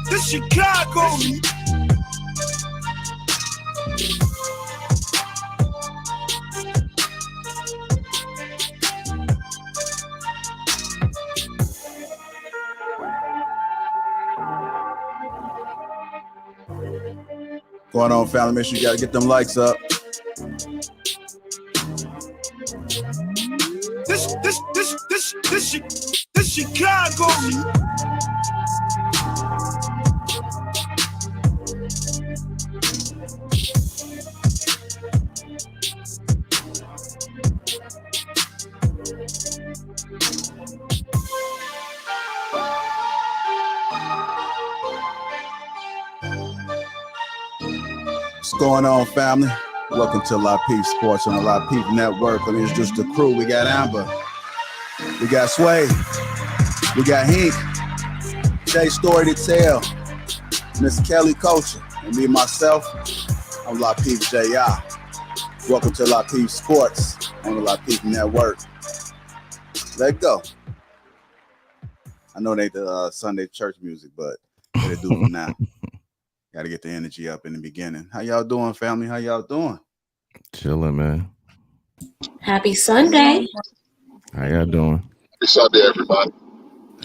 This Chicago. Going on, family? Make sure you gotta get them likes up. This Chicago. What's going on, family? Welcome to Lapeef Sports on the Lapeef Network. Let me introduce the crew. We got Amber, we got Sway, we got Hink, Jay Story to Tell, Miss Kelly Culture, and me myself. I'm Lapeef J.I. Welcome to Lapeef Sports on the Lapeef Network. Let's go. I know it ain't the Sunday church music, but what it do for now? Got to get the energy up in the beginning. How y'all doing, family? How y'all doing? Chilling, man. Happy Sunday. How y'all doing? Happy Sunday, everybody.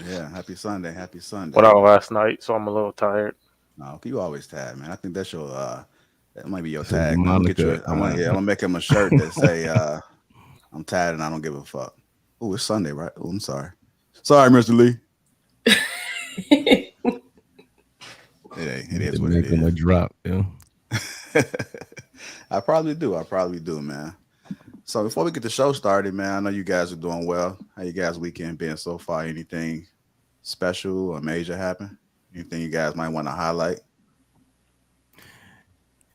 Yeah, happy Sunday. Happy Sunday. Went out last night, so I'm a little tired. No, you always tired, man. I think that's your that might be your tag. I'm gonna make him a shirt that say I'm tired and I don't give a fuck. Oh, it's Sunday, right? Oh, I'm sorry. Sorry, Mr. Lee. It is what it is. Make him a drop, yeah. I probably do, man. So before we get the show started, man, I know you guys are doing well. How you guys' weekend been so far? Anything special or major happen? Anything you guys might want to highlight?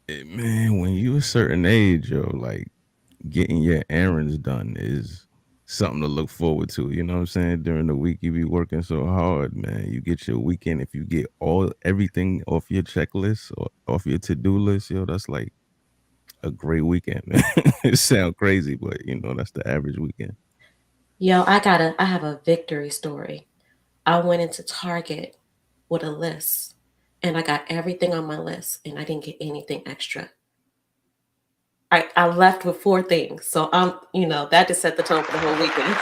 Man, when you a certain age, like getting your errands done is something to look forward to. You know what I'm saying? During the week, you be working so hard, man. You get your weekend. If you get everything off your checklist or off your to-do list, that's like a great weekend, man. It sounds crazy, but that's the average weekend. Yo, I have a victory story. I went into Target with a list and I got everything on my list and I didn't get anything extra. I left with 4 things. So that just set the tone for the whole weekend.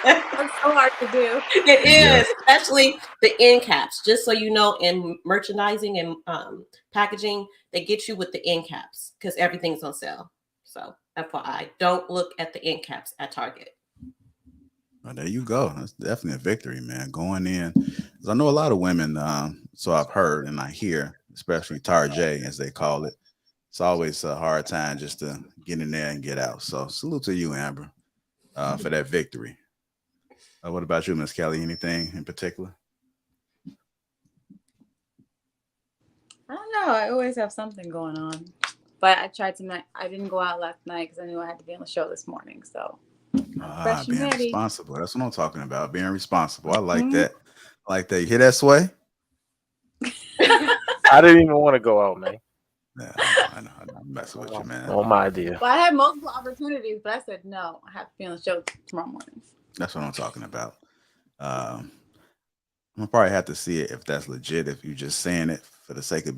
That's so hard to do. It is, especially the end caps. Just so you know, in merchandising and packaging, they get you with the end caps because everything's on sale. So FYI, don't look at the end caps at Target. Well, there you go. That's definitely a victory, man. Going in, because I know a lot of women. So I've heard and I hear, especially Target as they call it. It's always a hard time just to get in there and get out. So salute to you, Amber, for that victory. What about you, Miss Kelly? Anything in particular? I don't know. I always have something going on. But I didn't go out last night because I knew I had to be on the show this morning. So being responsible. That's what I'm talking about. Being responsible. I like that. I like that. You hear that, Sway? I didn't even want to go out, man. Yeah, I know. I'm messing with you, man. On my idea. Well, I had multiple opportunities, but I said no. I have to be on the show tomorrow morning. That's what I'm talking about. I'm gonna probably have to see it if that's legit. If you're just saying it for the sake of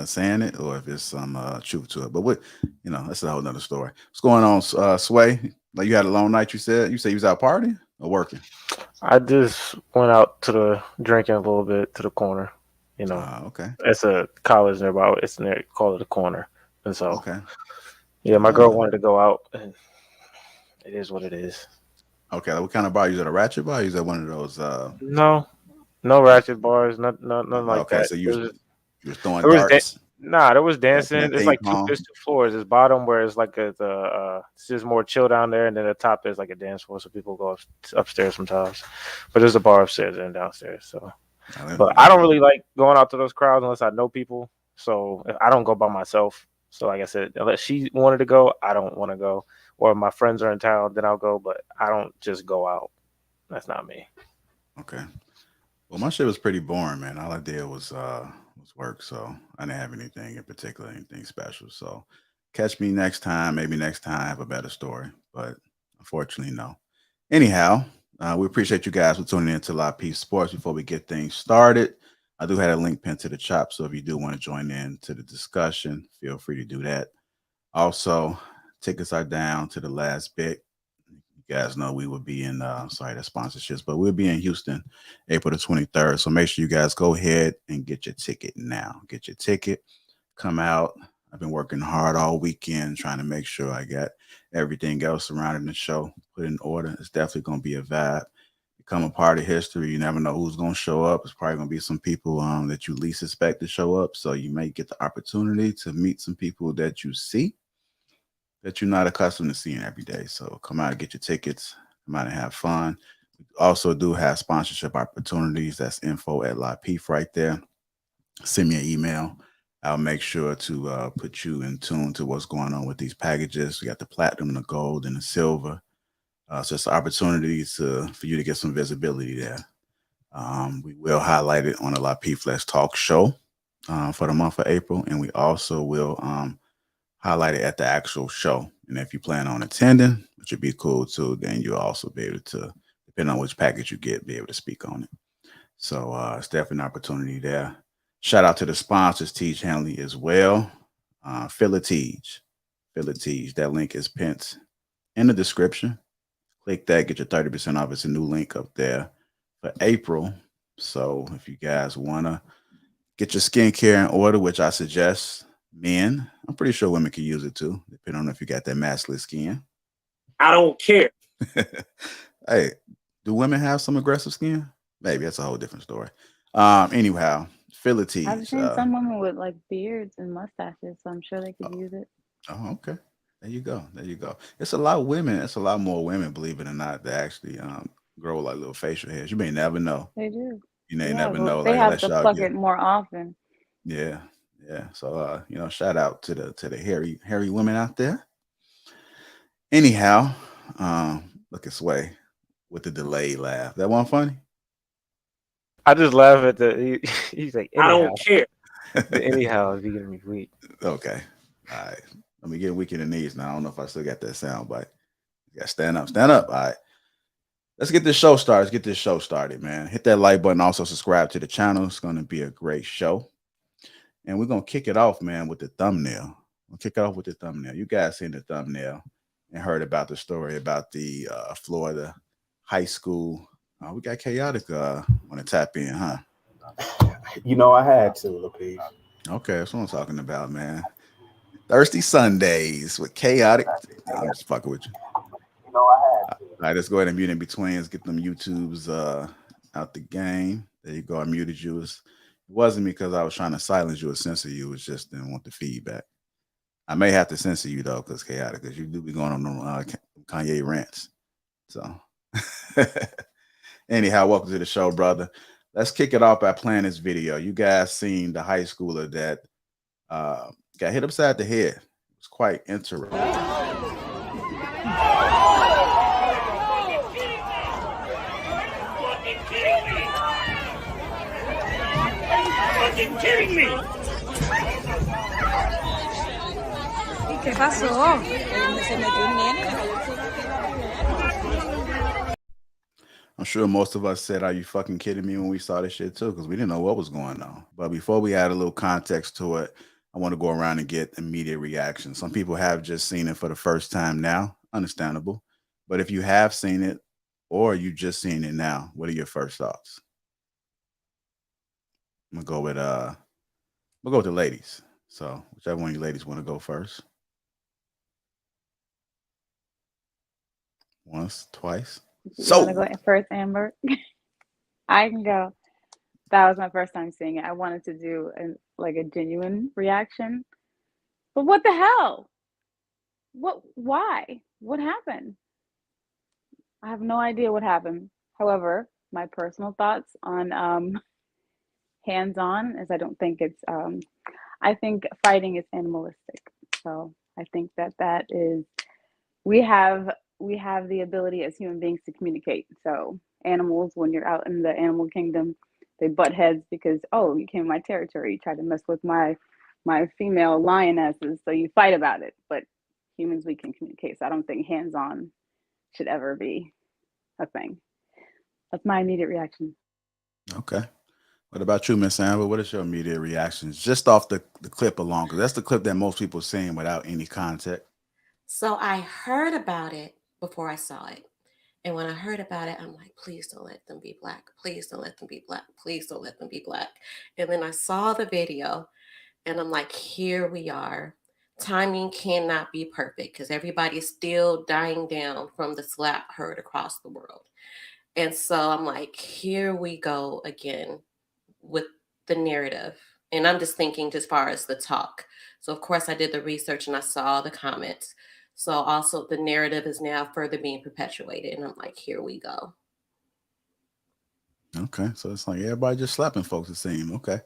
saying it, or if there's some truth to it. But that's a whole nother story. What's going on, Sway? Like you had a long night. You said you was out partying or working? I just went out to the drinking a little bit to the corner. Okay. It's a college nearby. It's near, call it a corner, and so okay. Yeah, my girl wanted to go out, and it is what it is. Okay, what kind of bar? You at a ratchet bar? Or you at one of those? No ratchet bars, nothing like that. Okay, so you was throwing darts. There was dancing. It's like there's 2 floors. There's bottom where it's like it's just more chill down there, and then the top there's like a dance floor, so people go upstairs sometimes. But there's a bar upstairs and downstairs. So, but I don't really like going out to those crowds unless I know people. So I don't go by myself. So like I said, unless she wanted to go, I don't want to go. Or if my friends are in town, then I'll go. But I don't just go out. That's not me. Okay. Well, my shit was pretty boring, man. All I did was work, so I didn't have anything in particular, anything special. So catch me next time. Maybe next time I have a better story, but unfortunately, no. Anyhow, We appreciate you guys for tuning in to Lapeef Sports. Before we get things started, I do have a link pinned to the chat, so if you do want to join in to the discussion, feel free to do that. Also, tickets are down to the last bit. You guys know we will be in, sorry, the sponsorships, but we'll be in Houston April the 23rd. So make sure you guys go ahead and get your ticket now. Get your ticket, come out. I've been working hard all weekend trying to make sure I got everything else surrounding the show put in order. It's definitely going to be a vibe. Become a part of history. You never know who's going to show up. It's probably going to be some people that you least expect to show up. So you may get the opportunity to meet some people that you see that you're not accustomed to seeing every day. So come out and get your tickets. Come out and have fun. We also do have sponsorship opportunities. That's info@Lapeef right there. Send me an email. I'll make sure to put you in tune to what's going on with these packages. We got the platinum, the gold, and the silver. So it's opportunities for you to get some visibility there. We will highlight it on the Lapeef Let's Talk show for the month of April, and we also will highlight it at the actual show. And if you plan on attending, which would be cool too, then you'll also be able to, depending on which package you get, be able to speak on it. So it's definitely an opportunity there. Shout out to the sponsors, Teej Hanley as well. Philanthropy. That link is pinned in the description. Click that, get your 30% off. It's a new link up there for April. So if you guys want to get your skincare in order, which I suggest men, I'm pretty sure women can use it too, depending on if you got that masculine skin. I don't care. Hey, do women have some aggressive skin? Maybe that's a whole different story. Anyhow, Philanthropy. I've seen some women with like beards and mustaches, so I'm sure they could use it. Oh, okay. There you go. There you go. It's a lot of women. It's a lot more women, believe it or not, that actually grow like little facial hairs. You may never know. They do. You may never know. They like have unless to y'all pluck get, it more often. yeah, yeah. So shout out to the hairy women out there. Anyhow, look at Sway with the delayed laugh. That one funny? I just laugh at he's like, I don't care. The anyhow is giving me weak. Okay. All right. Let me get weak in the knees now. I don't know if I still got that sound, but you got to stand up. Stand up. All right. Let's get this show started. Let's get this show started, man. Hit that like button. Also subscribe to the channel. It's going to be a great show. And we're going to kick it off, man, with the thumbnail. We'll kick it off with the thumbnail. You guys seen the thumbnail and heard about the story about the Florida high school. We got Chaotic want to tap in, huh? You know, I had to, Lapeef. Okay, that's what I'm talking about, man. Thirsty Sundays with Chaotic. I'm just fucking with you. You know, I had to. All right, let's go ahead and mute in between. Let's get them YouTubes out the game. There you go. I muted you. It wasn't because I was trying to silence you or censor you. It just didn't want the feedback. I may have to censor you though, because Chaotic, because you do be going on Kanye rants. So anyhow, welcome to the show, brother. Let's kick it off by playing this video. You guys seen the high schooler that got hit upside the head. It was quite interesting. Fucking kidding me. ¿Qué pasó? Se metió un nene. I'm sure most of us said, "Are you fucking kidding me?" when we saw this shit too, because we didn't know what was going on. But before we add a little context to it, I want to go around and get immediate reactions. Some people have just seen it for the first time now, understandable. But if you have seen it or you just seen it now, what are your first thoughts? I'm gonna go with the ladies. So whichever one of you ladies want to go first. Once, twice. You want to go first, Amber? I can go. That was my first time seeing it. I wanted to do a genuine reaction. But what the hell? Why? What happened? I have no idea what happened. However, my personal thoughts on hands-on is I don't think it's I think fighting is animalistic. So I think that is we have the ability as human beings to communicate. So animals, when you're out in the animal kingdom, they butt heads because, oh, you came in my territory, you tried to mess with my female lionesses, so you fight about it. But humans, we can communicate. So I don't think hands-on should ever be a thing. That's my immediate reaction. Okay. What about you, Miss Amber? What is your immediate reactions just off the clip alone? Because that's the clip that most people seen without any context. So I heard about it before I saw it. And when I heard about it, I'm like, please don't let them be Black. Please don't let them be Black. Please don't let them be Black. And then I saw the video and I'm like, here we are. Timing cannot be perfect because everybody's still dying down from the slap heard across the world. And so I'm like, here we go again with the narrative. And I'm just thinking as far as the talk. So of course I did the research and I saw the comments. So also the narrative is now further being perpetuated. And I'm like, here we go. Okay. So it's like everybody just slapping folks, it seems. Okay.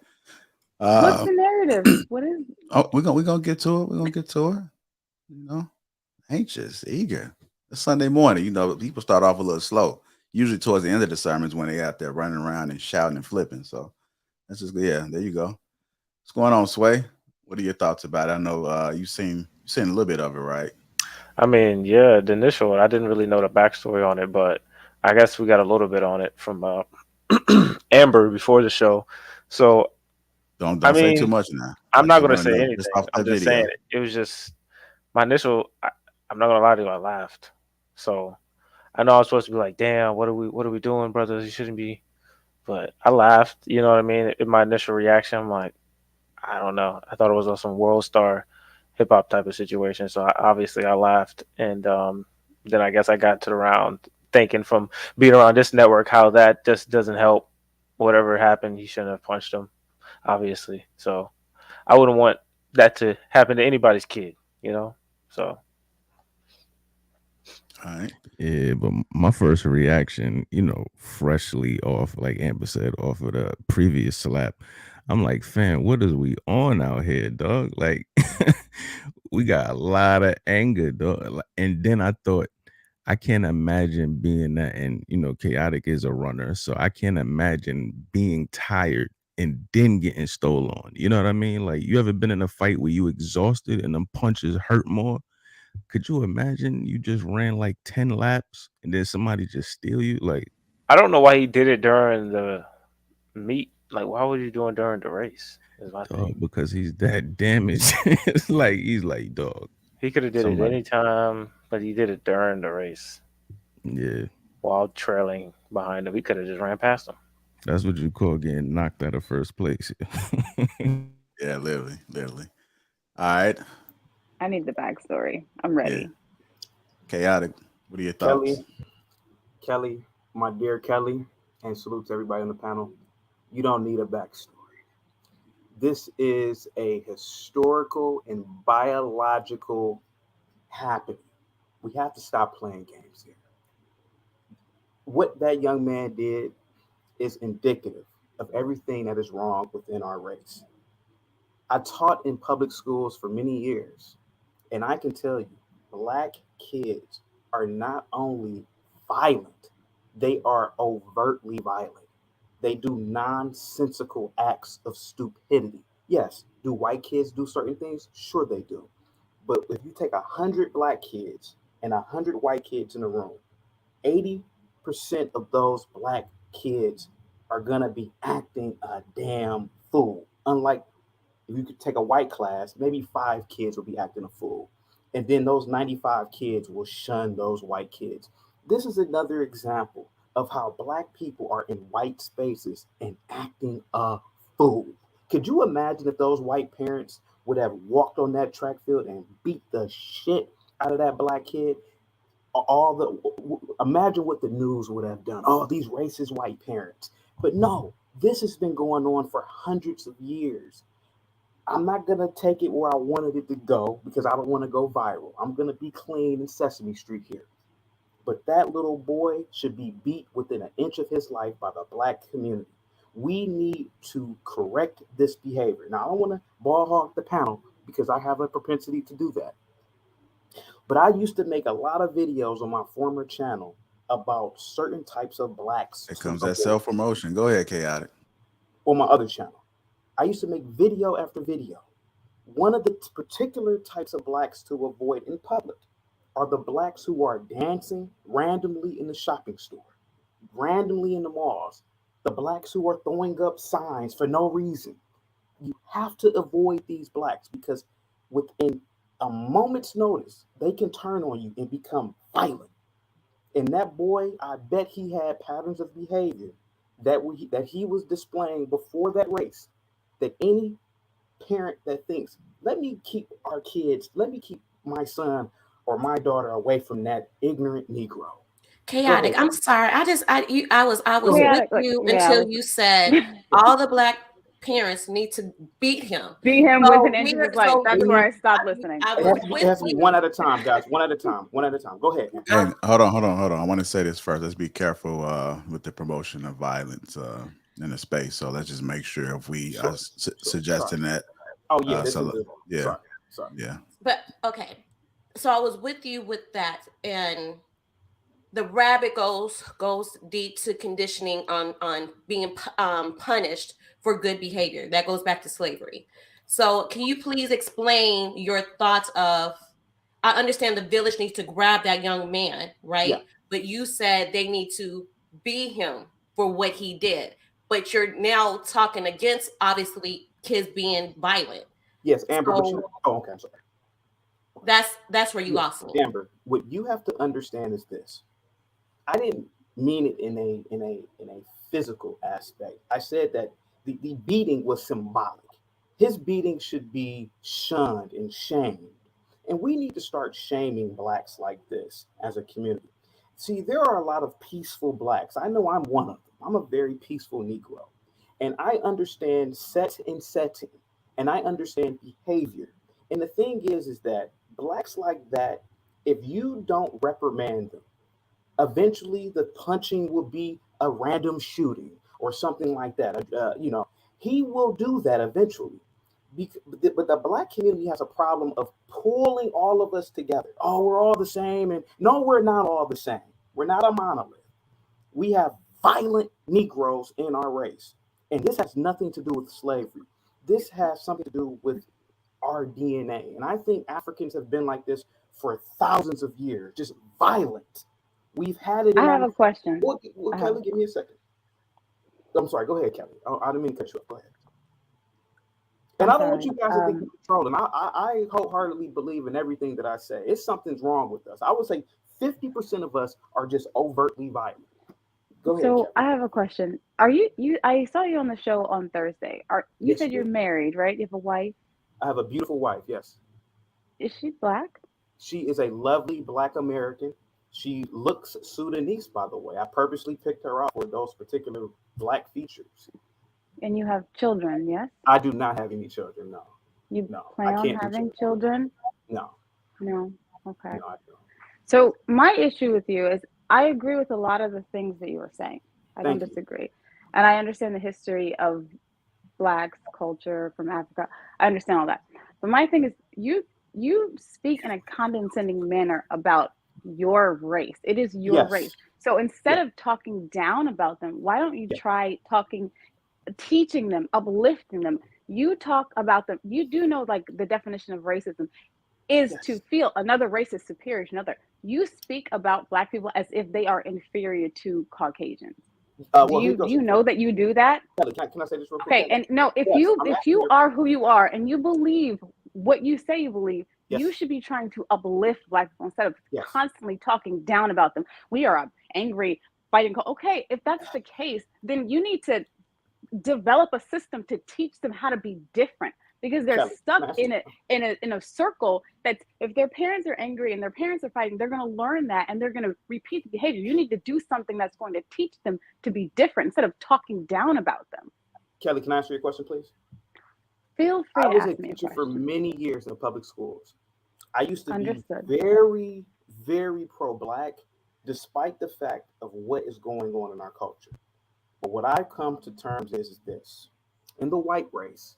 What's the narrative? What is? Oh, we're gonna get to it. We're gonna get to it. You know, anxious, eager. It's Sunday morning. You know, people start off a little slow. Usually towards the end of the sermons when they out there running around and shouting and flipping. So that's just there you go. What's going on, Sway? What are your thoughts about it? I know you've seen a little bit of it, right? I mean, yeah, the initial one, I didn't really know the backstory on it, but I guess we got a little bit on it from Amber before the show. So Don't I say too mean, much now. I'm not People going to want say know anything. just off I'm that just video. saying it was just my initial. I'm not going to lie to you. I laughed. So I know I was supposed to be like, damn, what are we doing, brothers? You shouldn't be. But I laughed. You know what I mean? In my initial reaction, I'm like, I don't know. I thought it was on some world star hip hop type of situation. So obviously I laughed. And then I guess I got to the round thinking from being around this network how that just doesn't help. Whatever happened, he shouldn't have punched him, obviously. So I wouldn't want that to happen to anybody's kid, you know? So. All right. Yeah, but my first reaction, you know, freshly off, like Amber said, off of the previous slap, I'm like, fam, what is we on out here, dog? Like, we got a lot of anger, dog. And then I thought, I can't imagine being that, and you know, Chaotic is a runner, so I can't imagine being tired and then getting stole on. You know what I mean? Like, you ever been in a fight where you exhausted and them punches hurt more? Could you imagine you just ran like 10 laps and then somebody just steal you? Like, I don't know why he did it during the meet. Like, why would you do it during the race? Is my dog, thing. because he's that damaged. It's like he's like, dog. He could have did it Somebody, anytime, but he did it during the race yeah, while trailing behind him. He could have just ran past him. that's what you call getting knocked out of first place. Yeah, literally. All right. I need the backstory. I'm ready. Yeah. Chaotic. What are your thoughts? Kelly, my dear Kelly, and salute to everybody on the panel. You don't need a backstory. This is a historical and biological happening. We have to stop playing games here. What that young man did is indicative of everything that is wrong within our race. I taught in public schools for many years, and I can tell you, Black kids are not only violent, they are overtly violent. They do nonsensical acts of stupidity. Yes, do white kids do certain things? Sure, they do. But if you take 100 Black kids and 100 white kids in a room, 80% of those Black kids are going to be acting a damn fool. Unlike if you could take a white class, maybe 5 kids will be acting a fool. And then those 95 kids will shun those white kids. This is another example of how Black people are in white spaces and acting a fool. Could you imagine if those white parents would have walked on that track field and beat the shit out of that Black kid? Imagine what the news would have done. Oh, these racist white parents. But no, this has been going on for hundreds of years. I'm not going to take it where I wanted it to go because I don't want to go viral. I'm going to be clean in Sesame Street here. But that little boy should be beat within an inch of his life by the Black community. We need to correct this behavior. Now, I don't want to ball hog the panel because I have a propensity to do that. But I used to make a lot of videos on my former channel about certain types of Blacks. Here comes that self-promotion. Go ahead, Chaotic. On my other channel, I used to make video after video. One of the particular types of Blacks to avoid in public are the Blacks who are dancing randomly in the shopping store. randomly in the malls, the blacks who are throwing up signs for no reason. You have to avoid these blacks because within a moment's notice, they can turn on you and become violent. And that boy, I bet he had patterns of behavior that he was displaying before that race. That any parent that thinks, let me keep my son or my daughter away from that ignorant Negro. Chaotic. I'm sorry. I was Chaotic, with you yeah, until you said all the black parents need to beat him. beat him So within inches of his life. That's where I stopped listening. I It was has, with it has to be you. one at a time, guys. One at a time. Go ahead. Hey, hold on. I want to say this first. Let's be careful with the promotion of violence in the space. So let's just make sure if we are suggesting that. Oh yeah, sorry. Yeah. But okay. So I was with you with that, and the rabbit goes deep to conditioning on being punished for good behavior. That goes back to slavery. So can you please explain your thoughts of, I understand the village needs to grab that young man, right? Yeah. But you said they need to beat him for what he did. But you're now talking against, obviously, kids being violent. Yes, Amber. So okay, I'm sorry. that's where you lost me. Amber, what you have to understand is this. I didn't mean it in a physical aspect. I said that the beating was symbolic. His beating should be shunned and shamed. And we need to start shaming blacks like this as a community. See, there are a lot of peaceful blacks. I know I'm one of them. I'm a very peaceful Negro. And I understand set and setting, and I understand behavior. And the thing is that blacks like that, if you don't reprimand them, eventually the punching will be a random shooting or something like that. He will do that eventually. But the black community has a problem of pulling all of us together. Oh, we're all the same. And no, we're not all the same. We're not a monolith. We have violent Negroes in our race. And this has nothing to do with slavery. This has something to do with our DNA. And I think Africans have been like this for thousands of years, just violent. We've had it. I have a question. Well, Kelly, give me a second. I'm sorry. Go ahead, Kelly. I didn't mean to cut you off. Go ahead. And I don't want you guys to think you're controlling. I wholeheartedly believe in everything that I say. It's something's wrong with us. I would say 50% of us are just overtly violent. Go ahead. So Kelly. I have a question. Are you? I saw you on the show on Thursday. You said you're married, right? You have a wife. I have a beautiful wife. Yes. Is she black? She is a lovely Black American. She looks Sudanese, by the way. I purposely picked her out for those particular Black features. And you have children, yes? I do not have any children, no. You plan on having children? No. No? Okay. No, I don't. So my issue with you is I agree with a lot of the things that you were saying. I don't disagree. And I understand the history of Blacks, culture from Africa. I understand all that. But my thing is you speak in a condescending manner about your race. It is your race. So instead of talking down about them, why don't you try teaching them, uplifting them? You talk about them. You do know, like, the definition of racism is to feel another race is superior to another. You speak about Black people as if they are inferior to Caucasians. Do you know that you do that? Can I say this real quick? Okay, and no, if you are who you are and you believe what you say you believe, you should be trying to uplift Black people instead of constantly talking down about them. We are angry, fighting. Okay, if that's the case, then you need to develop a system to teach them how to be different, because they're stuck in a circle that if their parents are angry and their parents are fighting, they're going to learn that and they're going to repeat the behavior. You need to do something that's going to teach them to be different instead of talking down about them. Kelly, can I answer your question, please? Feel free to ask me a question. I was a teacher for many years in public schools. I used to be Understood. very, very pro-Black, despite the fact of what is going on in our culture. But what I've come to terms is this. In the white race,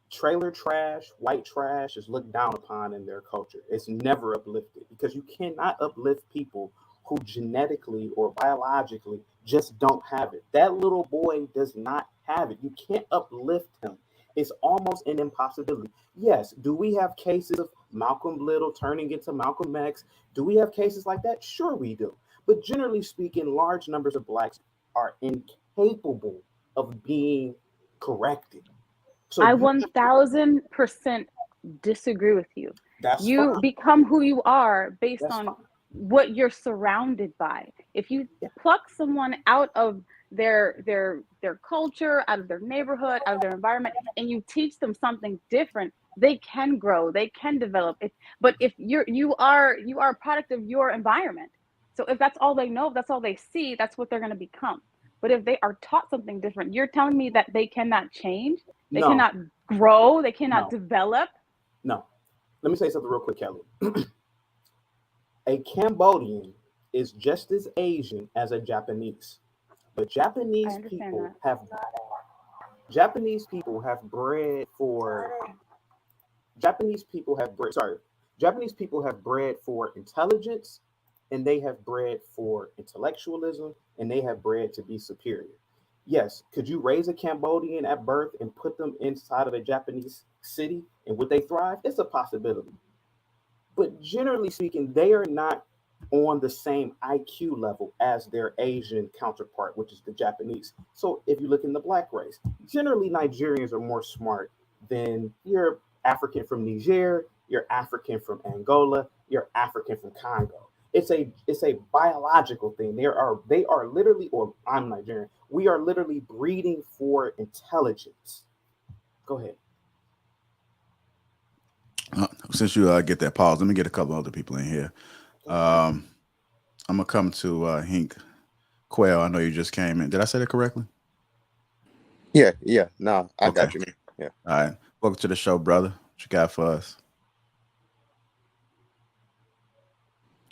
trailer trash, white trash is looked down upon in their culture. It's never uplifted because you cannot uplift people who genetically or biologically just don't have it. That little boy does not have it. You can't uplift him. It's almost an impossibility. Yes, do we have cases of Malcolm Little turning into Malcolm X? Do we have cases like that? Sure we do. But generally speaking, large numbers of blacks are incapable of being corrected. So I 1000% disagree with you. You fine. become who you are based That's on fine. what you're surrounded by. If you pluck someone out of their culture, out of their neighborhood, out of their environment, and you teach them something different, they can grow, they can develop. But if you are a product of your environment. So if that's all they know, if that's all they see, that's what they're going to become. But if they are taught something different, you're telling me that they cannot change, they cannot grow, they cannot develop? No. Let me say something real quick, Kelly. A Cambodian is just as Asian as a Japanese. But Japanese people have bred for intelligence, and they have bred for intellectualism, and they have bred to be superior. Yes, could you raise a Cambodian at birth and put them inside of a Japanese city, and would they thrive? It's a possibility. But generally speaking, they are not on the same IQ level as their Asian counterpart, which is the Japanese. So if you look in the black race, generally Nigerians are more smart than your African from Niger, your African from Angola, your African from Congo. It's a biological thing. They are literally, or I'm Nigerian, we are literally breeding for intelligence. Go ahead. Since you get that pause, let me get a couple other people in here. I'm gonna come to Hink Quail. I know you just came in. Did I say that correctly? Yeah. No, I got you. Yeah. All right. Welcome to the show, brother. What you got for us?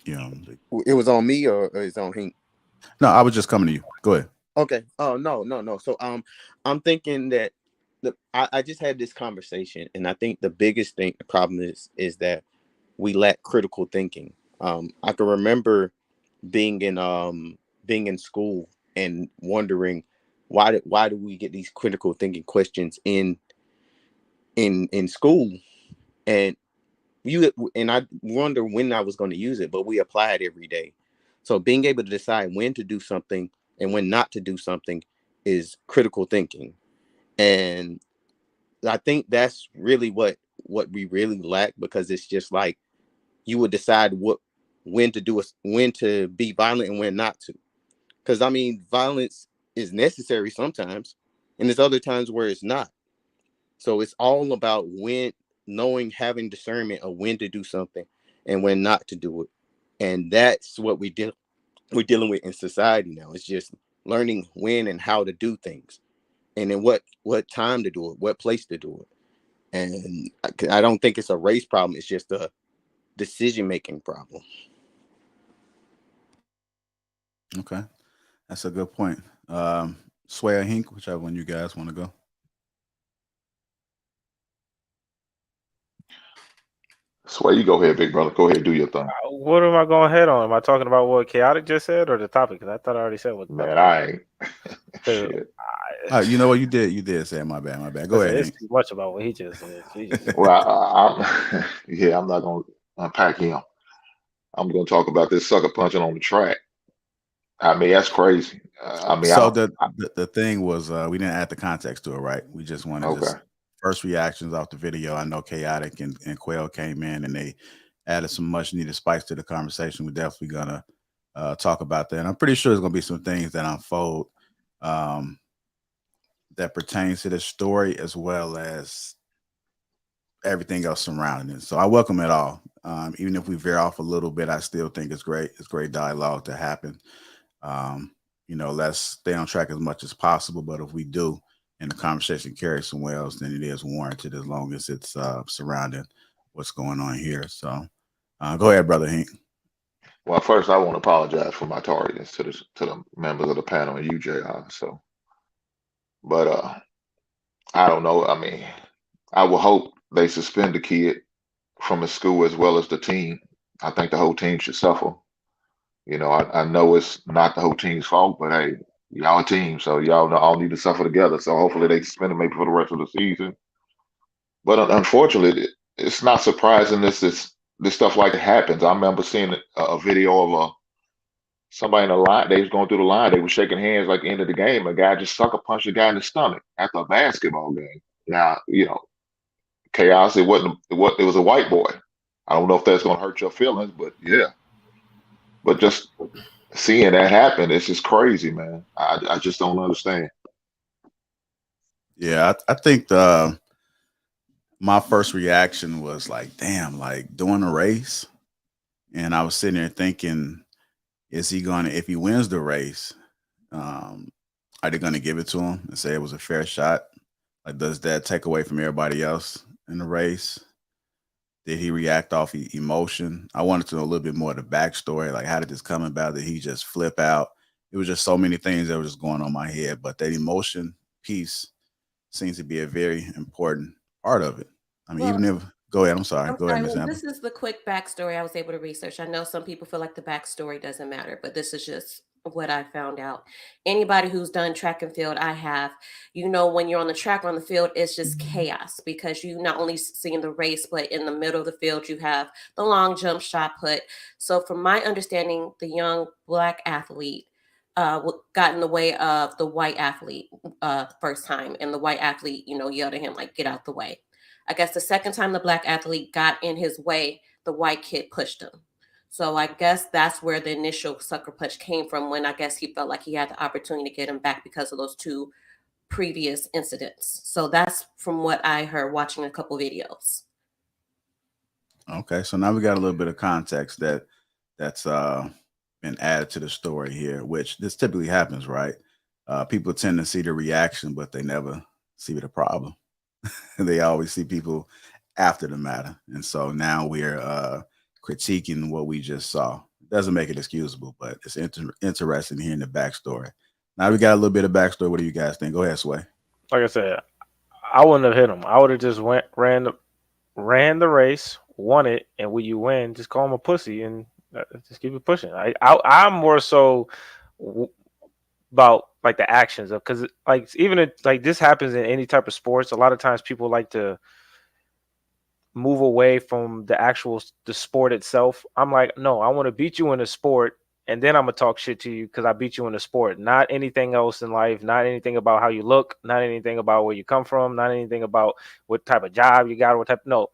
It was on me or it's on Hink? No, I was just coming to you. Go ahead. Okay. Oh, no. So I'm thinking that I just had this conversation, and I think the biggest problem is that we lack critical thinking. I can remember being in school and wondering why do we get these critical thinking questions in school, and I wonder when I was going to use it, but we apply it every day. So being able to decide when to do something and when not to do something is critical thinking. And I think that's really what we really lack, because it's just like you would decide when to be violent and when not to. Because I mean, violence is necessary sometimes, and there's other times where it's not. So it's all about having discernment of when to do something and when not to do it. And that's what we're dealing with in society now. It's just learning when and how to do things, and then what time to do it, what place to do it. And I don't think it's a race problem. It's just a decision-making problem. Okay. That's a good point. Sway or Hink, whichever one you guys want to go. Sway, you go ahead, big brother. Go ahead, do your thing. What am I going ahead on? Am I talking about what Chaotic just said or the topic? Because I thought I already said what. Man, I ain't. You know what? You did say my bad. Go ahead. It's too much about what he just said. Well, I'm not going to unpack him. I'm going to talk about this sucker punching on the track. I mean, that's crazy. The thing was, we didn't add the context to it, right? We just wanted just first reactions off the video. I know Chaotic and Quail came in and they added some much needed spice to the conversation. We're definitely gonna talk about that. And I'm pretty sure there's gonna be some things that unfold that pertains to this story as well as everything else surrounding it. So I welcome it all. Even if we veer off a little bit, I still think it's great. It's great dialogue to happen. Let's stay on track as much as possible. But if we do, and the conversation carries somewhere else, then it is warranted as long as it's surrounding what's going on here. So go ahead, brother Hink. Well, first I want to apologize for my tardiness to the members of the panel and you, JR. So, but I don't know. I mean, I will hope they suspend the kid from his school as well as the team. I think the whole team should suffer. I know it's not the whole team's fault, but hey, y'all a team, so y'all all need to suffer together. So hopefully they suspend it maybe for the rest of the season. But unfortunately, it's not surprising this stuff like it happens. I remember seeing a video of somebody in the line, they was going through the line, they were shaking hands like end of the game. A guy just sucker punched a guy in the stomach after a basketball game. Now, chaos. It wasn't what it was a white boy. I don't know if that's gonna hurt your feelings, but yeah. But just seeing that happen, it's just crazy, man. I just don't understand. Yeah, I think my first reaction was like, damn, like doing a race. And I was sitting there thinking, is he gonna, if he wins the race, are they gonna give it to him and say it was a fair shot? Like, does that take away from everybody else in the race? Did he react off emotion? I wanted to know a little bit more of the backstory. Like, how did this come about? Did he just flip out? It was just so many things that were just going on in my head. But that emotion piece seems to be a very important part of it. I mean, even if, go ahead. I'm sorry. Go ahead, Ms. Amber. This is the quick backstory I was able to research. I know some people feel like the backstory doesn't matter, but this is just what I found out. Anybody who's done track and field, I have, when you're on the track or on the field, it's just chaos because you not only seeing the race, but in the middle of the field, you have the long jump, shot put. So from my understanding, the young Black athlete got in the way of the white athlete first time. And the white athlete, yelled at him, like, get out the way. I guess the second time the Black athlete got in his way, the white kid pushed him. So I guess that's where the initial sucker punch came from, when I guess he felt like he had the opportunity to get him back because of those two previous incidents. So that's from what I heard watching a couple videos. Okay, so now we got a little bit of context that's been added to the story here, which this typically happens, right? People tend to see the reaction, but they never see the problem. They always see people after the matter. And so now we're critiquing what we just saw. It doesn't make it excusable, but it's interesting hearing the backstory. Now we got a little bit of backstory. What do you guys think? Go ahead, Sway. Like I said, I wouldn't have hit him. I would have just ran the race, won it, and when you win, just call him a pussy and just keep it pushing. I'm more so about like the actions of, because like even like this happens in any type of sports. A lot of times people like to move away from the sport itself. I'm like, no, I want to beat you in the sport, and then I'm gonna talk shit to you because I beat you in the sport. Not anything else in life. Not anything about how you look. Not anything about where you come from. Not anything about what type of job you got. No.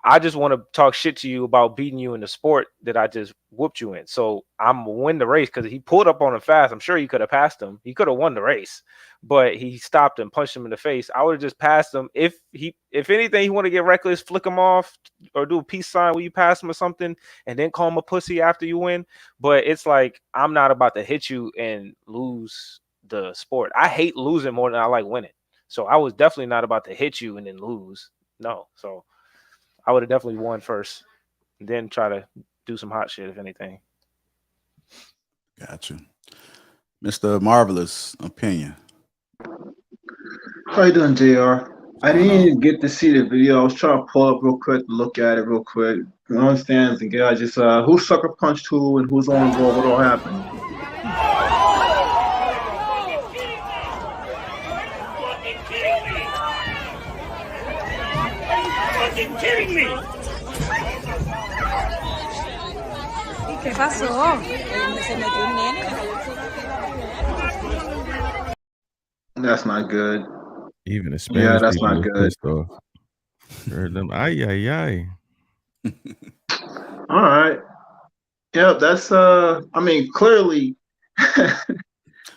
I just want to talk shit to you about beating you in the sport that I just whooped you in. So I'm going to win the race because he pulled up on him fast. I'm sure he could have passed him. He could have won the race, but he stopped and punched him in the face. I would have just passed him. If anything, he want to get reckless, flick him off or do a peace sign when you pass him or something and then call him a pussy after you win. But it's like, I'm not about to hit you and lose the sport. I hate losing more than I like winning. So I was definitely not about to hit you and then lose. No. So I would have definitely won first, and then try to do some hot shit, if anything. Gotcha. Mr. Marvelous opinion. How you doing, JR? I didn't even get to see the video. I was trying to pull up real quick, look at it real quick. You understand? The guy just who sucker punched who and who's on goal, what all happened. Kidding me? ¿Qué pasó? That's not good. Even the Spanish yeah, that's people not was good. pissed off. Heard them, ay. All right. Yeah, that's I mean, clearly.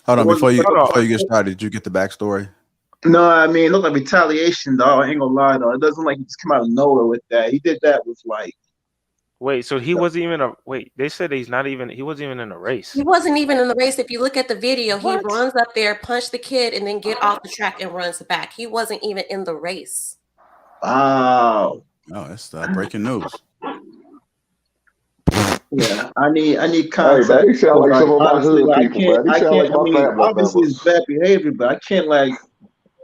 Hold on, before you get started, did you get the backstory? No, I mean, it looked like retaliation, though. I ain't gonna lie, though. It doesn't like he just come out of nowhere with that. He did that with like. Wait, so he wasn't even they said he wasn't even in a race. He wasn't even in the race. If you look at the video, he runs up there, punch the kid, and then get off the track and runs back. He wasn't even in the race. Wow. Oh, that's breaking news. Yeah, I need context. Hey, man, you sound like some of my honestly, hood like, people, man. You sound like my family obviously members. it's bad behavior, but I can't like.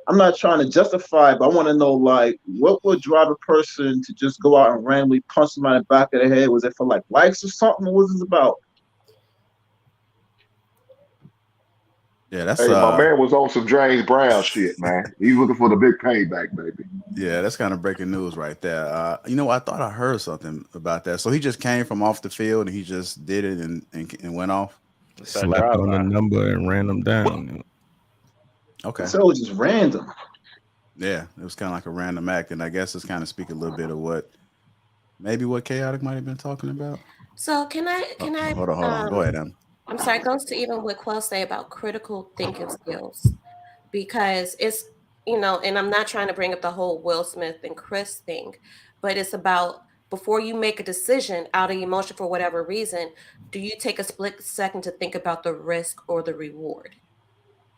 I'm not trying to justify it, but I want to know, like, what would drive a person to just go out and randomly punch somebody in the back of the head? Was it for, like, likes or something? What was this about? Yeah, that's Hey, my man was on some James Brown shit, man. He's looking for the big payback, baby. Yeah, that's kind of breaking news right there. You know, I thought I heard something about that. So he just came from off the field and he just did it and went off. Slapped on the number and ran them down. Okay. So it was just random. Yeah, it was kind of like a random act, and I guess it's kind of speaking a little bit of what Chaotic might have been talking about. So can I hold on. Go ahead, Em. I'm sorry, it goes to even what Quell say about critical thinking skills, because it's, you know, and I'm not trying to bring up the whole Will Smith and Chris thing, but it's about before you make a decision out of emotion for whatever reason, do you take a split second to think about the risk or the reward,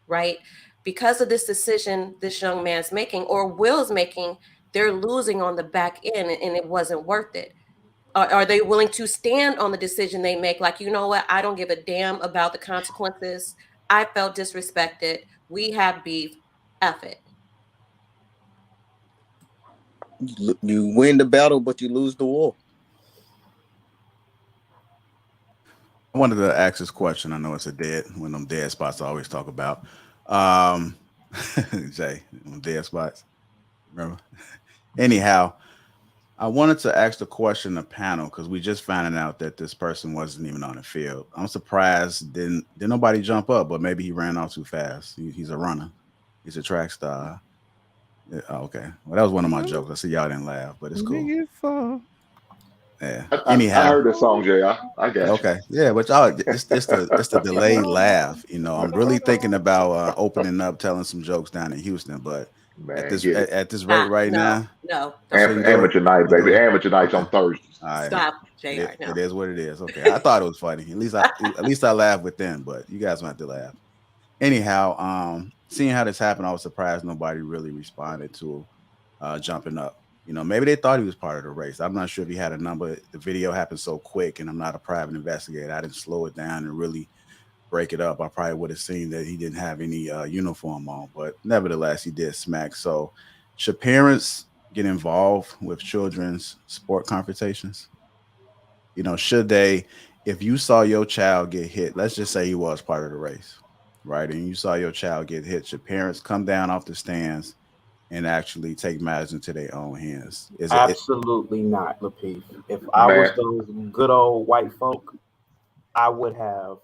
right? Because of this decision this young man's making or Will's making, they're losing on the back end and it wasn't worth it. Are they willing to stand on the decision they make? Like, you know what? I don't give a damn about the consequences. I felt disrespected. We have beef. F it. You win the battle, but you lose the war. I wanted to ask this question. I know it's one of them dead spots I always talk about. Jay, dead spots. Remember? Anyhow, I wanted to ask the question of panel because we just found out that this person wasn't even on the field. I'm surprised didn't nobody jump up, but maybe he ran off too fast. He's a runner. He's a track star. Yeah, okay. Well, that was one of my jokes. I see y'all didn't laugh, but it's cool. Yeah. Anyhow, I heard the song, Jay. I got you. Okay. Yeah, but y'all, it's the delayed laugh. You know, I'm really thinking about opening up, telling some jokes down in Houston, but Man, at this rate right now, no. Amateur night, baby. Amateur nights on Thursdays. Right. Stop, JR. It is what it is. Okay, I thought it was funny. At least I laughed with them, but you guys don't have to laugh. Anyhow, seeing how this happened, I was surprised nobody really responded to jumping up. You know, maybe they thought he was part of the race. I'm not sure if he had a number. The video happened so quick, and I'm not a private investigator. I didn't slow it down and really break it up. I probably would have seen that he didn't have any uniform on, but nevertheless, he did smack. So, should parents get involved with children's sport confrontations? You know, should they, if you saw your child get hit, let's just say he was part of the race, right? And you saw your child get hit, should parents come down off the stands and actually take matters into their own hands? Absolutely not, Lapeef. If I was those good old white folk, I would have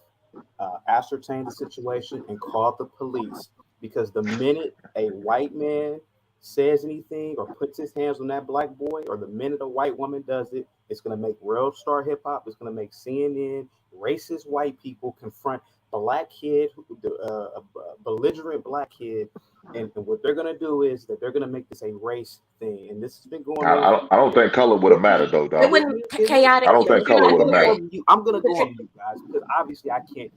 ascertained the situation and called the police, because the minute a white man says anything or puts his hands on that black boy, or the minute a white woman does it, it's going to make World Star Hip Hop, it's going to make CNN, racist white people confront black kid, belligerent black kid, and what they're going to do is that they're going to make this a race thing, and this has been going on. I don't think color would have mattered though, dog. It wouldn't chaotic. I don't think color would have mattered. I'm going to go on you guys, because obviously I can't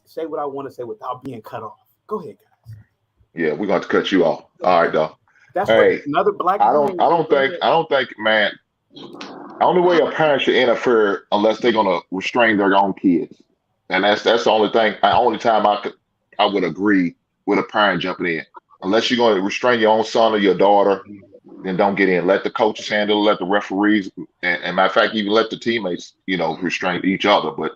say what I want to say without being cut off. Go ahead, guys. Yeah, we're going to cut you off. All right, dog. That's hey, another black. I don't think, man. The only way a parent should interfere unless they're gonna restrain their own kids, and that's the only thing. Only time I would agree with a parent jumping in. Unless you're going to restrain your own son or your daughter, then don't get in. Let the coaches handle it. Let the referees, and matter of fact, even let the teammates, restrain each other. But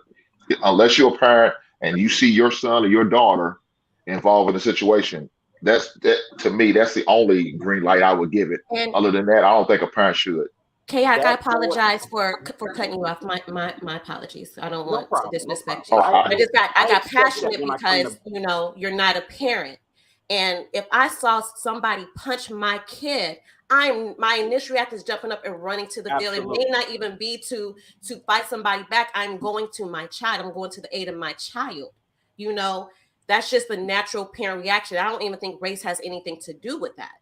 unless you're a parent and you see your son or your daughter involved in the situation, to me, that's the only green light I would give it. And other than that, I don't think a parent should. Chaotic, I apologize for cutting you off. My apologies. I don't want to disrespect you. I got passionate because you're not a parent, and if I saw somebody punch my kid, my initial reaction is jumping up and running to the field. It may not even be to fight somebody back. I'm going to my child. I'm going to the aid of my child. That's just the natural parent reaction. I don't even think race has anything to do with that.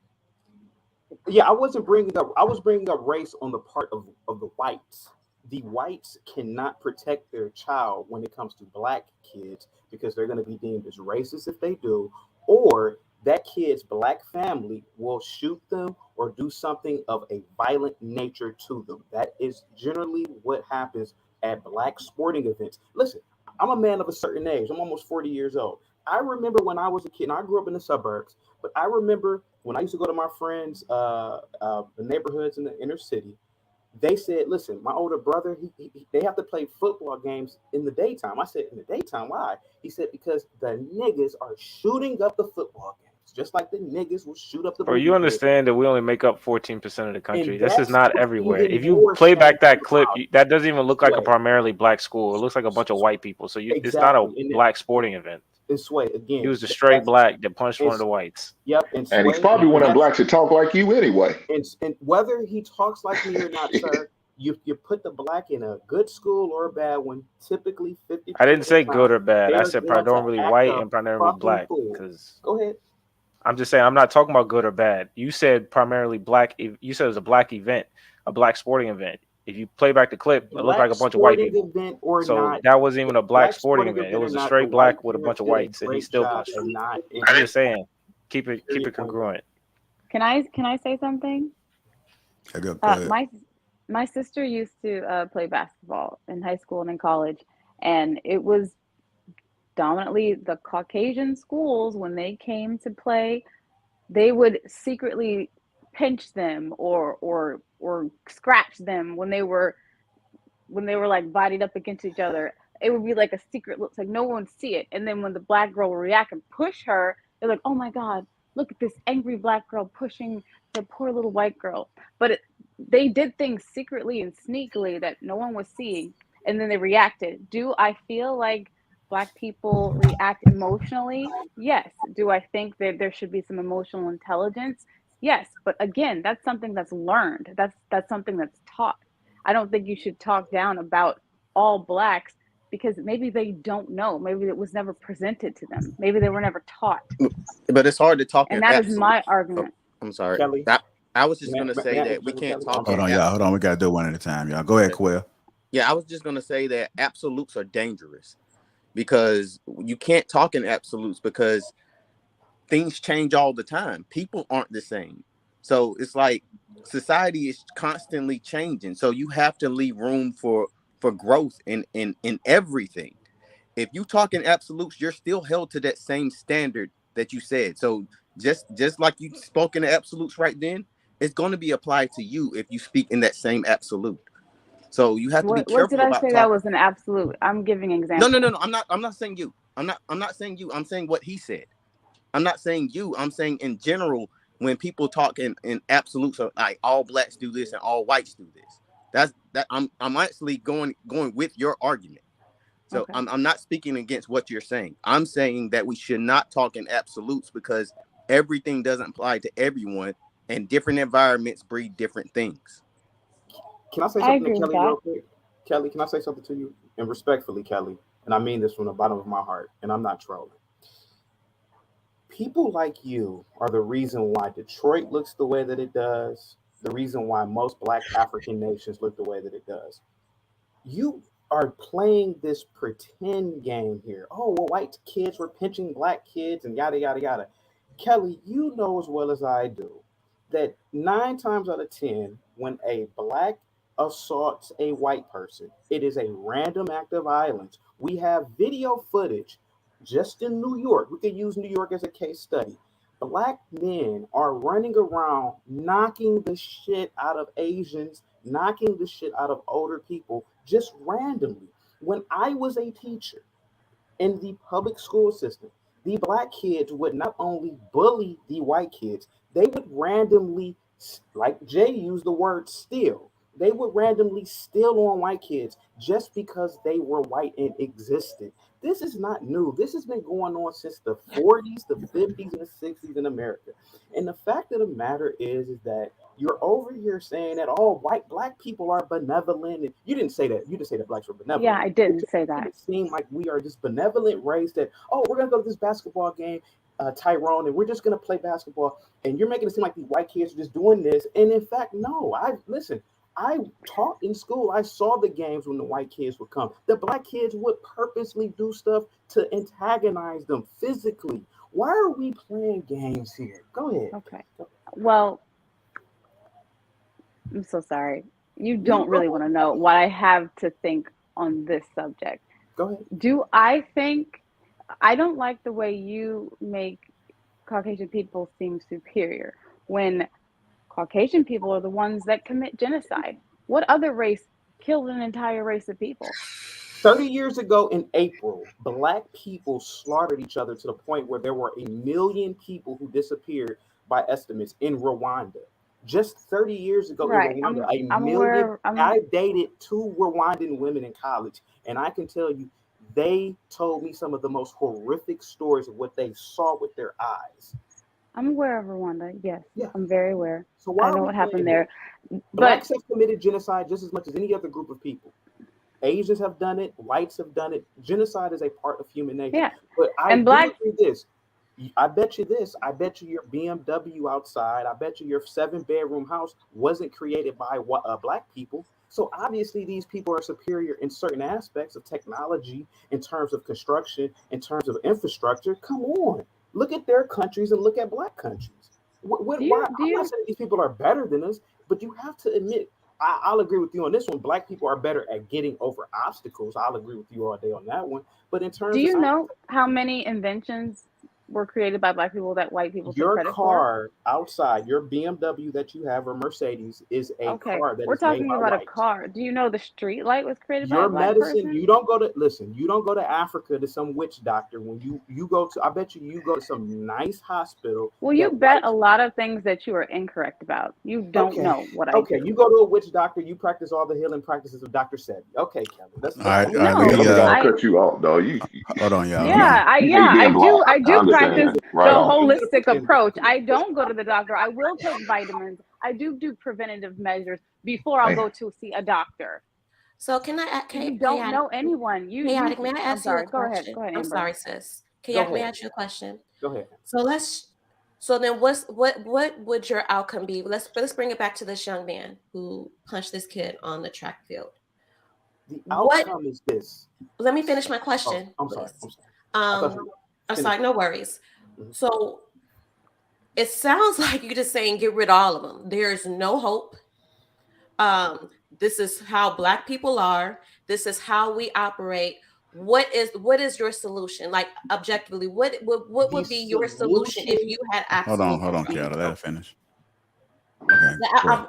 Yeah, I was bringing up race on the part of the whites. The whites cannot protect their child when it comes to black kids, because they're going to be deemed as racist if they do, or that kid's black family will shoot them or do something of a violent nature to them. That is generally what happens at black sporting events. Listen, I'm a man of a certain age. I'm almost 40 years old. I remember when I was a kid, and I grew up in the suburbs, but I remember when I used to go to my friends' the neighborhoods in the inner city, They said, listen, my older brother, they have to play football games in the daytime. I said, in the daytime, why? He said, because the niggas are shooting up the football games, just like the niggas will shoot up the Bro, you understand that we only make up 14% of the country. And This is that's not what's everywhere. even If you more play back that shameful clip, about it. that doesn't even look like a Sway. primarily black school. It looks like a bunch of white people. So it's not Exactly. a And black sporting event. And Sway, again, He was a straight black that punched one of the whites. Yep. And he's probably one of them blacks that talk like you anyway. And whether he talks like me or not, sir, you put the black in a good school or a bad one, typically 50%. I didn't say good or bad. I said going to primarily act white a and primarily fucking black. fool. Because Go ahead. I'm just saying I'm not talking about good or bad. You said primarily black. You said it was a black event, a black sporting event. If you play back the clip, it looked like a bunch of white people. Event or So not, that wasn't even a black sporting event. It or was a not, straight the black white with a bunch of parents whites, did a and he great still job punched and him. not I'm just saying, keep it congruent. Can I say something? Go ahead. My sister used to play basketball in high school and in college, and it was dominantly the Caucasian schools. When they came to play, they would secretly pinch them or scratch them when they were like bodied up against each other. It would be like a secret look, like no one would see it. And then when the black girl would react and push her, they're like, oh my God, look at this angry black girl pushing the poor little white girl. But they did things secretly and sneakily that no one was seeing, and then they reacted. Do I feel like black people react emotionally? Yes. Do I think that there should be some emotional intelligence? Yes. But again, that's something that's learned. That's something that's taught. I don't think you should talk down about all blacks because maybe they don't know. Maybe it was never presented to them. Maybe they were never taught. But it's hard to talk. And that is my argument. Oh, I'm sorry. Kelly. I was just going to say that we can't talk. Hold on, y'all. Hold on. We got to do one at a time, y'all. Go ahead, Quill. Yeah, I was just going to say that absolutes are dangerous because you can't talk in absolutes because things change all the time. People aren't the same. So it's like society is constantly changing. So you have to leave room for growth in everything. If you talk in absolutes, you're still held to that same standard that you said. So just like you spoke in the absolutes right then, it's going to be applied to you if you speak in that same absolute. So you have to be careful. What did I about say talking. That was an absolute? I'm giving examples. No. I'm not saying you. I'm not saying you. I'm saying what he said. I'm not saying you. I'm saying in general, when people talk in absolutes, like all blacks do this and all whites do this. I'm actually going with your argument. So okay. I'm not speaking against what you're saying. I'm saying that we should not talk in absolutes because everything doesn't apply to everyone, and different environments breed different things. Can I say something to Kelly real quick? Kelly, can I say something to you? And respectfully, Kelly, and I mean this from the bottom of my heart, and I'm not trolling. People like you are the reason why Detroit looks the way that it does, the reason why most Black African nations look the way that it does. You are playing this pretend game here. Oh, well, white kids were pinching black kids and yada, yada, yada. Kelly, you know as well as I do that 9 times out of 10, when a black assaults a white person, it is a random act of violence. We have video footage just in New York. We could use New York as a case study. Black men are running around knocking the shit out of Asians, knocking the shit out of older people just randomly. When I was a teacher in the public school system, the black kids would not only bully the white kids, they would randomly, like Jay used the word steal, they would randomly steal on white kids just because they were white and existed. This is not new. This has been going on since the 40s, the 50s, and the 60s in America. And the fact of the matter is that you're over here saying that all black people are benevolent. And you didn't say that. You didn't say that blacks were benevolent. Yeah, I didn't say that. It seemed like we are this benevolent race that, oh, we're going to go to this basketball game, Tyrone, and we're just going to play basketball. And you're making it seem like these white kids are just doing this. And in fact, no. I taught in school. I saw the games when the white kids would come. The black kids would purposely do stuff to antagonize them physically. Why are we playing games here? Go ahead. Okay. Well, I'm so sorry. You don't really want to know what I have to think on this subject. Go ahead. I don't like the way you make Caucasian people seem superior when Caucasian people are the ones that commit genocide. What other race killed an entire race of people? 30 years ago in April, Black people slaughtered each other to the point where there were 1 million people who disappeared by estimates in Rwanda. Just 30 years ago Right. in Rwanda, I'm aware. I dated 2 Rwandan women in college, and I can tell you, they told me some of the most horrific stories of what they saw with their eyes. I'm aware of Rwanda. Yes, Yeah. I'm very aware. So why I know are we what happened playing there. Blacks But have committed genocide just as much as any other group of people. Asians have done it. Whites have done it. Genocide is a part of human nature. yeah, But I and do Black agree this. I bet you this. I bet you your BMW outside. I bet you your 7-bedroom house wasn't created by Black people. So obviously these people are superior in certain aspects of technology, in terms of construction, in terms of infrastructure. Come on, look at their countries and look at Black countries. Why? I'm not saying these people are better than us, but you have to admit. I'll agree with you on this one. Black people are better at getting over obstacles. I'll agree with you all day on that one. But in terms do you of know how many inventions were created by Black people that white people took your credit car outside, your BMW that you have or Mercedes is a for? Okay, car that we're is made talking by about a whites. car. Do you know the street light was created by Your a Black medicine, person? you don't go to Africa to some witch doctor. When you go to, I bet you go to some nice hospital. Well, you bet a lot of things that you are incorrect about. You don't know what I do. You go to a witch doctor, you practice all the healing practices of Dr. Sebi. Okay, Kelly. All right, no, let me cut you off, though. Hold on, y'all. Yeah, I do practice Right the on. holistic approach. I don't go to the doctor. I will take vitamins. I do preventative measures before I'll go to see a doctor. So can I? You don't know anyone. Chaotic, may I ask you a question? Go ahead, I'm Amber. sorry, sis. Chaotic, may I ask you a question? Go ahead. So then what would your outcome be? Let's bring it back to this young man who punched this kid on the track field. The outcome is this. Let me finish my question. I'm sorry. I'm sorry, no worries. Mm-hmm. So it sounds like you're just saying get rid of all of them. There's no hope. This is how Black people are. This is how we operate. What is your solution? Like objectively, what would be your solution if you had access? Hold on, Kiara, let her finish. Okay,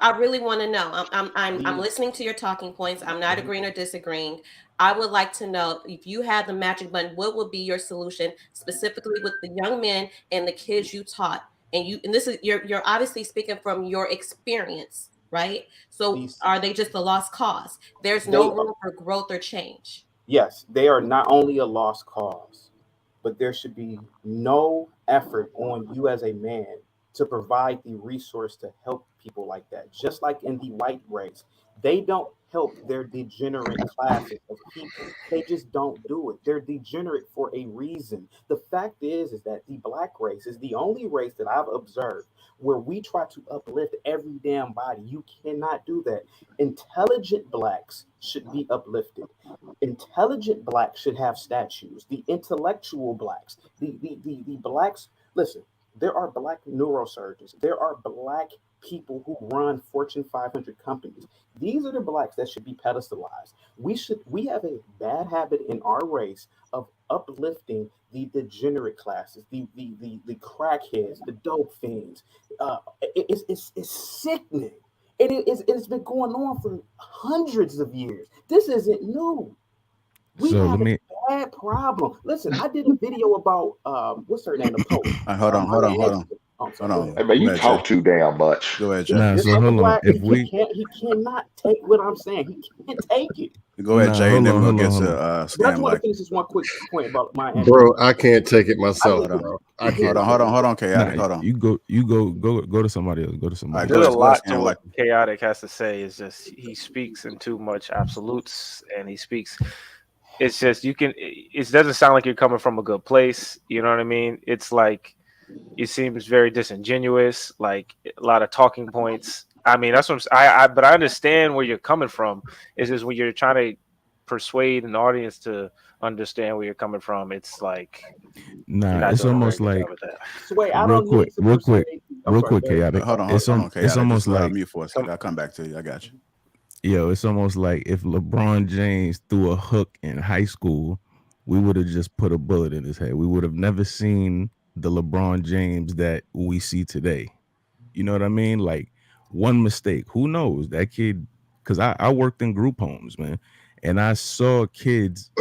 I really want to know. I'm listening to your talking points. I'm not agreeing or disagreeing. I would like to know if you had the magic button, what would be your solution specifically with the young men and the kids you taught? And this is you're obviously speaking from your experience, right? So are they just a lost cause? There's no room for growth or change. Yes, they are not only a lost cause, but there should be no effort on you as a man to provide the resource to help people like that. Just like in the white race, they don't help their degenerate classes of people. They just don't do it. They're degenerate for a reason. The fact is that the Black race is the only race that I've observed where we try to uplift every damn body. You cannot do that. Intelligent Blacks should be uplifted. Intelligent Blacks should have statues. The intellectual Blacks, the Blacks, listen, there are Black neurosurgeons. There are Black people who run Fortune 500 companies. These are the Blacks that should be pedestalized. We have a bad habit in our race of uplifting the degenerate classes, the crackheads, the dope fiends. It's sickening. It's been going on for hundreds of years. This isn't new. We have a bad problem. Listen, I did a video about what's her name? The Pope. Hold on. Hey, man, you talk too damn much. Go ahead, Jay. Nah, so hold on. He cannot take what I'm saying. He can't take it. Go ahead, Jay, and then we'll get to I just want to finish this one quick point about my answer. Bro, I can't take it myself. I can't. Hold on, Chaotic. Hold on. You go to somebody else. Go to somebody. There's a lot to what Chaotic has to say. It's just he speaks in too much absolutes, and he speaks. It's just it doesn't sound like you're coming from a good place. You know what I mean? It's like it seems very disingenuous, like a lot of talking points. I mean, that's what but I understand where you're coming from. It's just when you're trying to persuade an audience to understand where you're coming from, it's like it's almost like real quick, Chaotic. Hold on, it's almost like mute for a second. I'll come back to you. I got you. Yo, it's almost like if LeBron James threw a hook in high school, we would have just put a bullet in his head. We would have never seen the LeBron James that we see today. You know what I mean? Like one mistake, who knows? That kid because I worked in group homes, man, and I saw kids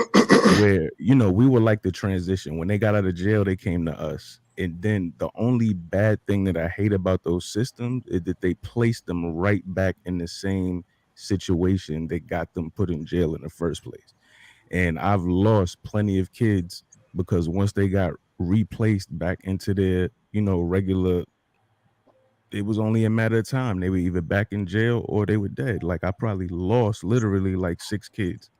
where, you know, we were like the transition. When they got out of jail, they came to us. And then the only bad thing that I hate about those systems is that they placed them right back in the same situation that got them put in jail in the first place. And I've lost plenty of kids because once they got replaced back into their, you know, regular, it was only a matter of time. They were either back in jail or they were dead. Like, I probably lost literally like 6 kids.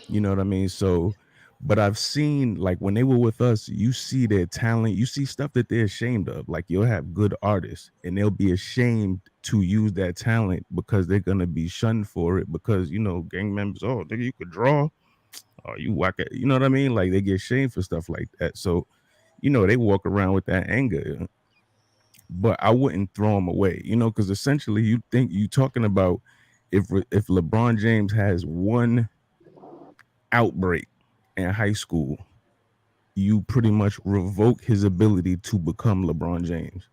You know what I mean? So, but I've seen, like, when they were with us, you see their talent, you see stuff that they're ashamed of. Like, you'll have good artists and they'll be ashamed to use that talent because they're going to be shunned for it because, you know, gang members, oh, nigga, you could draw. Oh, you whack it. You know what I mean? Like, they get shamed for stuff like that. So, you know, they walk around with that anger. But I wouldn't throw them away, you know, because essentially you think you talking about if LeBron James has one outbreak in high school, you pretty much revoke his ability to become LeBron James.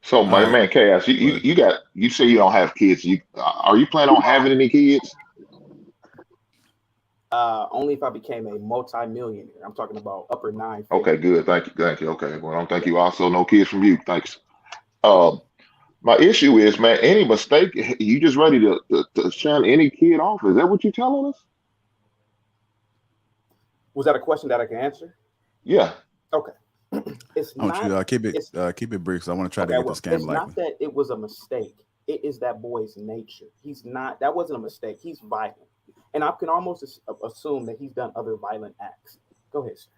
So my man Chaos, you say you don't have kids. Are you planning on having any kids? Only if I became a multi-millionaire. I'm talking about upper 9 figures. Okay, good. Thank you. Okay. Well, I don't think you also no kids from you. Thanks. My issue is, man, any mistake, you just ready to shun any kid off? Is that what you're telling us? Was that a question that I can answer? Yeah. Okay. It's not. Keep it brief. So I want to try to get the scam. It's not that it was a mistake. It is that boy's nature. He's not. That wasn't a mistake. He's violent, and I can almost assume that he's done other violent acts. Go ahead, sir.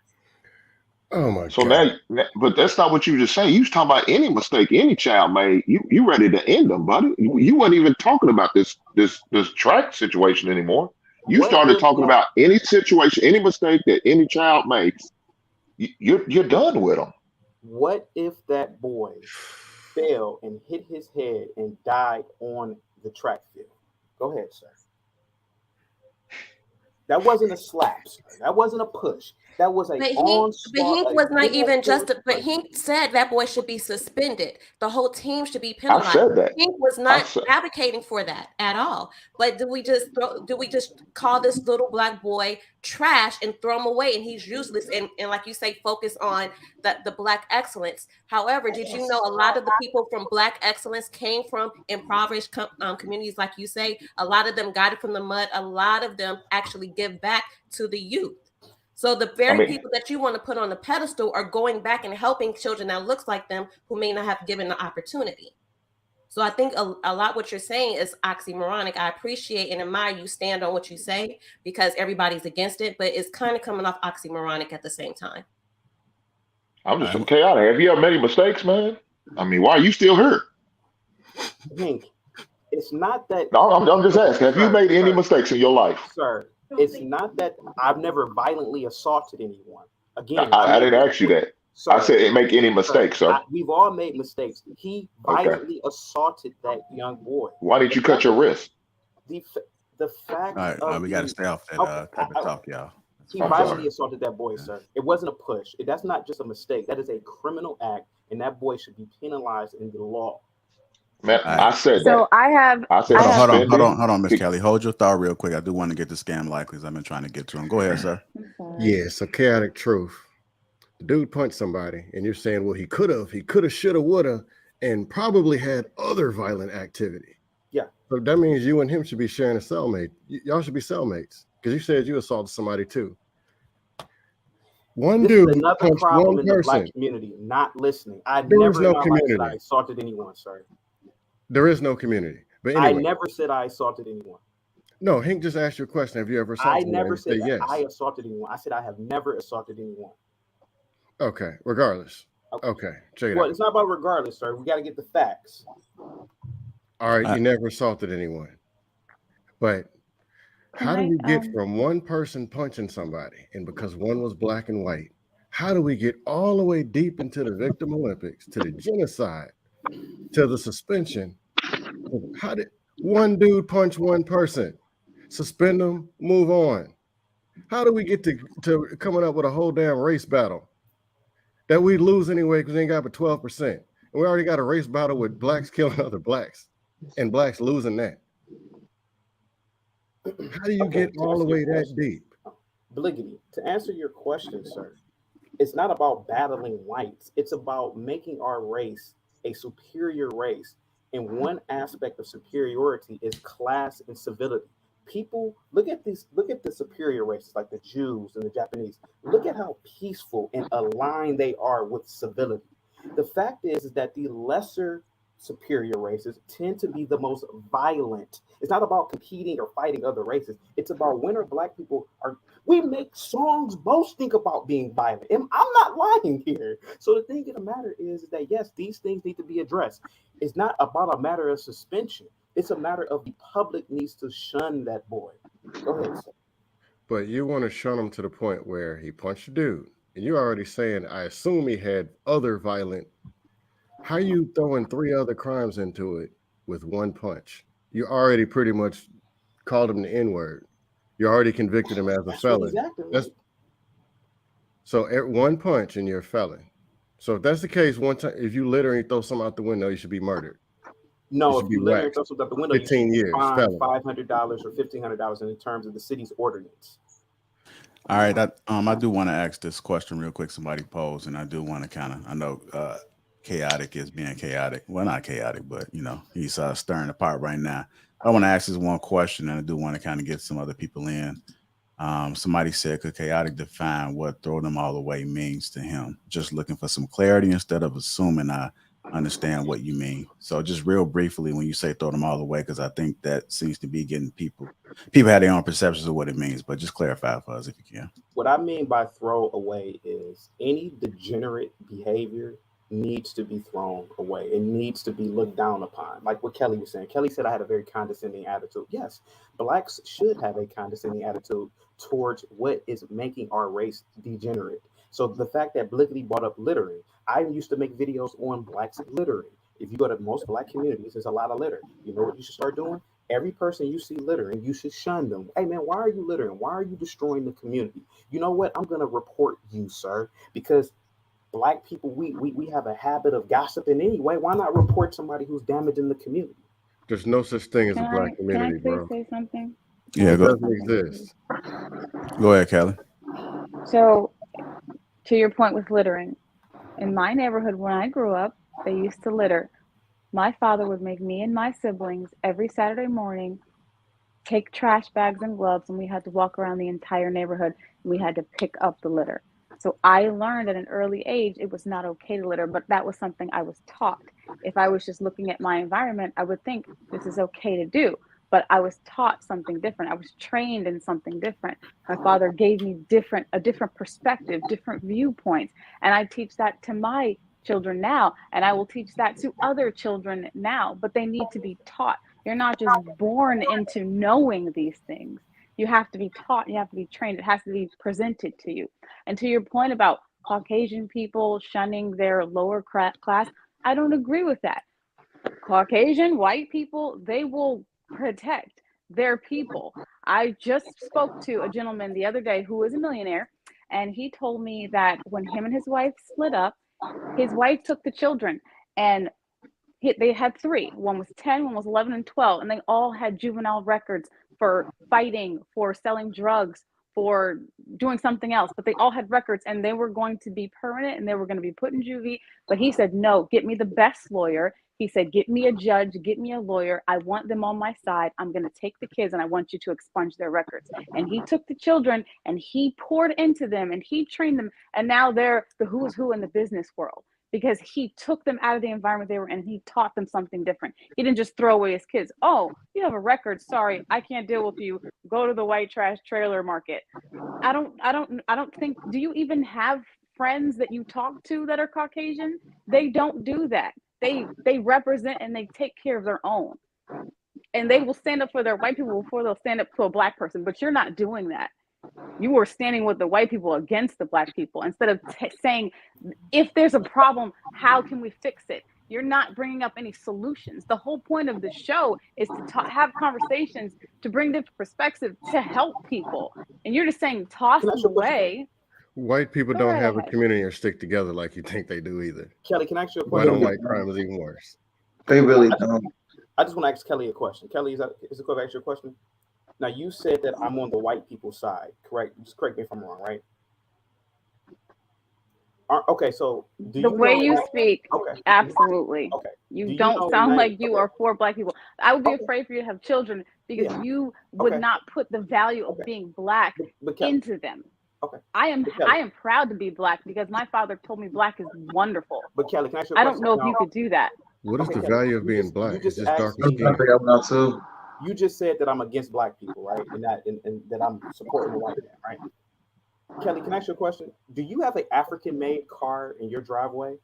Oh my So God. now, but that's not what you just saying. You was talking about any mistake any child made. You ready to end them, buddy? You weren't even talking about this track situation anymore. You started talking about any situation, any mistake that any child makes. You're done with them. What if that boy fell and hit his head and died on the track field? Go ahead, sir. That wasn't a slap, sir. That wasn't a push. That was a onslaught. But Hink was not even just. But Hink said that boy should be suspended. The whole team should be penalized. I said that. Hink was not advocating for that at all. But do we just call this little black boy trash and throw him away and he's useless and like you say, focus on the black excellence? However, did you know a lot of the people from black excellence came from impoverished communities, like you say? A lot of them got it from the mud. A lot of them actually give back to the youth. So the very people that you want to put on the pedestal are going back and helping children that looks like them who may not have given the opportunity. So I think a lot what you're saying is oxymoronic. I appreciate and admire you stand on what you say because everybody's against it, but it's kind of coming off oxymoronic at the same time. I'm just chaotic. Have you ever made any mistakes, man? I mean, why are you still here? Hink, it's not that. No, I'm just asking. Have you made any mistakes in your life? Sir, it's not that I've never violently assaulted anyone. Again, I didn't ask you that. Sir, I said make any mistakes, sir. We've all made mistakes. He violently assaulted that young boy. Why didn't you cut your wrist? The fact. All right, we got to stay off that type of talk, y'all. He violently assaulted that boy, sir. It wasn't a push. That's not just a mistake. That is a criminal act, and that boy should be penalized in the law. Man, I said so that. Hold on, Miss Kelly. Hold your thought real quick. I do want to get the scam likelies. I've been trying to get to him. Go ahead, sir. Yeah, so chaotic truth. The dude punched somebody, and you're saying, well, he could have, should have, would have, and probably had other violent activity. Yeah. So that means you and him should be sharing a cellmate. Y'all should be cellmates because you said you assaulted somebody too. This dude another problem in the black community, not listening. I assaulted anyone, sir. There is no community. But anyway, I never said I assaulted anyone. No, Hink just asked you a question. Have you ever assaulted anyone? I never said yes. I assaulted anyone. I said I have never assaulted anyone. Okay, regardless. Okay, check it out. It's not about regardless, sir. We got to get the facts. All right, you never assaulted anyone. But how do we get from one person punching somebody, and because one was black and white, how do we get all the way deep into the Victim Olympics, to the genocide, to the suspension? How did one dude punch one person, suspend them, move on? How do we get to coming up with a whole damn race battle that we lose anyway because we ain't got but 12%? And we already got a race battle with blacks killing other blacks. and blacks losing that. How do you get all the way that deep? Bliggity, to answer your question, sir, it's not about battling whites. It's about making our race a superior race. And one aspect of superiority is class and civility. People look at the superior races like the Jews and the Japanese. Look at how peaceful and aligned they are with civility. The fact is that the lesser superior races tend to be the most violent. It's not about competing or fighting other races. It's about when our black people are. We make songs boasting about being violent. And I'm not lying here. So the thing of the matter is that yes, these things need to be addressed. It's not about a matter of suspension. It's a matter of the public needs to shun that boy. Go ahead, sir. But you want to shun him to the point where he punched a dude. And you're already saying, I assume he had other violent. How you throwing 3 other crimes into it with one punch? You already pretty much called him the N-word. You already convicted him as a felon. So at one punch and you're a felon. So if that's the case, one time, if you literally throw something out the window, you should be murdered. No, if you literally throw something out the window, 15 years, fined $500 or $1,500 in terms of the city's ordinance. All right, I do want to ask this question real quick. Somebody posed, and I do want to I know chaotic is being chaotic. Well, not chaotic, but he's stirring the pot right now. I want to ask this one question, and I do want to kind of get some other people in. Somebody said, could chaotic define what throw them all away means to him? Just looking for some clarity instead of assuming I understand what you mean. So just real briefly, when you say throw them all away, because I think that seems to be getting people have their own perceptions of what it means, but just clarify for us if you can. What I mean by throw away is any degenerate behavior needs to be thrown away. It needs to be looked down upon. Like what Kelly was saying. Kelly said I had a very condescending attitude. Yes, blacks should have a condescending attitude towards what is making our race degenerate. So the fact that Bliggity brought up littering, I used to make videos on blacks littering. If you go to most black communities, there's a lot of litter. You know what you should start doing? Every person you see littering, you should shun them. Hey man, why are you littering? Why are you destroying the community? You know what? I'm gonna report you, sir, because black people, we have a habit of gossiping anyway. Why not report somebody who's damaging the community? There's no such thing as a black community, can I bro. say something? Yeah, it doesn't exist. Go ahead, Kelly. So, to your point with littering, in my neighborhood when I grew up, they used to litter. My father would make me and my siblings every Saturday morning take trash bags and gloves, and we had to walk around the entire neighborhood, and we had to pick up the litter. So I learned at an early age it was not okay to litter, but that was something I was taught. If I was just looking at my environment, I would think this is okay to do. But I was taught something different. I was trained in something different. My father gave me a different perspective, different viewpoints. And I teach that to my children now, and I will teach that to other children now, but they need to be taught. You're not just born into knowing these things. You have to be taught, you have to be trained, it has to be presented to you. And to your point about Caucasian people shunning their lower class, I don't agree with that. Caucasian, white people, they will protect their people. I just spoke to a gentleman the other day who is a millionaire, and he told me that when him and his wife split up, his wife took the children, and they had 3. One was 10, one was 11 and 12, and they all had juvenile records for fighting, for selling drugs, for doing something else, but they all had records, and they were going to be permanent, and they were going to be put in juvie. But he said, no, get me the best lawyer. He said, get me a judge, get me a lawyer. I want them on my side. I'm going to take the kids, and I want you to expunge their records. And he took the children, and he poured into them, and he trained them, and now they're the who's who in the business world, because he took them out of the environment they were in, and he taught them something different. He didn't just throw away his kids. Oh, you have a record. Sorry, I can't deal with you. Go to the white trash trailer market. I don't think, do you even have friends that you talk to that are Caucasian? They don't do that. They represent and they take care of their own. And they will stand up for their white people before they'll stand up to a black person, but you're not doing that. You are standing with the white people against the black people instead of saying, if there's a problem, how can we fix it? You're not bringing up any solutions. The whole point of the show is to have conversations, to bring different perspectives, to help people. And you're just saying, toss them away. White people don't have a community or stick together like you think they do either. Kelly, can I ask you a question? White crime is even worse. They really don't. I just want to ask Kelly a question. Kelly, is it cool if I ask you a question? Now, you said that I'm on the white people's side, correct? Just correct me if I'm wrong, right? Okay, so do The you way know? you speak, Okay, absolutely. okay. You Do you don't know sound United? like you Okay, are for Black people. I would be okay, afraid for you to have children because yeah, you would okay, not put the value of okay. being Black But Kelly, into them. okay, I am but Kelly, proud to be Black because my father told me Black is wonderful. can I ask you a I don't question? know if you No, could do that. What is okay, the Kelly, value of being you black? It's just just asked darker me. I skin. think I'm not too. You just said that I'm against Black people, right? And that I'm supporting the white man, right? Kelly, can I ask you a question? Do you have an African-made car in your driveway?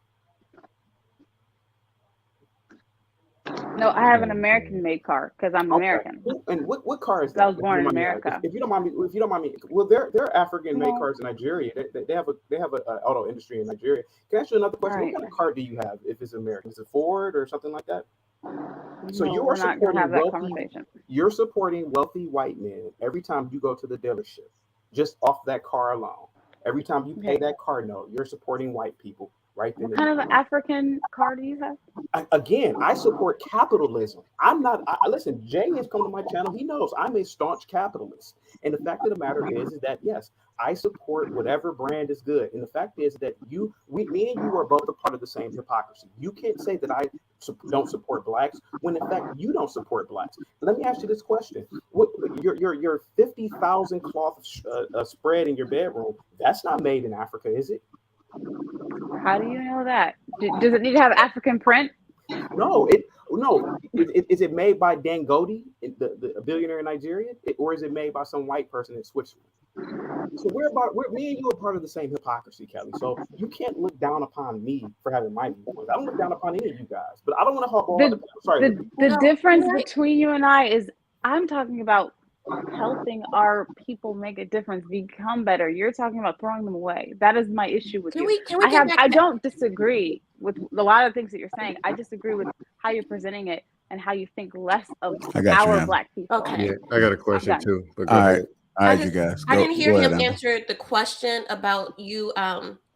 No, I have an Oh, American-made car because I'm Okay. American. And what car is 'Cause I that? was born in America. If you don't mind me, well, there are African-made No, cars in Nigeria. They have a auto industry in Nigeria. Can I ask you another question? right. What kind of car do you have? If it's American, is it Ford or something like that? So No, you are we're not gonna have supporting that wealthy. conversation. You're supporting wealthy white men every time you go to the dealership, just off that car alone. Every time you pay Okay. that car note, you're supporting white people, right then What and kind there. of African car do you have? Again, I support capitalism. I'm not. Listen, Jay has come to my channel. He knows I'm a staunch capitalist. And the fact of the matter is that yes, I support whatever brand is good. And the fact is that me and you are both a part of the same hypocrisy. You can't say that I don't support blacks when in fact you don't support blacks. Let me ask you this question: What your 50,000 cloth spread in your bedroom? That's not made in Africa, is it? How do you know that? Does it need to have African print? No, is it made by Dangote, the billionaire in Nigeria, or is it made by some white person in Switzerland? So me and you are part of the same hypocrisy, Kelly. So you can't look down upon me for having my viewpoints. I don't look down upon any of you guys, but I don't want to hop all. Sorry. The difference between you and I is I'm talking about helping our people make a difference, become better. You're talking about throwing them away. That is my issue with you. I don't disagree with a lot of things that you're saying. I disagree with how you're presenting it and how you think less of our Black people. Okay. yeah, I got a question too. But go All ahead. right, you guys. I didn't hear go him ahead, Amber. answer the question about you.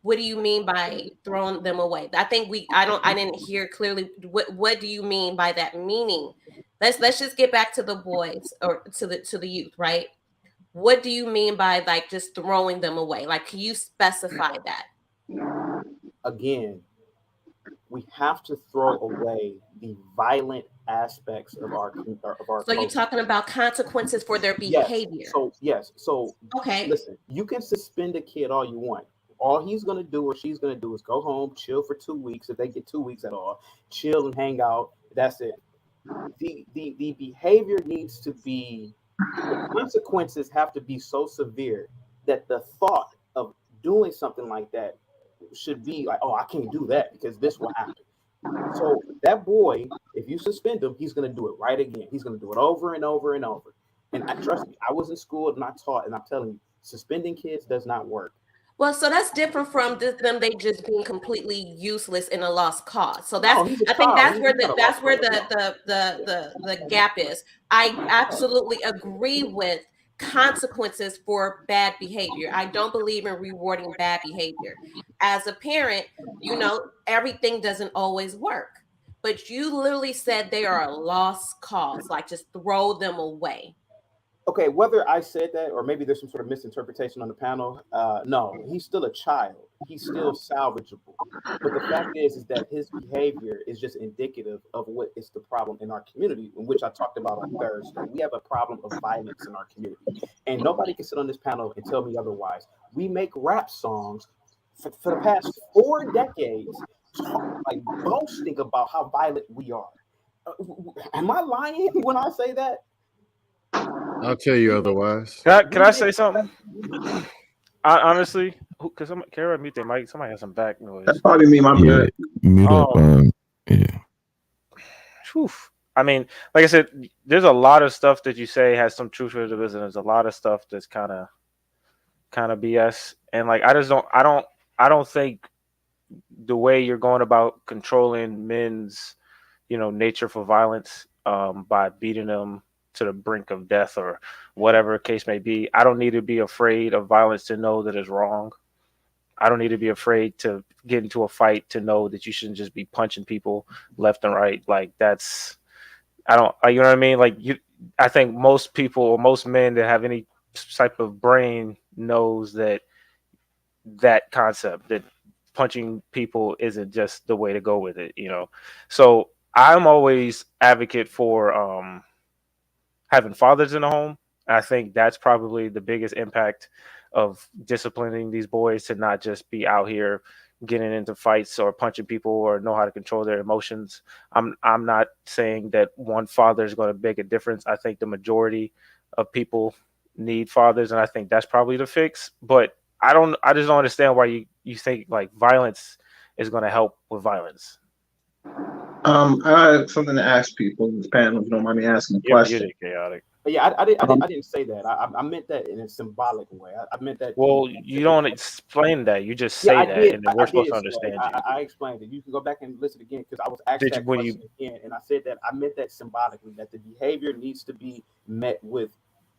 What do you mean by throwing them away? I think I didn't hear clearly. What do you mean by that meaning? Let's just get back to the boys or to the youth, right? What do you mean by like just throwing them away? Like, can you specify that? Again, we have to throw away the violent aspects of our So you're talking about consequences for their behavior. So okay. Listen, you can suspend a kid all you want. All he's gonna do or she's gonna do is go home, chill for 2 weeks, if they get 2 weeks at all, chill and hang out. That's it. The behavior needs to be, the consequences have to be so severe that the thought of doing something like that should be like, oh, I can't do that because this will happen. So that boy, if you suspend him, he's going to do it right again. He's going to do it over and over and over. And trust me, I was in school and I taught, and I'm telling you, suspending kids does not work. Well, so that's different from them they just being completely useless in a lost cause. So that's I think that's where the gap is. I absolutely agree with consequences for bad behavior. I don't believe in rewarding bad behavior. As a parent, everything doesn't always work. But you literally said they are a lost cause, like just throw them away. Okay, whether I said that or maybe there's some sort of misinterpretation on the panel, no, he's still a child. He's still salvageable. But the fact is that his behavior is just indicative of what is the problem in our community, in which I talked about on Thursday. We have a problem of violence in our community. And nobody can sit on this panel and tell me otherwise. We make rap songs for the past 4 decades, like boasting about how violent we are. Am I lying when I say that? I'll tell you otherwise. Can I say something? Honestly, because can everybody mute their mic? Somebody has some back noise. That's probably me, my bad. Mute up. Yeah. Whew. I mean, like I said, there's a lot of stuff that you say has some truth to it, and there's a lot of stuff that's kind of BS. And like, I don't think the way you're going about controlling men's, nature for violence, by beating them to the brink of death or whatever the case may be. I don't need to be afraid of violence to know that it's wrong. I don't need to be afraid to get into a fight to know that you shouldn't just be punching people left and right. Like I don't, you know what I mean? Like I think most people or most men that have any type of brain knows that concept, that punching people isn't just the way to go with it, you know? So I'm always advocate for having fathers in the home. I think that's probably the biggest impact of disciplining these boys to not just be out here getting into fights or punching people or know how to control their emotions. I'm not saying that one father is going to make a difference. I think the majority of people need fathers, and I think that's probably the fix. But I just don't understand why you think like violence is going to help with violence. I have something to ask people in this panel. If you don't mind me asking a You're question. muted, chaotic. Yeah, I didn't say that. I meant that in a symbolic way. I meant that. Well, you don't explain that. You just say that, and then we're supposed to understand you. I explained it. You can go back and listen again because I was asked that question again, and I said that I meant that symbolically, that the behavior needs to be met with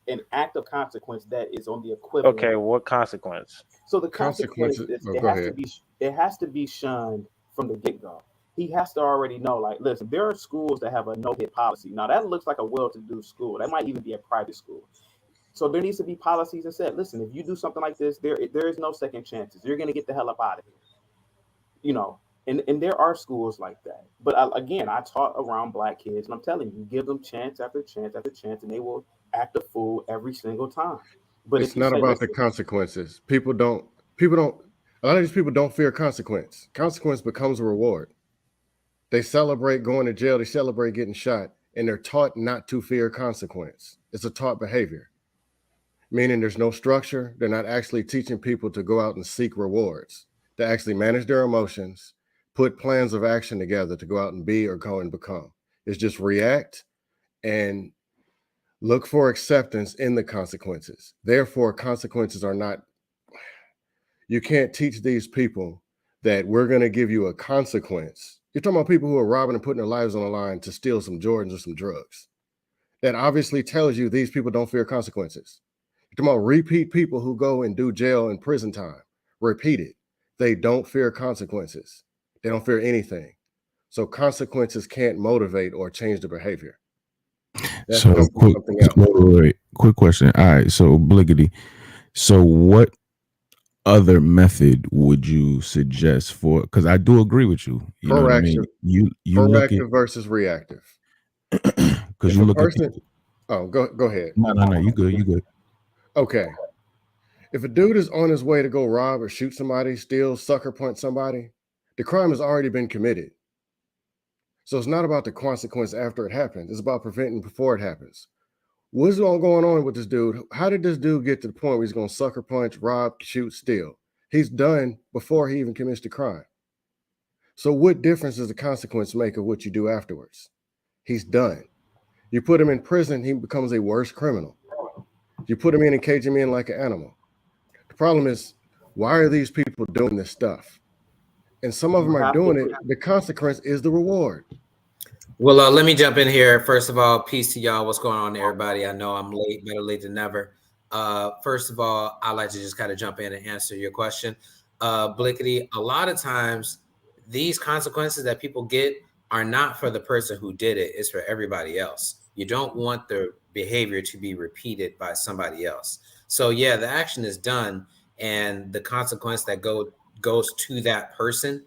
an act of consequence that is on the equivalent. Okay, what consequence? So the consequence is it has to be shunned from the get-go. He has to already know, like, listen, there are schools that have a no-hit policy. Now, that looks like a well-to-do school. That might even be a private school. So there needs to be policies that said, listen, if you do something like this, there is no second chances. You're going to get the hell up out of here. You know, and there are schools like that. But again, I taught around Black kids, and I'm telling you, give them chance after chance after chance, and they will act a fool every single time. But it's not about the consequences. A lot of these people don't fear consequence. Consequence becomes a reward. They celebrate going to jail. They celebrate getting shot, and they're taught not to fear consequence. It's a taught behavior, meaning there's no structure. They're not actually teaching people to go out and seek rewards, to actually manage their emotions, put plans of action together to go out and be or go and become. It's just react and look for acceptance in the consequences. Therefore, consequences are not, you can't teach these people that we're going to give you a consequence. You're talking about people who are robbing and putting their lives on the line to steal some Jordans or some drugs. That obviously tells you these people don't fear consequences. You're talking about repeat people who go and do jail and prison time. Repeat it. They don't fear consequences. They don't fear anything. So consequences can't motivate or change the behavior. That's so quick question. All right, so Bliggity. So what other method would you suggest for? Because I do agree with you. You know what I mean? You proactive versus reactive. Because you look at go ahead. No, you good. Okay. If a dude is on his way to go rob or shoot somebody, steal, sucker punch somebody, the crime has already been committed. So it's not about the consequence after it happens. It's about preventing before it happens. What's going on with this dude? How did this dude get to the point where he's going to sucker punch, rob, shoot, steal? He's done before he even commits the crime. So what difference does the consequence make of what you do afterwards? He's done. You put him in prison, he becomes a worse criminal. You put him in and cage him in like an animal. The problem is, why are these people doing this stuff? And some of them are doing it. The consequence is the reward. Well, let me jump in here. First of all, peace to y'all. What's going on, everybody? I know I'm late, better late than never. First of all, I'd like to just kind of jump in and answer your question. Blickety, a lot of times these consequences that people get are not for the person who did it. It's for everybody else. You don't want the behavior to be repeated by somebody else. So yeah, the action is done and the consequence that goes to that person.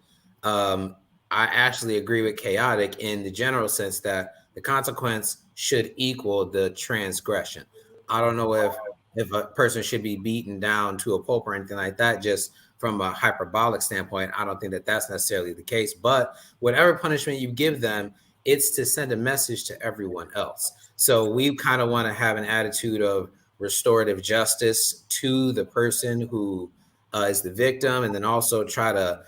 I actually agree with Chaotic in the general sense that the consequence should equal the transgression. I don't know if a person should be beaten down to a pulp or anything like that, just from a hyperbolic standpoint. I don't think that that's necessarily the case, but whatever punishment you give them, it's to send a message to everyone else. So we kind of want to have an attitude of restorative justice to the person who is the victim, and then also try to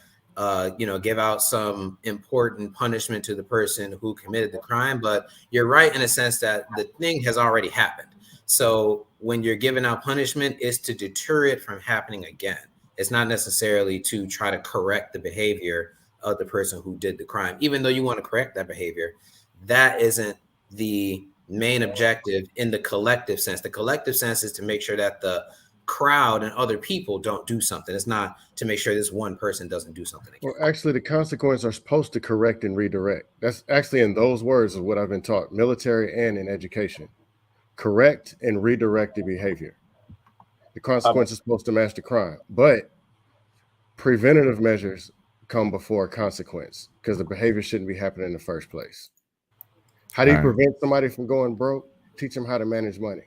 give out some important punishment to the person who committed the crime. But you're right in a sense that the thing has already happened. So when you're giving out punishment, it's to deter it from happening again. It's not necessarily to try to correct the behavior of the person who did the crime. Even though you want to correct that behavior, that isn't the main objective in the collective sense. The collective sense is to make sure that the crowd and other people don't do something. It's not to make sure this one person doesn't do something again. Well, actually, the consequences are supposed to correct and redirect. That's actually in those words of what I've been taught, military and in education. Correct and redirect the behavior. The consequence is supposed to match the crime, but preventative measures come before consequence because the behavior shouldn't be happening in the first place. How do you prevent somebody from going broke? Teach them how to manage money.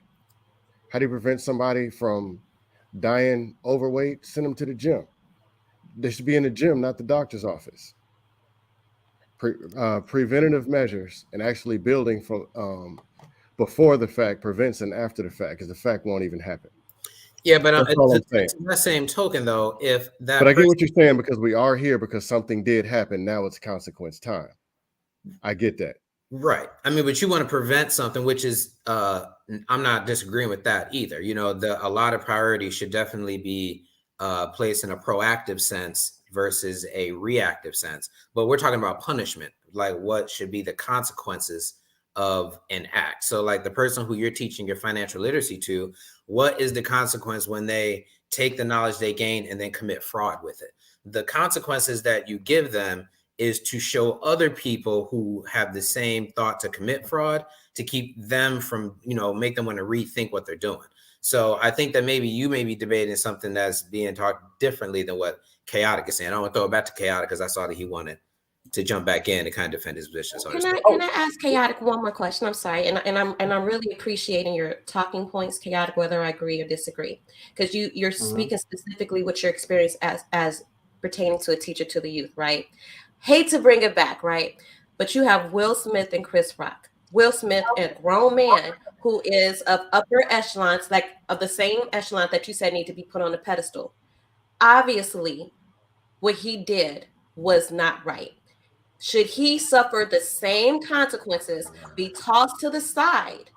How do you prevent somebody from dying overweight? Send them to the gym. They should be in the gym, not the doctor's office. Preventative measures and actually building from before the fact prevents and after the fact, because the fact won't even happen. Yeah, but to that same token, though, if that. But I get what you're saying, because we are here because something did happen. Now it's consequence time. I get that. Right. I mean, but you want to prevent something, which is, I'm not disagreeing with that either. You know, a lot of priorities should definitely be placed in a proactive sense versus a reactive sense. But we're talking about punishment, like what should be the consequences of an act. So like the person who you're teaching your financial literacy to, what is the consequence when they take the knowledge they gain and then commit fraud with it? The consequences that you give them is to show other people who have the same thought to commit fraud, to keep them from, you know, make them want to rethink what they're doing. So I think that maybe you may be debating something that's being taught differently than what Chaotic is saying. I want to throw it back to Chaotic because I saw that he wanted to jump back in and kind of defend his position. So can I ask Chaotic one more question? I'm sorry, and I'm really appreciating your talking points, Chaotic, whether I agree or disagree, because you're speaking specifically what your experience as pertaining to a teacher to the youth, right? Hate to bring it back, right? But you have Will Smith and Chris Rock. Will Smith, a grown man who is of upper echelons, like of the same echelon that you said need to be put on a pedestal. Obviously, what he did was not right. Should he suffer the same consequences, be tossed to the side?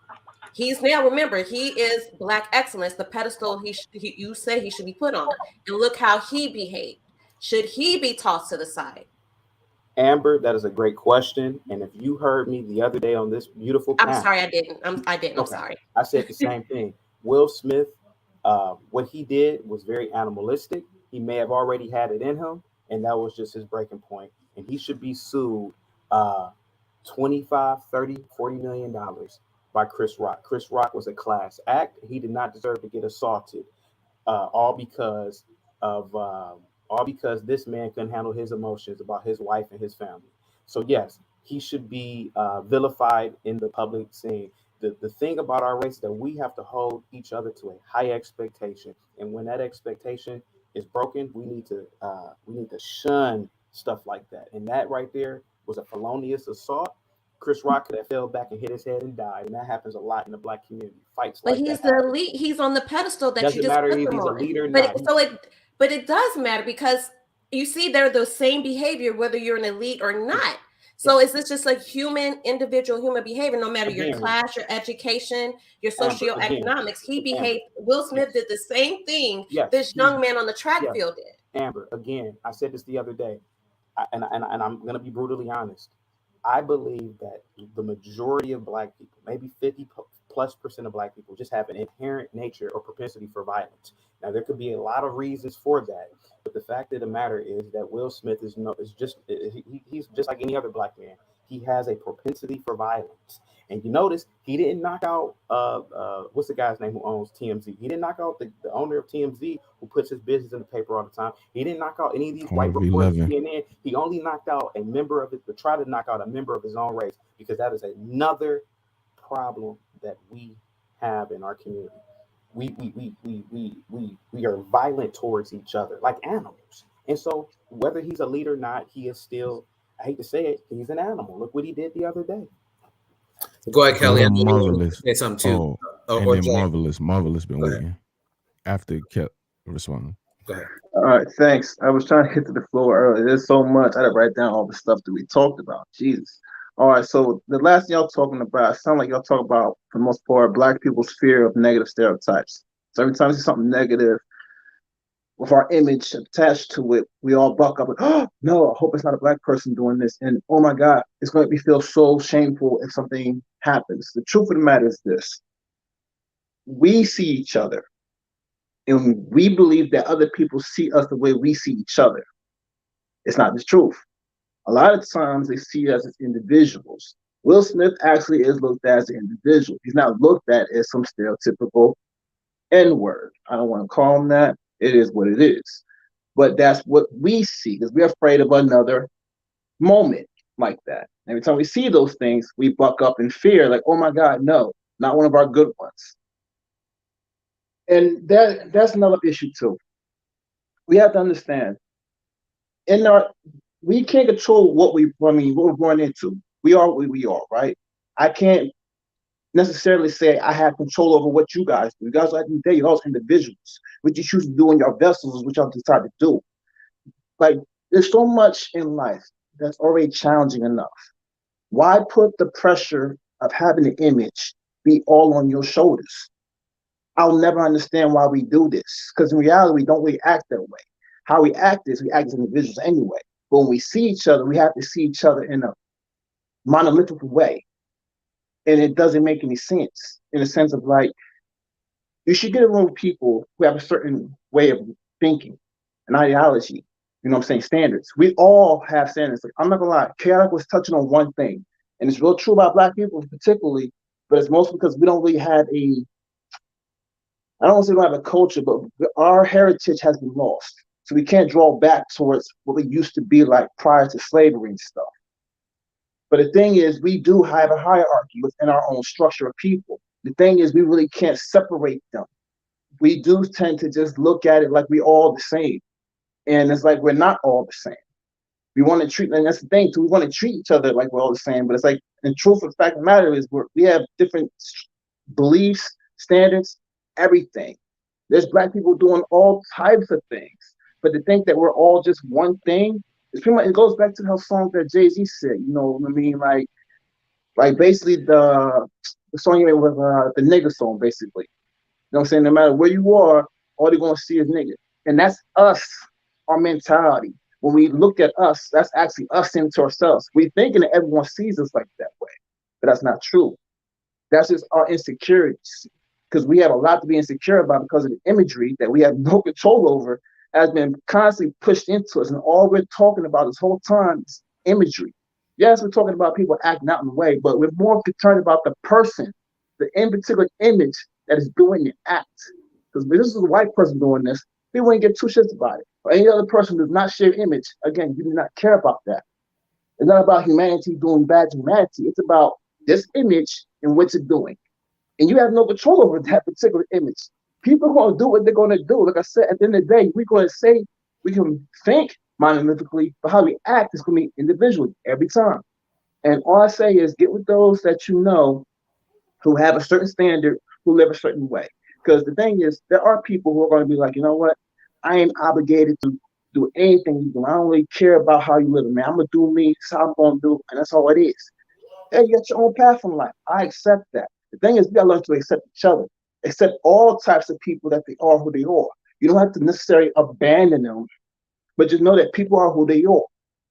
He's now, remember, he is Black excellence, the pedestal you say he should be put on. And look how he behaved. Should he be tossed to the side? Amber, that is a great question. And if you heard me the other day on this beautiful panel, I'm sorry, I didn't. I'm sorry. I said the same thing. Will Smith, what he did was very animalistic. He may have already had it in him, and that was just his breaking point. And he should be sued $25, $30, $40 million by Chris Rock. Chris Rock was a class act. He did not deserve to get assaulted, all because this man couldn't handle his emotions about his wife and his family. So yes, he should be vilified in the public scene. The thing about our race is that we have to hold each other to a high expectation, and when that expectation is broken, we need to shun stuff like that. And that right there was a felonious assault. Chris Rock could have fell back and hit his head and died, and that happens a lot in the Black community. Fights but like he's that. The elite. He's on the pedestal that Doesn't you just matter put if him he's a on. leader or But not. But it does matter, because you see they're the same behavior whether you're an elite or not. So is this just like human behavior, no matter your class, your education, your socioeconomics? He behaved. Will Smith did the same thing this young man on the track field did. Amber, again, I said this the other day, and I'm going to be brutally honest. I believe that the majority of Black people, maybe 50+% of Black people, just have an inherent nature or propensity for violence. Now, there could be a lot of reasons for that, but the fact of the matter is that Will Smith he's just like any other Black man. He has a propensity for violence. And you notice he didn't knock out what's the guy's name who owns TMZ? He didn't knock out the owner of TMZ who puts his business in the paper all the time. He didn't knock out any of these white reporters at CNN. He only knocked out a member of it, but tried to knock out a member of his own race, because that is another problem that we have in our community. We are violent towards each other like animals. And so whether he's a leader or not, he is still, I hate to say it, he's an animal. Look what he did the other day. Go ahead, Kelly. Marvelous. Say something too. Marvelous been waiting after kept responding. Go ahead. All right, thanks. I was trying to get to the floor earlier. There's so much. I had to write down all the stuff that we talked about. Jesus. All right, so the last thing y'all talking about, it sounds like y'all talk about, for the most part, Black people's fear of negative stereotypes. So every time we see something negative with our image attached to it, we all buck up and, oh, no, I hope it's not a Black person doing this. And, oh, my God, it's going to make me feel so shameful if something happens. The truth of the matter is this. We see each other And we believe that other people see us the way we see each other. It's not the truth. A lot of times they see us as individuals. Will Smith actually is looked at as an individual. He's not looked at as some stereotypical N-word. I don't want to call him that. It is what it is. But that's what we see because we're afraid of another moment like that. Every time we see those things, we buck up in fear, like, oh my God, no, not one of our good ones. And that's another issue too. We have to understand, we can't control what we're born into. We are what we are, right? I can't necessarily say I have control over what you guys do. You guys are at the day, you're all individuals. What you choose to do in your vessels is what y'all decide to do. Like, there's so much in life that's already challenging enough. Why put the pressure of having an image be all on your shoulders? I'll never understand why we do this, because in reality, we don't really act that way. How we act is we act as individuals anyway. But when we see each other, we have to see each other in a monolithic way. And it doesn't make any sense in the sense of like, you should get around people who have a certain way of thinking, an ideology, you know what I'm saying, standards. We all have standards. Like, I'm not gonna lie, Chaotic was touching on one thing, and it's real true about Black people particularly, but it's mostly because we don't really have I don't want to say we don't have a culture, but our heritage has been lost. So we can't draw back towards what we used to be like prior to slavery and stuff. But the thing is, we do have a hierarchy within our own structure of people. The thing is, we really can't separate them. We do tend to just look at it like we're all the same. And it's like we're not all the same. We want to treat, and that's the thing too, we want to treat each other like we're all the same. But it's like, the truth of the fact of the matter is we have different beliefs, standards, everything. There's Black people doing all types of things. But to think that we're all just one thing, it's pretty much, it goes back to the song that Jay-Z said, you know what I mean? Like basically the song you made with the nigga song, basically. You know what I'm saying? No matter where you are, all they're gonna see is nigga. And that's us, our mentality. When we look at us, that's actually us into ourselves. We're thinking that everyone sees us like that way, but that's not true. That's just our insecurities, because we have a lot to be insecure about because of the imagery that we have no control over has been constantly pushed into us. And all we're talking about this whole time is imagery. Yes, we're talking about people acting out in the way, but we're more concerned about the person, the in particular image that is doing the act. Because if this is a white person doing this, people wouldn't get two shits about it. Or any other person who does not share image, again, you do not care about that. It's not about humanity doing bad to humanity. It's about this image and what it's doing. And you have no control over that particular image. People are going to do what they're going to do. Like I said, at the end of the day, we're going to say, we can think monolithically, but how we act is going to be individually every time. And all I say is get with those that you know who have a certain standard, who live a certain way. Because the thing is, there are people who are going to be like, you know what? I ain't obligated to do anything you do. I don't really care about how you live, man. I'm going to do me. That's how I'm going to do. And that's all it is. Hey, you got your own path in life. I accept that. The thing is, we got to learn to accept each other. Accept all types of people that they are who they are. You don't have to necessarily abandon them, but just know that people are who they are. You know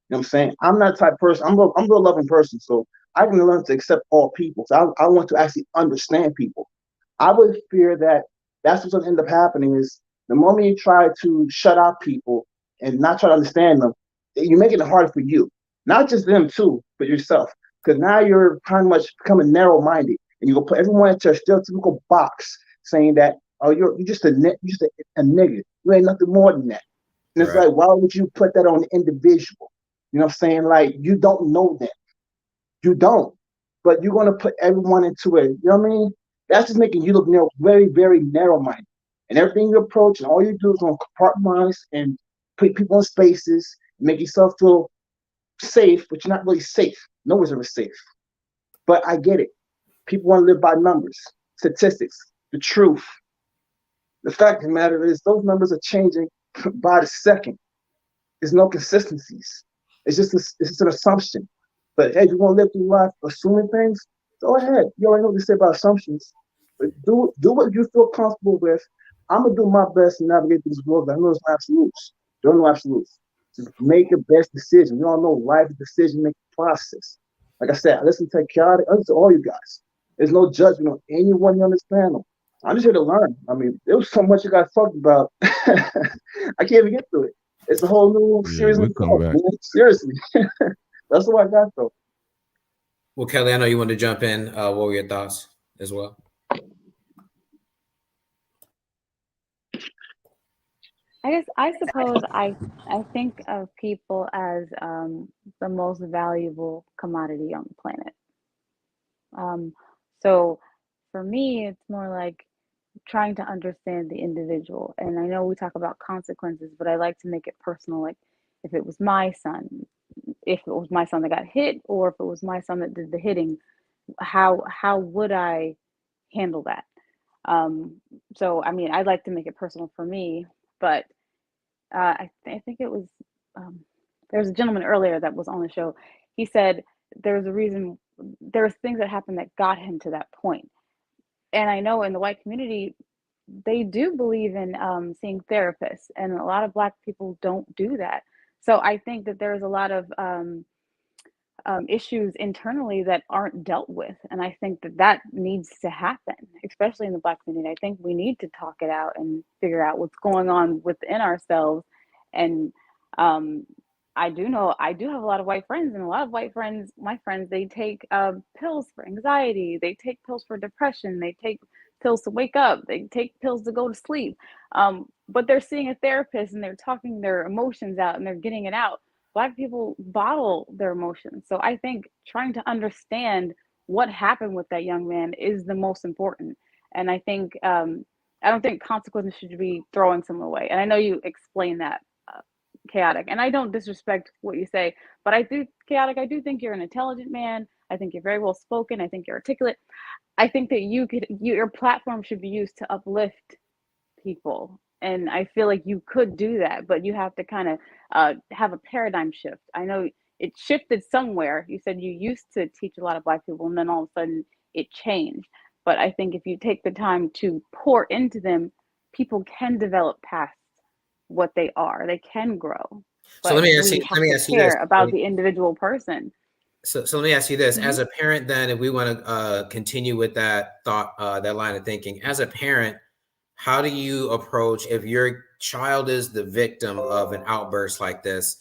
what I'm saying? I'm not the type of person, I'm a real loving person, so I can learn to accept all people. So I want to actually understand people. I would fear that that's what's going to end up happening is the moment you try to shut out people and not try to understand them, you're making it hard for you. Not just them too, but yourself. Because now you're kind of much becoming narrow-minded. And you go put everyone into a stereotypical box saying that, oh, you're just a nigga. You ain't nothing more than that. And it's like, why would you put that on the individual? You know what I'm saying? Like, you don't know them. You don't. But you're going to put everyone into it. You know what I mean? That's just making you look very, very narrow-minded. And everything you approach and all you do is going to compartmentalize and put people in spaces, make yourself feel safe, but you're not really safe. No one's ever safe. But I get it. People want to live by numbers, statistics, the truth. The fact of the matter is those numbers are changing by the second. There's no consistencies. It's just an assumption. But hey, if you want to live through life assuming things, go ahead. You already know what they say about assumptions. But do what you feel comfortable with. I'm going to do my best to navigate through this world. I know there's no absolutes. There are no absolutes. Just make your best decision. You all know life is a decision-making process. Like I said, I listen to Chaotic, I listen to all you guys. There's no judgment on anyone on this panel. I'm just here to learn. I mean, there was so much you guys talked about. I can't even get through it. It's a whole new series of we'll come back. man. Seriously. That's what I got though. Well, Kelly, I know you want to jump in. What were your thoughts as well? I suppose I think of people as the most valuable commodity on the planet. So for me, it's more like trying to understand the individual. And I know we talk about consequences, but I like to make it personal. Like if it was my son, if it was my son that got hit, or if it was my son that did the hitting, how would I handle that? So I mean, I'd like to make it personal for me, but I think it was there was a gentleman earlier that was on the show. He said there's a reason, there's things that happened that got him to that point. And I know in the white community, they do believe in seeing therapists, and a lot of Black people don't do that. So I think that there's a lot of issues internally that aren't dealt with, and I think that needs to happen, especially in the Black community. I think we need to talk it out and figure out what's going on within ourselves. And I do know I do have a lot of white friends, and a lot of white friends, my friends, they take pills for anxiety, they take pills for depression, they take pills to wake up, they take pills to go to sleep. But they're seeing a therapist and they're talking their emotions out and they're getting it out. Black people bottle their emotions. So I think trying to understand what happened with that young man is the most important. And I think I don't think consequences should be throwing someone away. And I know you explained that, Chaotic. And I don't disrespect what you say, but I do, Chaotic, I do think you're an intelligent man. I think you're very well spoken. I think you're articulate. I think that your platform should be used to uplift people. And I feel like you could do that, but you have to kind of have a paradigm shift. I know it shifted somewhere. You said you used to teach a lot of Black people, and then all of a sudden it changed. But I think if you take the time to pour into them, people can develop past what they are. They can grow. But So let me ask you this about the individual person. So let me ask you this: as a parent, then, if we want to continue with that thought, that line of thinking, as a parent, how do you approach if your child is the victim of an outburst like this?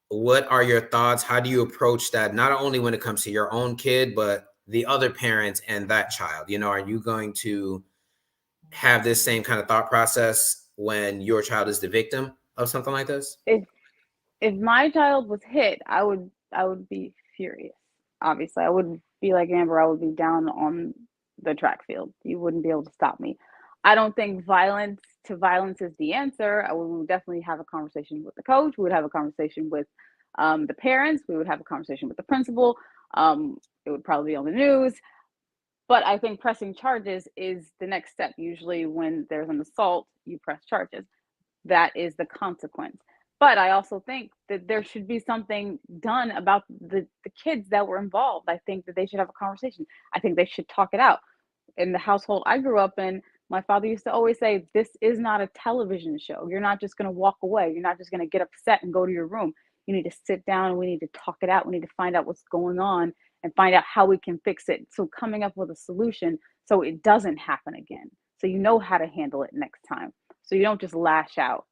What are your thoughts? How do you approach that? Not only when it comes to your own kid, but the other parents and that child. You know, are you going to have this same kind of thought process when your child is the victim of something like this? If my child was hit, I would be furious. Obviously, I wouldn't be like Amber. I would be down on the track field. You wouldn't be able to stop me. I don't think violence is the answer. We would definitely have a conversation with the coach. We would have a conversation with the parents. We would have a conversation with the principal. It would probably be on the news. But I think pressing charges is the next step. Usually when there's an assault, you press charges. That is the consequence. But I also think that there should be something done about the kids that were involved. I think that they should have a conversation. I think they should talk it out. In the household I grew up in, my father used to always say, this is not a television show. You're not just going to walk away. You're not just going to get upset and go to your room. You need to sit down and we need to talk it out. We need to find out what's going on and find out how we can fix it. So coming up with a solution so it doesn't happen again. So you know how to handle it next time. So you don't just lash out.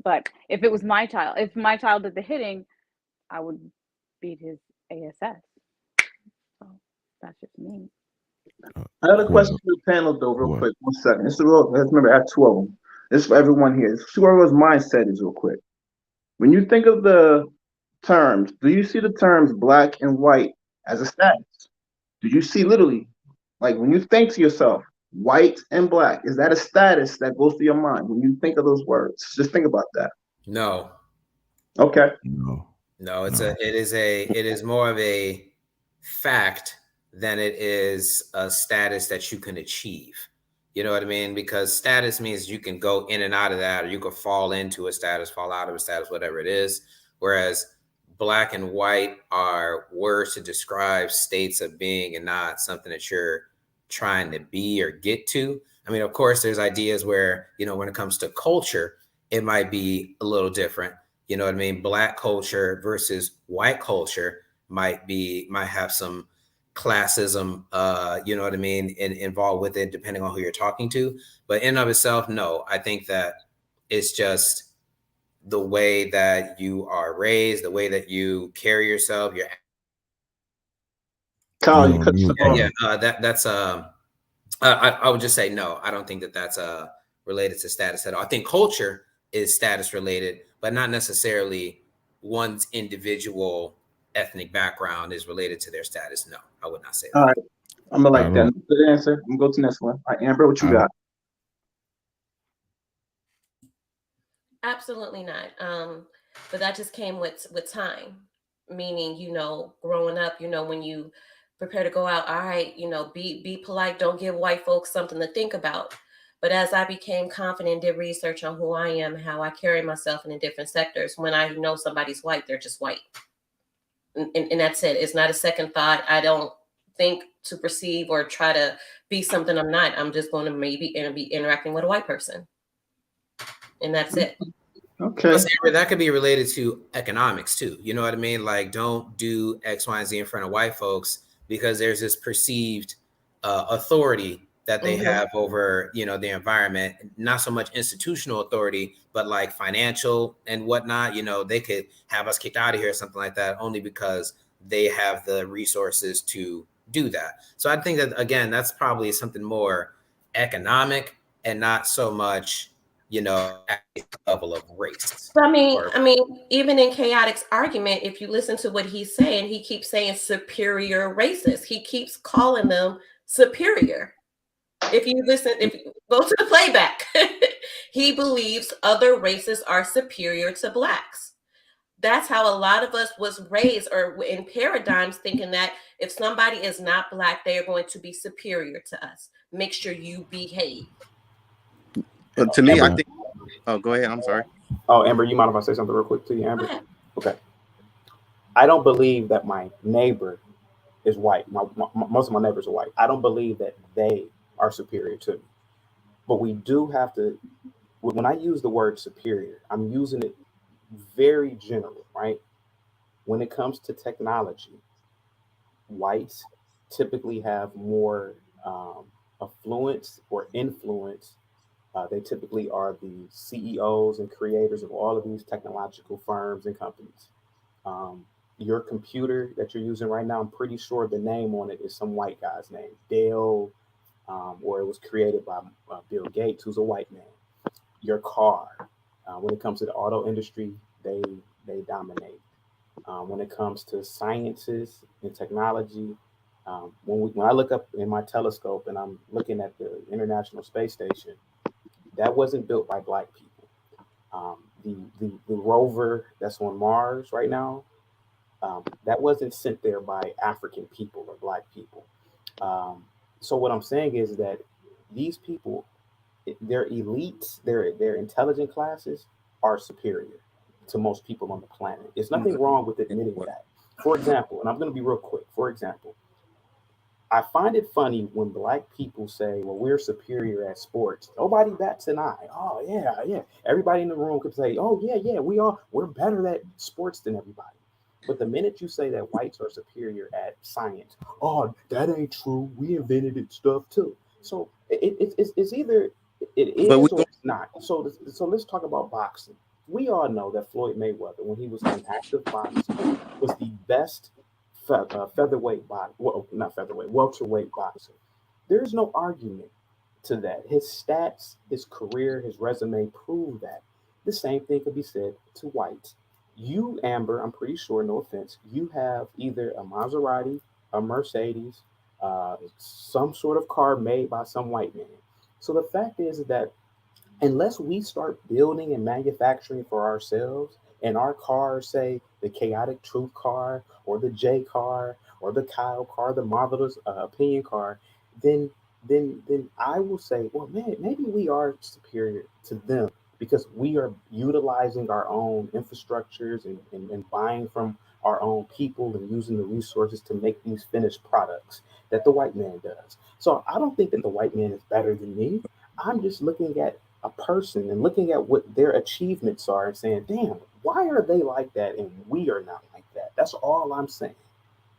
But if it was my child, if my child did the hitting, I would beat his ASS. So that's just me. I got a question for the panel, though, real quick. 1 second. Let's remember, I have 2 of them. This is for everyone here. This is whoever's mindset is, real quick. When you think of the terms, do you see the terms Black and white as a status? Do you see literally, like when you think to yourself, white and Black, is that a status that goes through your mind when you think of those words? Just think about that. No. Okay. No, it is more of a fact than it is a status that you can achieve. You know what I mean? Because status means you can go in and out of that, or you could fall into a status, fall out of a status, whatever it is. Whereas Black and white are words to describe states of being and not something that you're trying to be or get to. I mean, of course, there's ideas where, you know, when it comes to culture, it might be a little different. You know what I mean? Black culture versus white culture might have some classism, you know what I mean, involved with it, depending on who you're talking to. But in and of itself, no, I think that it's just the way that you are raised, the way that you carry yourself. Kyle, you cut that's I would just say no. I don't think that that's related to status at all. I think culture is status related, but not necessarily one's individual ethnic background is related to their status. No, I would not say that. All right, I'm gonna like that. Good answer. I'm gonna go to the next one. All right, Amber, what you got? Absolutely not. But that just came with time. Meaning, growing up, when you prepare to go out, all right, be polite, don't give white folks something to think about. But as I became confident, did research on who I am, how I carry myself in the different sectors, when I know somebody's white, they're just white. And that's it. It's not a second thought. I don't think to perceive or try to be something I'm not. I'm just going to be interacting with a white person. And that's it. Okay. But that could be related to economics too. You know what I mean? Like, don't do X, Y, and Z in front of white folks because there's this perceived authority that they have over, the environment. Not so much institutional authority, but like financial and whatnot. They could have us kicked out of here or something like that only because they have the resources to do that. So I think that, again, that's probably something more economic and not so much level of race. I mean, even in Chaotic's argument, if you listen to what he's saying, he keeps saying superior races. He keeps calling them superior. If you go to the playback, he believes other races are superior to blacks. That's how a lot of us was raised, or in paradigms, thinking that if somebody is not black, they are going to be superior to us. Make sure you behave. But to me, I think. Oh, go ahead. I'm sorry. Oh, Amber, you mind if I say something real quick to you, Amber? Okay. I don't believe that my neighbor is white. Most of my neighbors are white. I don't believe that they are superior to me. But we do have to, when I use the word superior, I'm using it very general, right? When it comes to technology, whites typically have more affluence or influence. They typically are the CEOs and creators of all of these technological firms and companies. Your computer that you're using right now, I'm pretty sure the name on it is some white guy's name, Dell, or it was created by Bill Gates, who's a white man. Your car, when it comes to the auto industry, they dominate. When it comes to sciences and technology, when I look up in my telescope and I'm looking at the International Space Station, that wasn't built by black people. The rover that's on Mars right now, that wasn't sent there by African people or black people. So what I'm saying is that these people, their elites, their intelligent classes are superior to most people on the planet. There's nothing wrong with admitting that. For example, and I'm going to be real quick. For example, I find it funny when black people say, well, we're superior at sports. Nobody bats an eye. Oh, yeah. Everybody in the room could say, oh, yeah, we're better at sports than everybody. But the minute you say that whites are superior at science, oh, that ain't true. We invented it stuff too. So it's either it is or it's not. So let's talk about boxing. We all know that Floyd Mayweather, when he was in active boxing, was the best welterweight boxer. There's no argument to that. His stats, his career, his resume prove that. The same thing could be said to whites. You, Amber, I'm pretty sure, no offense, you have either a Maserati, a Mercedes, some sort of car made by some white man. So the fact is that unless we start building and manufacturing for ourselves, and our cars say the Chaotic Truth car or the J car or the Kyle car, the Marvelous Opinion car, then I will say, well, man, maybe we are superior to them because we are utilizing our own infrastructures and buying from our own people and using the resources to make these finished products that the white man does. So I don't think that the white man is better than me. I'm just looking at a person and looking at what their achievements are and saying, damn, why are they like that and we are not like that? That's all I'm saying.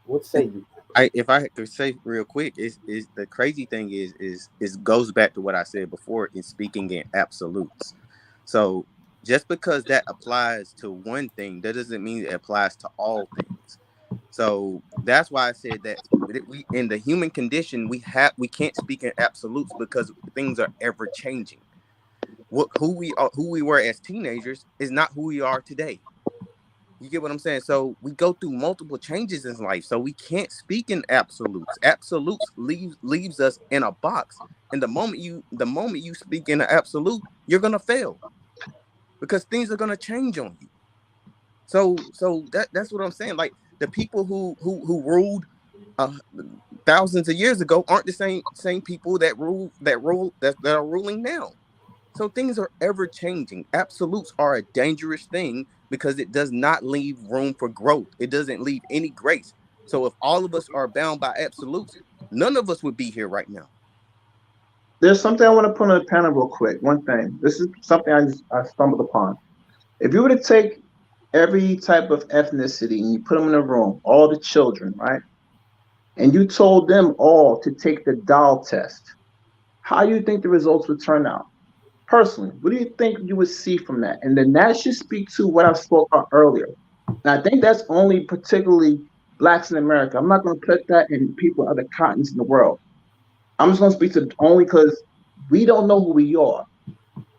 What say you? If I could say real quick, is the crazy thing is goes back to what I said before in speaking in absolutes. So just because that applies to one thing, that doesn't mean it applies to all things. So that's why I said that we in the human condition we can't speak in absolutes because things are ever changing. Who we were as teenagers is not who we are today. You get what I'm saying? So we go through multiple changes in life. So we can't speak in absolutes. Absolutes leaves us in a box. And the moment you speak in an absolute, you're gonna fail because things are gonna change on you. So that's what I'm saying. Like the people who ruled thousands of years ago aren't the same people that are ruling now. So things are ever changing. Absolutes are a dangerous thing because it does not leave room for growth. It doesn't leave any grace. So if all of us are bound by absolutes, none of us would be here right now. There's something I want to put on the panel real quick. One thing. This is something I stumbled upon. If you were to take every type of ethnicity and you put them in a room, all the children, right? And you told them all to take the doll test, how do you think the results would turn out? Personally, what do you think you would see from that? And then that should speak to what I spoke about earlier. And I think that's only particularly blacks in America. I'm not going to put that in people in other continents in the world. I'm just going to speak to only because we don't know who we are.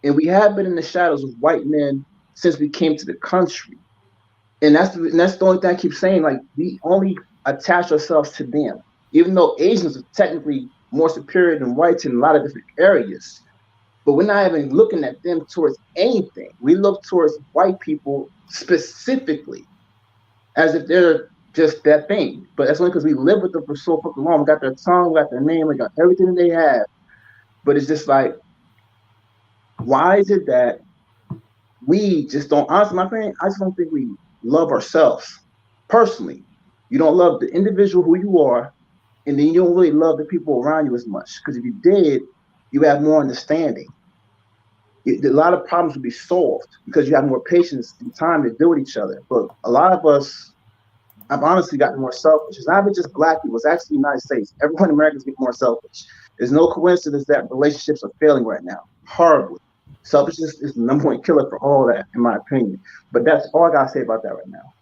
And we have been in the shadows of white men since we came to the country. And that's the only thing I keep saying. Like, we only attach ourselves to them, even though Asians are technically more superior than whites in a lot of different areas. But we're not even looking at them towards anything. We look towards white people specifically as if they're just that thing. But that's only because we live with them for so fucking long. We got their tongue, we got their name, we got everything that they have. But it's just like, why is it that we just don't, honestly, my friend, I just don't think we love ourselves personally. You don't love the individual who you are, and then you don't really love the people around you as much. Because if you did, you have more understanding. A lot of problems would be solved because you have more patience and time to deal with each other. But a lot of us have honestly gotten more selfish. It's not even just black people, it's actually the United States. Everyone in America is getting more selfish. There's no coincidence that relationships are failing right now, horribly. Selfishness is the number one killer for all that, in my opinion. But that's all I gotta say about that right now.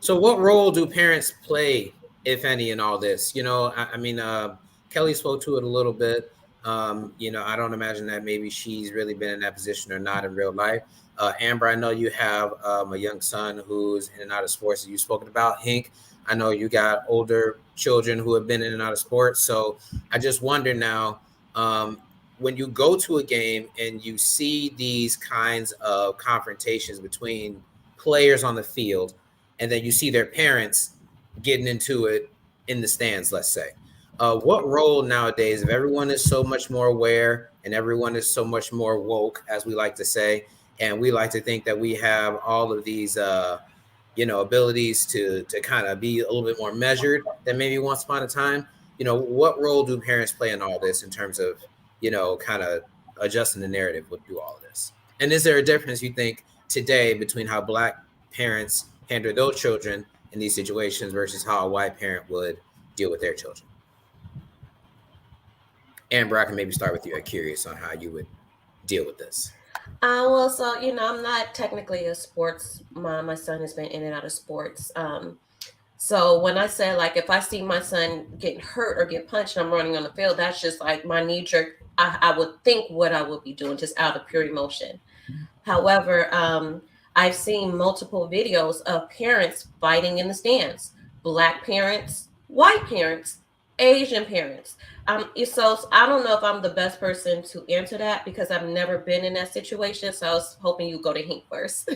So what role do parents play, if any, in all this? You know, I mean, Kelly spoke to it a little bit. You know, I don't imagine that maybe she's really been in that position or not in real life. Amber, I know you have a young son who's in and out of sports that you've spoken about. Hink, I know you got older children who have been in and out of sports. So I just wonder now, when you go to a game and you see these kinds of confrontations between players on the field, and then you see their parents getting into it in the stands, let's say. What role nowadays, if everyone is so much more aware and everyone is so much more woke, as we like to say, and we like to think that we have all of these, you know, abilities to kind of be a little bit more measured than maybe once upon a time, you know, what role do parents play in all this in terms of, you know, kind of adjusting the narrative through all of this? And is there a difference, you think, today between how black parents handle those children in these situations versus how a white parent would deal with their children? Amber, I can maybe start with you. I'm curious on how you would deal with this. Well, so, you know, I'm not technically a sports mom. My son has been in and out of sports. So when I say, like, if I see my son getting hurt or get punched and I'm running on the field, that's just like my knee jerk. I would think what I would be doing just out of pure emotion. However, I've seen multiple videos of parents fighting in the stands, black parents, white parents, Asian parents. So I don't know if I'm the best person to answer that because I've never been in that situation. So I was hoping you go to Hink first.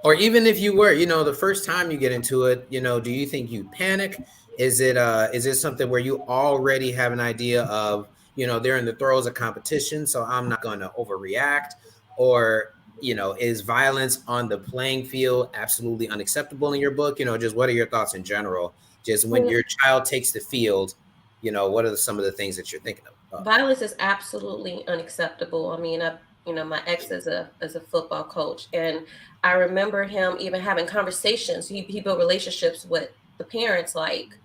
Or even if you were, you know, the first time you get into it, you know, do you think you panic? Is it something where you already have an idea of, you know, they're in the throes of competition, so I'm not going to overreact? Or, you know, is violence on the playing field absolutely unacceptable in your book? You know, just what are your thoughts in general? Just when your child takes the field, you know, what are some of the things that you're thinking of? Violence is absolutely unacceptable. I mean, You know, my ex is a football coach, and I remember him even having conversations. He built relationships with the parents, like,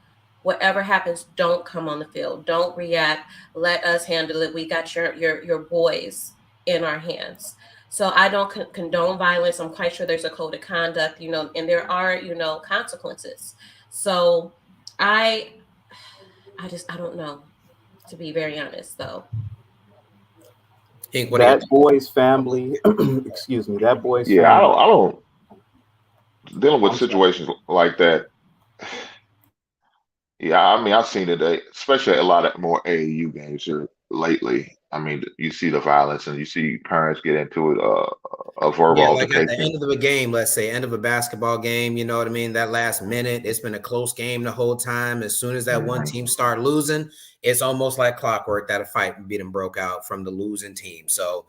whatever happens, don't come on the field, don't react, let us handle it. We got your boys in our hands. So I don't condone violence. I'm quite sure there's a code of conduct, you know, and there are, you know, consequences. So I don't know, to be very honest, though. That boy's family, excuse me, that boy's family. I don't dealing with situations like that. Yeah, I mean, I've seen it, especially a lot of more AAU games here lately. I mean, you see the violence and you see parents get into it, a verbal altercation. Like at the end of a game, let's say, end of a basketball game, you know what I mean? That last minute, it's been a close game the whole time. As soon as that one team start losing, it's almost like clockwork that a fight beat and broke out from the losing team. So,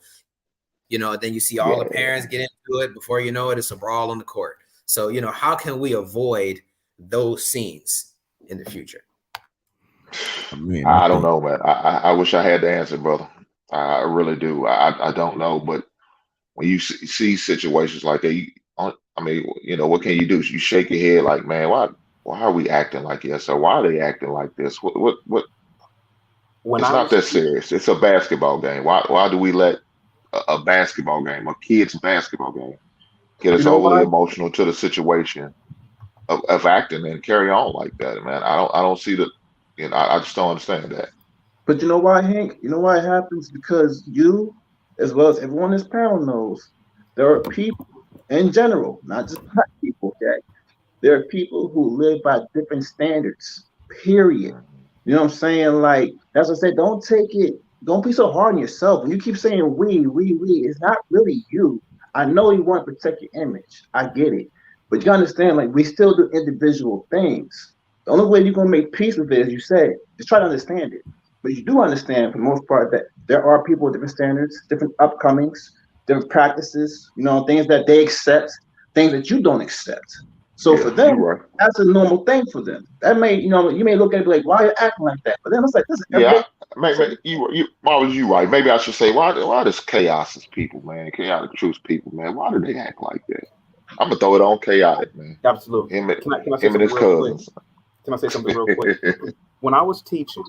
you know, then you see all the parents get into it. Before you know it, it's a brawl on the court. So, you know, how can we avoid those scenes in the future? I don't know, man. I wish I had the answer, brother. I really do. I don't know, but when you see situations like that, I mean, you know, what can you do? You shake your head like, man, why are we acting like this? Or why are they acting like this? What? It's not that serious. It's a basketball game. Why do we let a basketball game, a kid's basketball game, get us overly emotional to the situation of acting and carry on like that, man? I don't see the, you know, I just don't understand that. But you know why, Hank? You know why it happens? Because you, as well as everyone in this panel knows, there are people in general, not just black people, Jack. There are people who live by different standards, period. You know what I'm saying? Like, as I said, don't be so hard on yourself. When you keep saying we, it's not really you. I know you want to protect your image. I get it. But you understand, like, we still do individual things. The only way you're going to make peace with it, as you said, is try to understand it. But you do understand, for the most part, that there are people with different standards, different upcomings, different practices, you know, things that they accept, things that you don't accept. So for them, that's a normal thing for them. That may, you know, you may look at it like, why are you acting like that? But then it's like, this is everyday. Maybe you right. Maybe I should say, why does chaos's people, man, chaotic truths people, man, why do they act like that? I'm gonna throw it on chaotic, man. Absolutely. Him Can I say and something his real cousins. quick? Can I say something real quick? When I was teaching,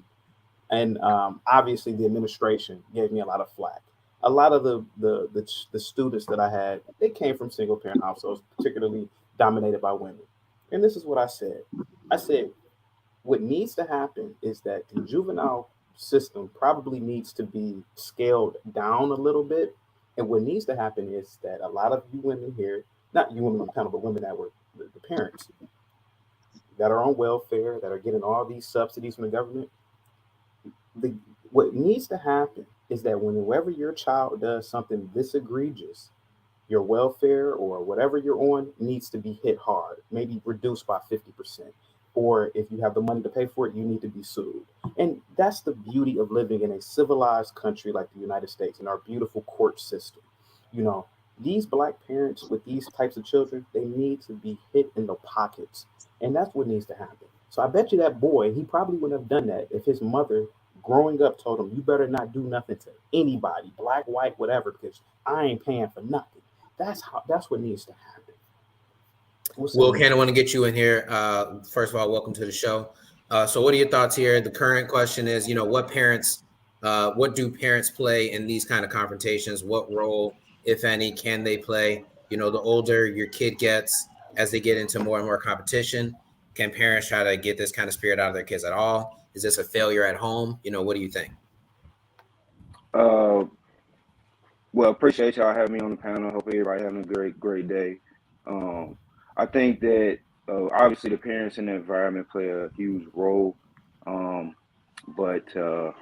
and obviously the administration gave me a lot of flack. A lot of the students that I had, they came from single parent households, particularly dominated by women. And this is what I said. I said, what needs to happen is that the juvenile system probably needs to be scaled down a little bit. And what needs to happen is that a lot of you women here, not you women on the panel, but women that were the parents that are on welfare, that are getting all these subsidies from the government, what needs to happen is that whenever your child does something this egregious, your welfare or whatever you're on needs to be hit hard, maybe reduced by 50%. Or if you have the money to pay for it, you need to be sued. And that's the beauty of living in a civilized country like the United States and our beautiful court system. You know, these Black parents with these types of children, they need to be hit in the pockets. And that's what needs to happen. So I bet you that boy, he probably wouldn't have done that if his mother growing up told him, you better not do nothing to anybody, black, white, whatever, because I ain't paying for nothing. That's what needs to happen. Will, Ken, I want to get you in here. First of all, welcome to the show. So what are your thoughts here? The current question is, you know, what do parents play in these kind of confrontations? What role, if any, can they play? You know, the older your kid gets, as they get into more and more competition, can parents try to get this kind of spirit out of their kids at all? Is this a failure at home? You know, what do you think? Well, appreciate y'all having me on the panel. Hope everybody having a great day. I think that obviously the parents in the environment play a huge role. But I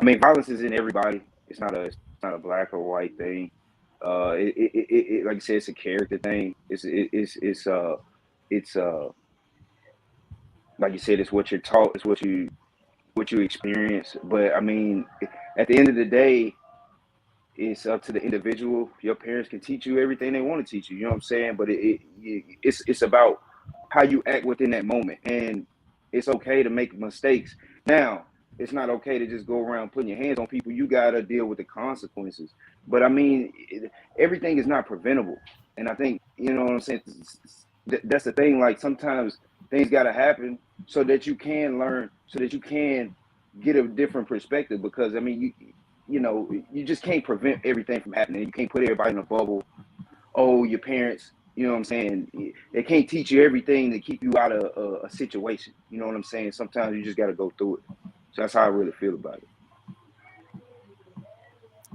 mean, violence is in everybody. It's not a black or white thing. It like I said, it's a character thing. It's like you said, it's what you're taught. It's what you experience. But I mean, at the end of the day, it's up to the individual. Your parents can teach you everything they want to teach you. You know what I'm saying? But it's about how you act within that moment, and it's okay to make mistakes. Now, it's not okay to just go around putting your hands on people. You got to deal with the consequences. But I mean, everything is not preventable. And I think, you know what I'm saying? That's the thing. Like sometimes things got to happen so that you can learn, so that you can get a different perspective. Because I mean, you know, you just can't prevent everything from happening. You can't put everybody in a bubble. Oh, your parents, you know what I'm saying? They can't teach you everything to keep you out of a situation. You know what I'm saying? Sometimes you just got to go through it. So that's how I really feel about it.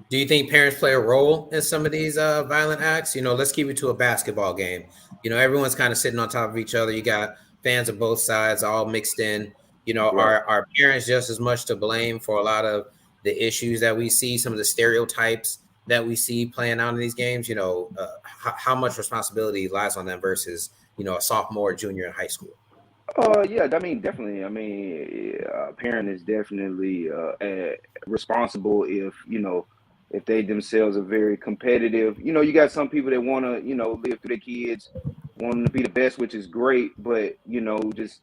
Do you think parents play a role in some of these violent acts? You know, let's keep it to a basketball game. You know, everyone's kind of sitting on top of each other. You got fans of both sides all mixed in. You know, Right. are parents just as much to blame for a lot of the issues that we see, some of the stereotypes that we see playing out in these games? You know, how much responsibility lies on them versus, you know, a sophomore, junior in high school? Yeah, I mean, definitely. I mean, a parent is definitely responsible if, you know, if they themselves are very competitive. You know, you got some people that want to, you know, live through their kids, want them to be the best, which is great, but, you know, just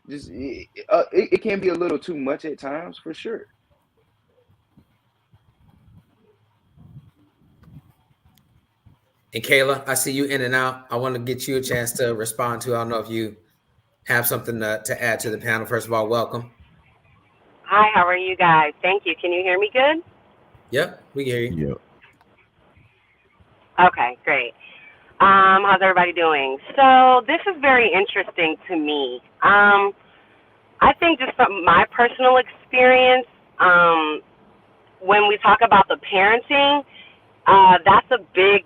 it can be a little too much at times, for sure. And Kayla, I see you in and out. I want to get you a chance to respond to. I don't know if you have something to add to the panel. First of all, welcome. Hi, how are you guys? Thank you. Can you hear me good? Yep, we can hear you. Yep. Okay, great. How's everybody doing? So this is very interesting to me. I think just from my personal experience, when we talk about the parenting, that's a big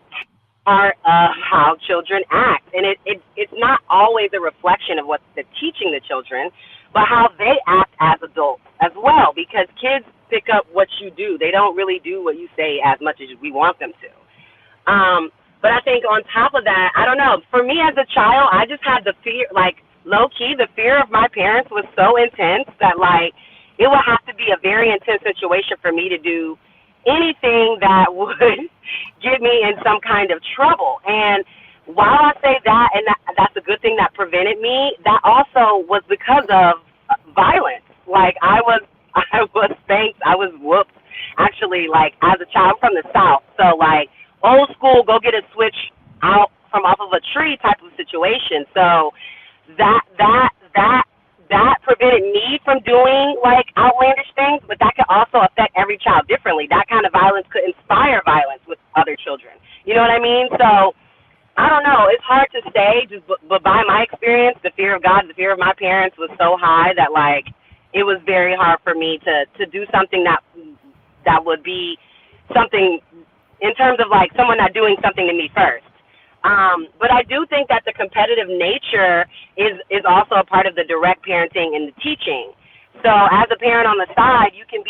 part of how children act. And it's not always a reflection of what they're teaching the children, but how they act as adults as well, because kids pick up what you do. They don't really do what you say as much as we want them to. But I think on top of that, I don't know, for me as a child, I just had the fear, like low key, the fear of my parents was so intense that like it would have to be a very intense situation for me to do anything that would get me in some kind of trouble. And while I say that, and that's a good thing that prevented me, that also was because of violence. Like I was spanked, I was whooped. Actually, like as a child, I'm from the South, so like old school, go get a switch out from off of a tree type of situation. So that prevented me from doing like outlandish things, but that could also affect every child differently. That kind of violence could inspire violence with other children. You know what I mean? So I don't know. It's hard to say, but by my experience, the fear of God, the fear of my parents was so high that like it was very hard for me to do something that would be something in terms of like someone not doing something to me first. But I do think that the competitive nature is also a part of the direct parenting and the teaching. So as a parent on the side, you can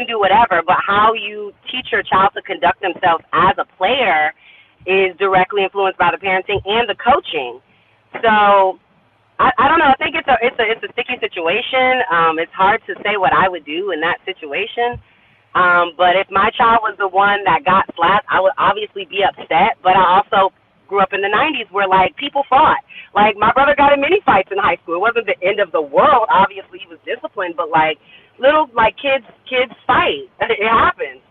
do whatever, but how you teach your child to conduct themselves as a player is directly influenced by the parenting and the coaching. So I don't know. I think it's a sticky situation. It's hard to say what I would do in that situation. But if my child was the one that got slapped, I would obviously be upset. But I also grew up in the 90s where, like, people fought. Like, my brother got in many fights in high school. It wasn't the end of the world. Obviously, he was disciplined. But, like, little, like, kids fight. It happens.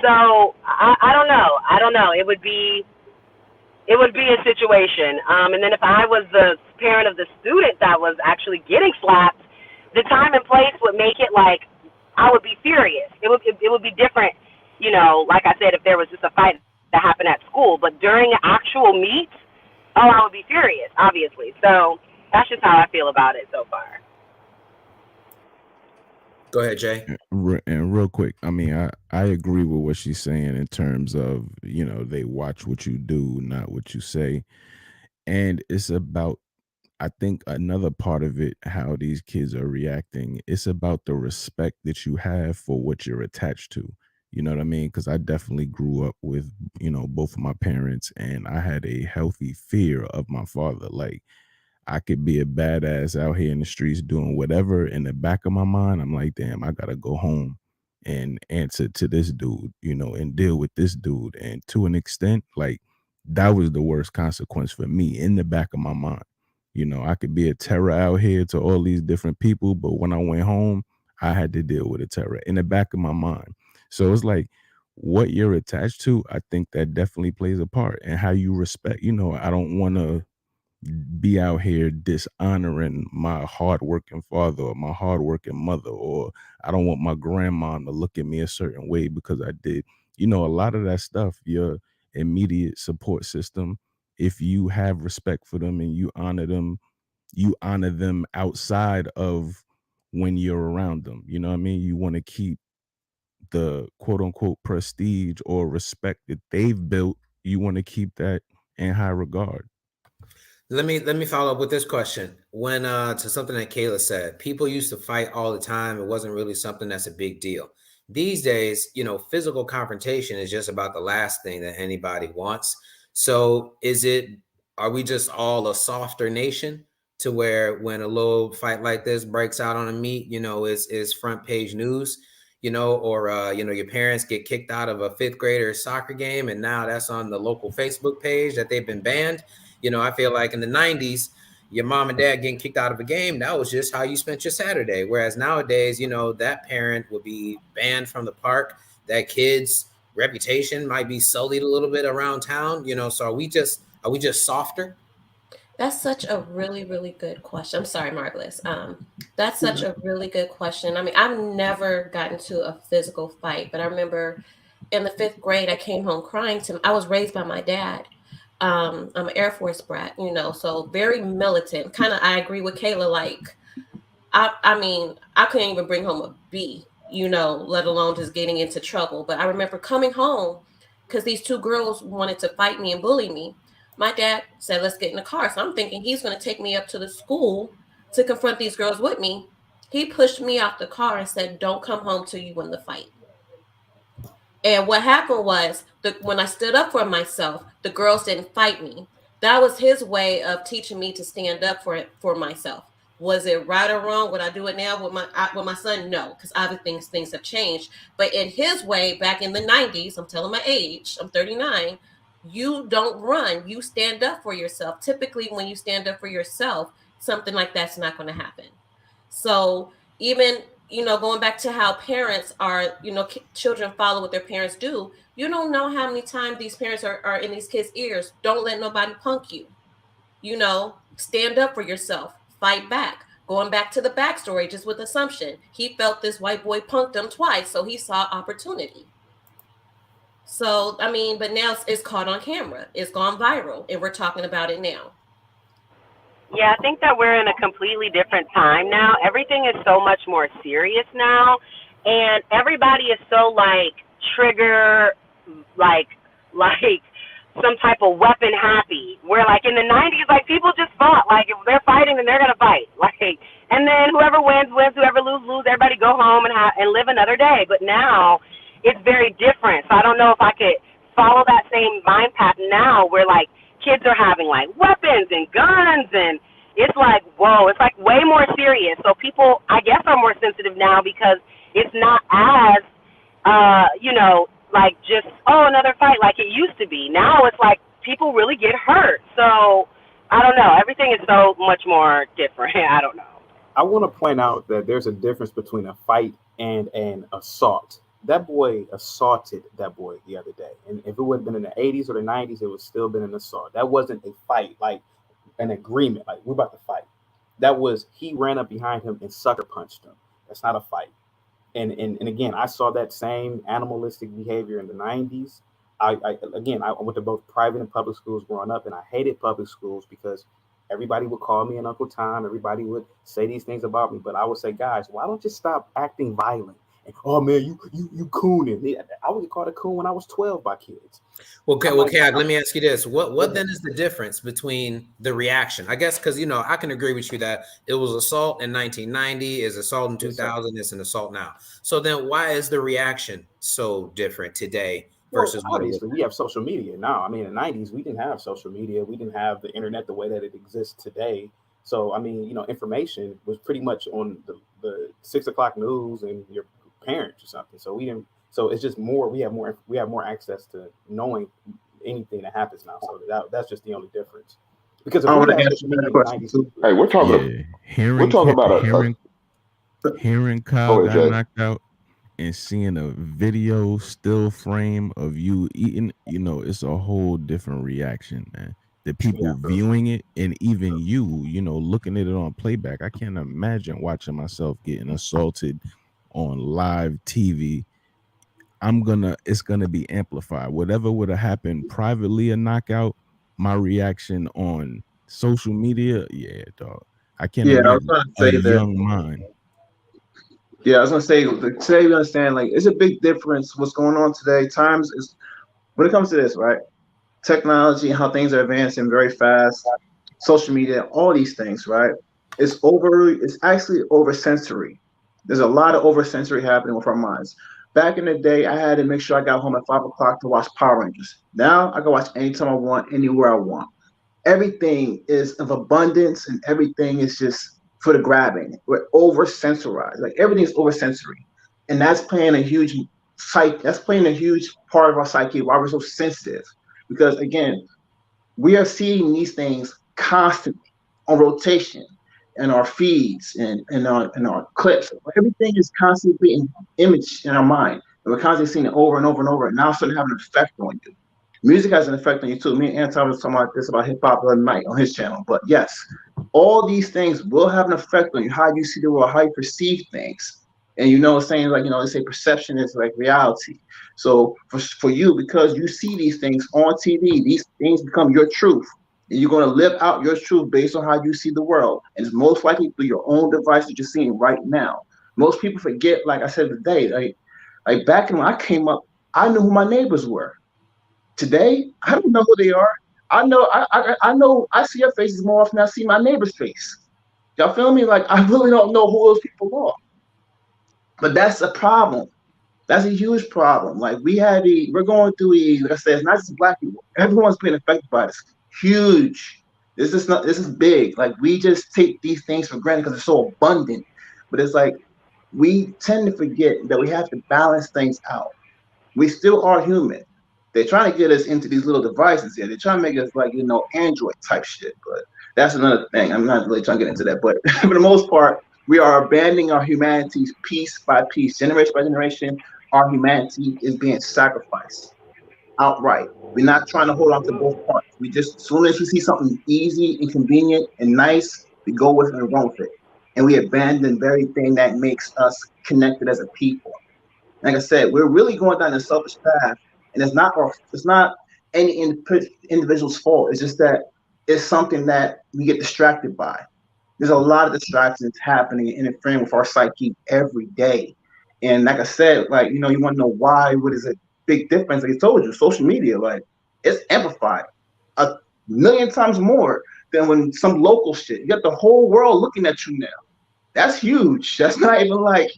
So I don't know. I don't know. It would be a situation. And then if I was the parent of the student that was actually getting slapped, the time and place would make it like I would be furious. It would be different, you know, like I said, if there was just a fight that happened at school. But during an actual meet, I would be furious, obviously. So that's just how I feel about it so far. Go ahead, Jay. And real quick, I mean, I agree with what she's saying in terms of, you know, they watch what you do, not what you say. And it's about, I think another part of it, how these kids are reacting, it's about the respect that you have for what you're attached to. You know what I mean? Because I definitely grew up with, you know, both of my parents, and I had a healthy fear of my father. Like, I could be a badass out here in the streets doing whatever. In the back of my mind, I'm like, damn, I gotta go home and answer to this dude, you know, and deal with this dude. And to an extent, like, that was the worst consequence for me in the back of my mind. You know, I could be a terror out here to all these different people, but when I went home, I had to deal with a terror in the back of my mind. So it's like what you're attached to, I think that definitely plays a part, and how you respect. I don't want to be out here dishonoring my hardworking father or my hardworking mother, or I don't want my grandma to look at me a certain way because I did. A lot of that stuff, your immediate support system, if you have respect for them and you honor them outside of when you're around them. You know what I mean? You want to keep the quote unquote prestige or respect that they've built. You want to keep that in high regard. Let me follow up with this question. When to something that Kayla said, people used to fight all the time. It wasn't really something that's a big deal. These days, physical confrontation is just about the last thing that anybody wants. So are we just all a softer nation to where when a little fight like this breaks out on a meet, is front page news, or your parents get kicked out of a fifth grader soccer game and now that's on the local Facebook page that they've been banned. I feel like in the 90s, your mom and dad getting kicked out of a game, that was just how you spent your Saturday. Whereas nowadays, that parent will be banned from the park. That kid's reputation might be sullied a little bit around town. So are we just softer? That's such a really, really good question. I'm sorry, Marvelous. That's such a really good question. I mean, I've never gotten to a physical fight, but I remember in the 5th grade, I came home crying I was raised by my dad. I'm an Air Force brat, so very militant. Kind of, I agree with Kayla. Like, I mean, I couldn't even bring home a B, let alone just getting into trouble. But I remember coming home because these 2 girls wanted to fight me and bully me. My dad said, let's get in the car. So I'm thinking he's going to take me up to the school to confront these girls with me. He pushed me out the car and said, don't come home till you win the fight. And what happened was when I stood up for myself, the girls didn't fight me. That was his way of teaching me to stand up for myself. Was it right or wrong? Would I do it now with my son? No, because obviously things have changed. But in his way, back in the 90s, I'm telling my age, I'm 39, you don't run. You stand up for yourself. Typically, when you stand up for yourself, something like that's not going to happen. So even going back to how parents are, children follow what their parents do. You don't know how many times these parents are in these kids' ears. Don't let nobody punk you. Stand up for yourself. Fight back. Going back to the backstory, just with assumption. He felt this white boy punked him twice, so he saw opportunity. So, I mean, but now it's caught on camera. It's gone viral, and we're talking about it now. Yeah, I think that we're in a completely different time now. Everything is so much more serious now, and everybody is so trigger, like some type of weapon happy. Where in the 90s, people just fought. If they're fighting, then they're gonna fight. And then whoever wins, whoever lose. Everybody go home and live another day. But now it's very different. So I don't know if I could follow that same mind path now, where kids are having weapons and guns, and it's whoa, it's way more serious. So people, I guess, are more sensitive now because it's not as just another fight like it used to be. Now it's people really get hurt. So I don't know. Everything is so much more different. I don't know. I want to point out that there's a difference between a fight and an assault. That boy assaulted that boy the other day. And if it would have been in the 80s or the 90s, it would still been an assault. That wasn't a fight, an agreement, we're about to fight. That was, he ran up behind him and sucker punched him. That's not a fight. And again, I saw that same animalistic behavior in the 90s. I went to both private and public schools growing up, and I hated public schools because everybody would call me an Uncle Tom. Everybody would say these things about me, but I would say, guys, why don't you stop acting violent? Oh man, you cooning. I was called a coon when I was 12 by kids. Okay, let me ask you this. What then is the difference between the reaction? I guess because I can agree with you that it was assault in 1990, is assault in 2000, it's an assault now. So then why is the reaction so different today versus obviously we have social media now. I mean, in the 90s, we didn't have social media, we didn't have the internet the way that it exists today. So I mean, information was pretty much on the 6 o'clock news and your parents or something. So we didn't. So it's just more. We have more access to knowing anything that happens now. So that's just the only difference. Because if hey, we're talking about Hearing Kyle Go ahead, got Jay. knocked out and seeing a video still frame of you eating, it's a whole different reaction, man. The people viewing it and even you, looking at it on playback. I can't imagine watching myself getting assaulted on live TV. It's gonna be amplified. Whatever would have happened privately, a knockout, my reaction on social media, yeah, dog. I can't Yeah, I was imagine trying to a say that. young mind. Yeah, I was gonna say today we understand like it's a big difference what's going on today. Times is when it comes to this, right? Technology, how things are advancing very fast, social media, all these things, right? It's actually over sensory. There's a lot of over sensory happening with our minds. Back in the day, I had to make sure I got home at 5 o'clock to watch Power Rangers. Now I can watch anytime I want, anywhere I want. Everything is of abundance and everything is just for the grabbing. We're over sensorized. Like everything's over sensory. And that's playing a huge that's playing a huge part of our psyche why we're so sensitive. Because again, we are seeing these things constantly on rotation in our feeds and in our clips. Everything is constantly an image in our mind. And we're constantly seeing it over and over and over. And now it's starting to have an effect on you. Music has an effect on you too. Me and Anton was talking about this about hip hop the other night on his channel. But yes, all these things will have an effect on you, how you see the world, how you perceive things. And saying like, they say perception is like reality. So for you, because you see these things on TV, these things become your truth. And you're going to live out your truth based on how you see the world. And it's most likely through your own device that you're seeing right now. Most people forget, like I said today, like back when I came up, I knew who my neighbors were. Today, I don't know who they are. I know I see your faces more often than I see my neighbor's face. Y'all feel me? Like I really don't know who those people are. But that's a problem. That's a huge problem. Like we're going through like I said, it's not just black people. Everyone's being affected by this. Huge. This is big. Like we just take these things for granted because they're so abundant. But it's like we tend to forget that we have to balance things out. We still are human. They're trying to get us into these little devices here. They're trying to make us like, Android type shit. But that's another thing. I'm not really trying to get into that. But for the most part, we are abandoning our humanity piece by piece, generation by generation. Our humanity is being sacrificed outright. We're not trying to hold on to both parts. We just, as soon as we see something easy and convenient and nice, we go with it and run with it. And we abandon the very thing that makes us connected as a people. Like I said, we're really going down a selfish path, and it's not any individual's fault. It's just that it's something that we get distracted by. There's a lot of distractions happening and interfering with our psyche every day. And like I said, like you want to know why? What is a big difference? Like I told you, social media, like it's amplified 1,000,000 times more than when some local shit. You got the whole world looking at you now. That's huge. That's not even like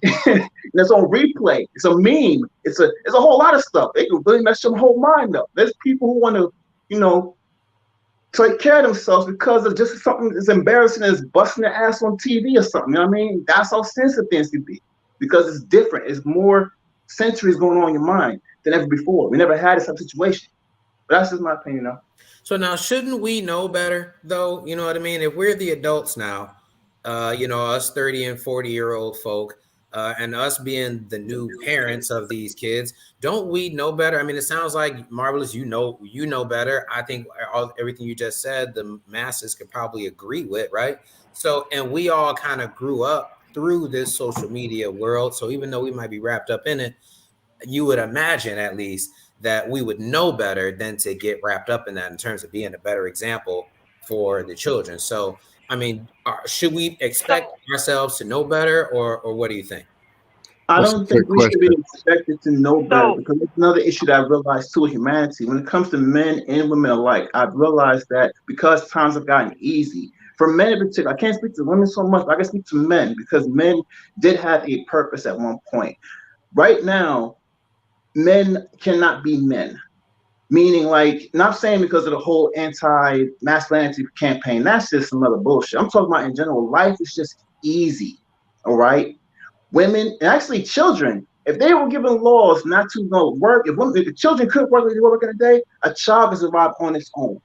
that's on replay. It's a meme. It's a whole lot of stuff. It can really mess your whole mind up. There's people who want to, take care of themselves because of just something as embarrassing as busting their ass on TV or something. You know what I mean? That's how sensitive things can be because it's different. It's more centuries going on in your mind than ever before. We never had this type of situation. But that's just my opinion, though. So now, shouldn't we know better, though? You know what I mean? If we're the adults now, us 30 and 40-year-old folk, and us being the new parents of these kids, don't we know better? I mean, it sounds like Marvelous, you know better. I think everything you just said, the masses could probably agree with, right? So, and we all kind of grew up through this social media world. So even though we might be wrapped up in it, you would imagine at least that we would know better than to get wrapped up in that in terms of being a better example for the children. So, I mean, should we expect ourselves to know better, or what do you think? I don't think we should be expected to know better because it's another issue that I realized too with humanity. When it comes to men and women alike, I've realized that because times have gotten easy, for men in particular, I can't speak to women so much, but I can speak to men because men did have a purpose at one point. Right now, men cannot be men. Meaning, like, not saying because of the whole anti-masculinity campaign, that's just some other bullshit. I'm talking about in general, life is just easy, all right? Women, and actually children, if they were given laws not to work, if the children couldn't work like they work in a day, a child can survive on its own.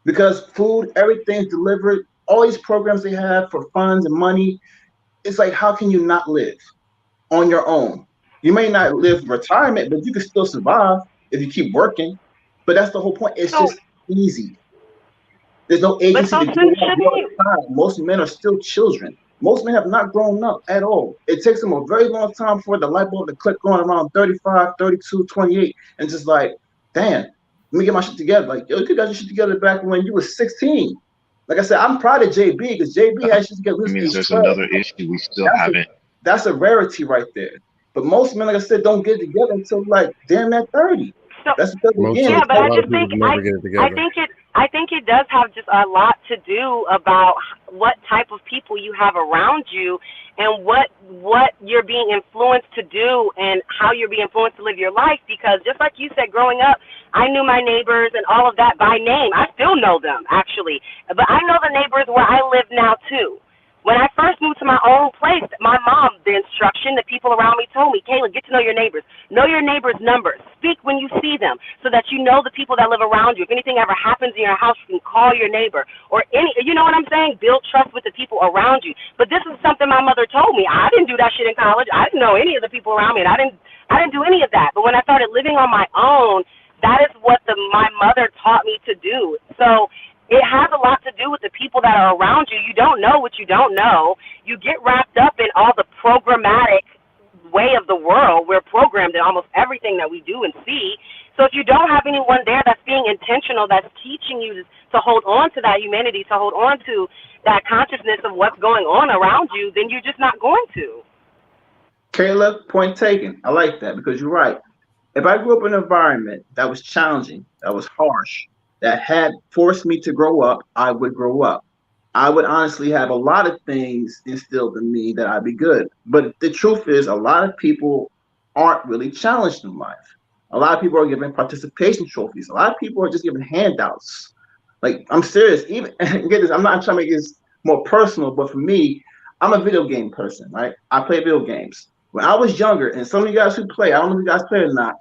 Because food, everything's delivered, all these programs they have for funds and money, it's like, how can you not live on your own? You may not live retirement, but you can still survive if you keep working. But that's the whole point. It's just easy. There's no agency to grow up. Most men are still children. Most men have not grown up at all. It takes them a very long time for the light bulb to click on around 35, 32, 28. And just like, damn, let me get my shit together. Like, yo, you got your shit together back when you were 16. Like I said, I'm proud of JB because JB has shit together. There's another issue we still haven't. That's a rarity right there. But most men, like I said, don't get together until like damn near 30. That's because again, but I just think I think it does have just a lot to do about what type of people you have around you and what you're being influenced to do and how you're being influenced to live your life. Because just like you said, growing up, I knew my neighbors and all of that by name. I still know them, actually. But I know the neighbors where I live now, too. When I first moved to my own place, my mom, the instruction that people around me told me, Kayla, get to know your neighbors. Know your neighbors' numbers. Speak when you see them so that you know the people that live around you. If anything ever happens in your house, you can call your neighbor. Or you know what I'm saying? Build trust with the people around you. But this is something my mother told me. I didn't do that shit in college. I didn't know any of the people around me, and I didn't do any of that. But when I started living on my own, that is what my mother taught me to do. So it has a lot to do with the people that are around you. You don't know what you don't know. You get wrapped up in all the programmatic way of the world. We're programmed in almost everything that we do and see. So if you don't have anyone there that's being intentional, that's teaching you to hold on to that humanity, to hold on to that consciousness of what's going on around you, then you're just not going to. Kayla, point taken. I like that because you're right. If I grew up in an environment that was challenging, that was harsh, that had forced me to grow up, I would grow up. I would honestly have a lot of things instilled in me that I'd be good. But the truth is, a lot of people aren't really challenged in life. A lot of people are given participation trophies. A lot of people are just given handouts. Like, I'm serious. Even get this, I'm not trying to make this more personal, but for me, I'm a video game person, right? I play video games. When I was younger, and some of you guys who play, I don't know if you guys play or not,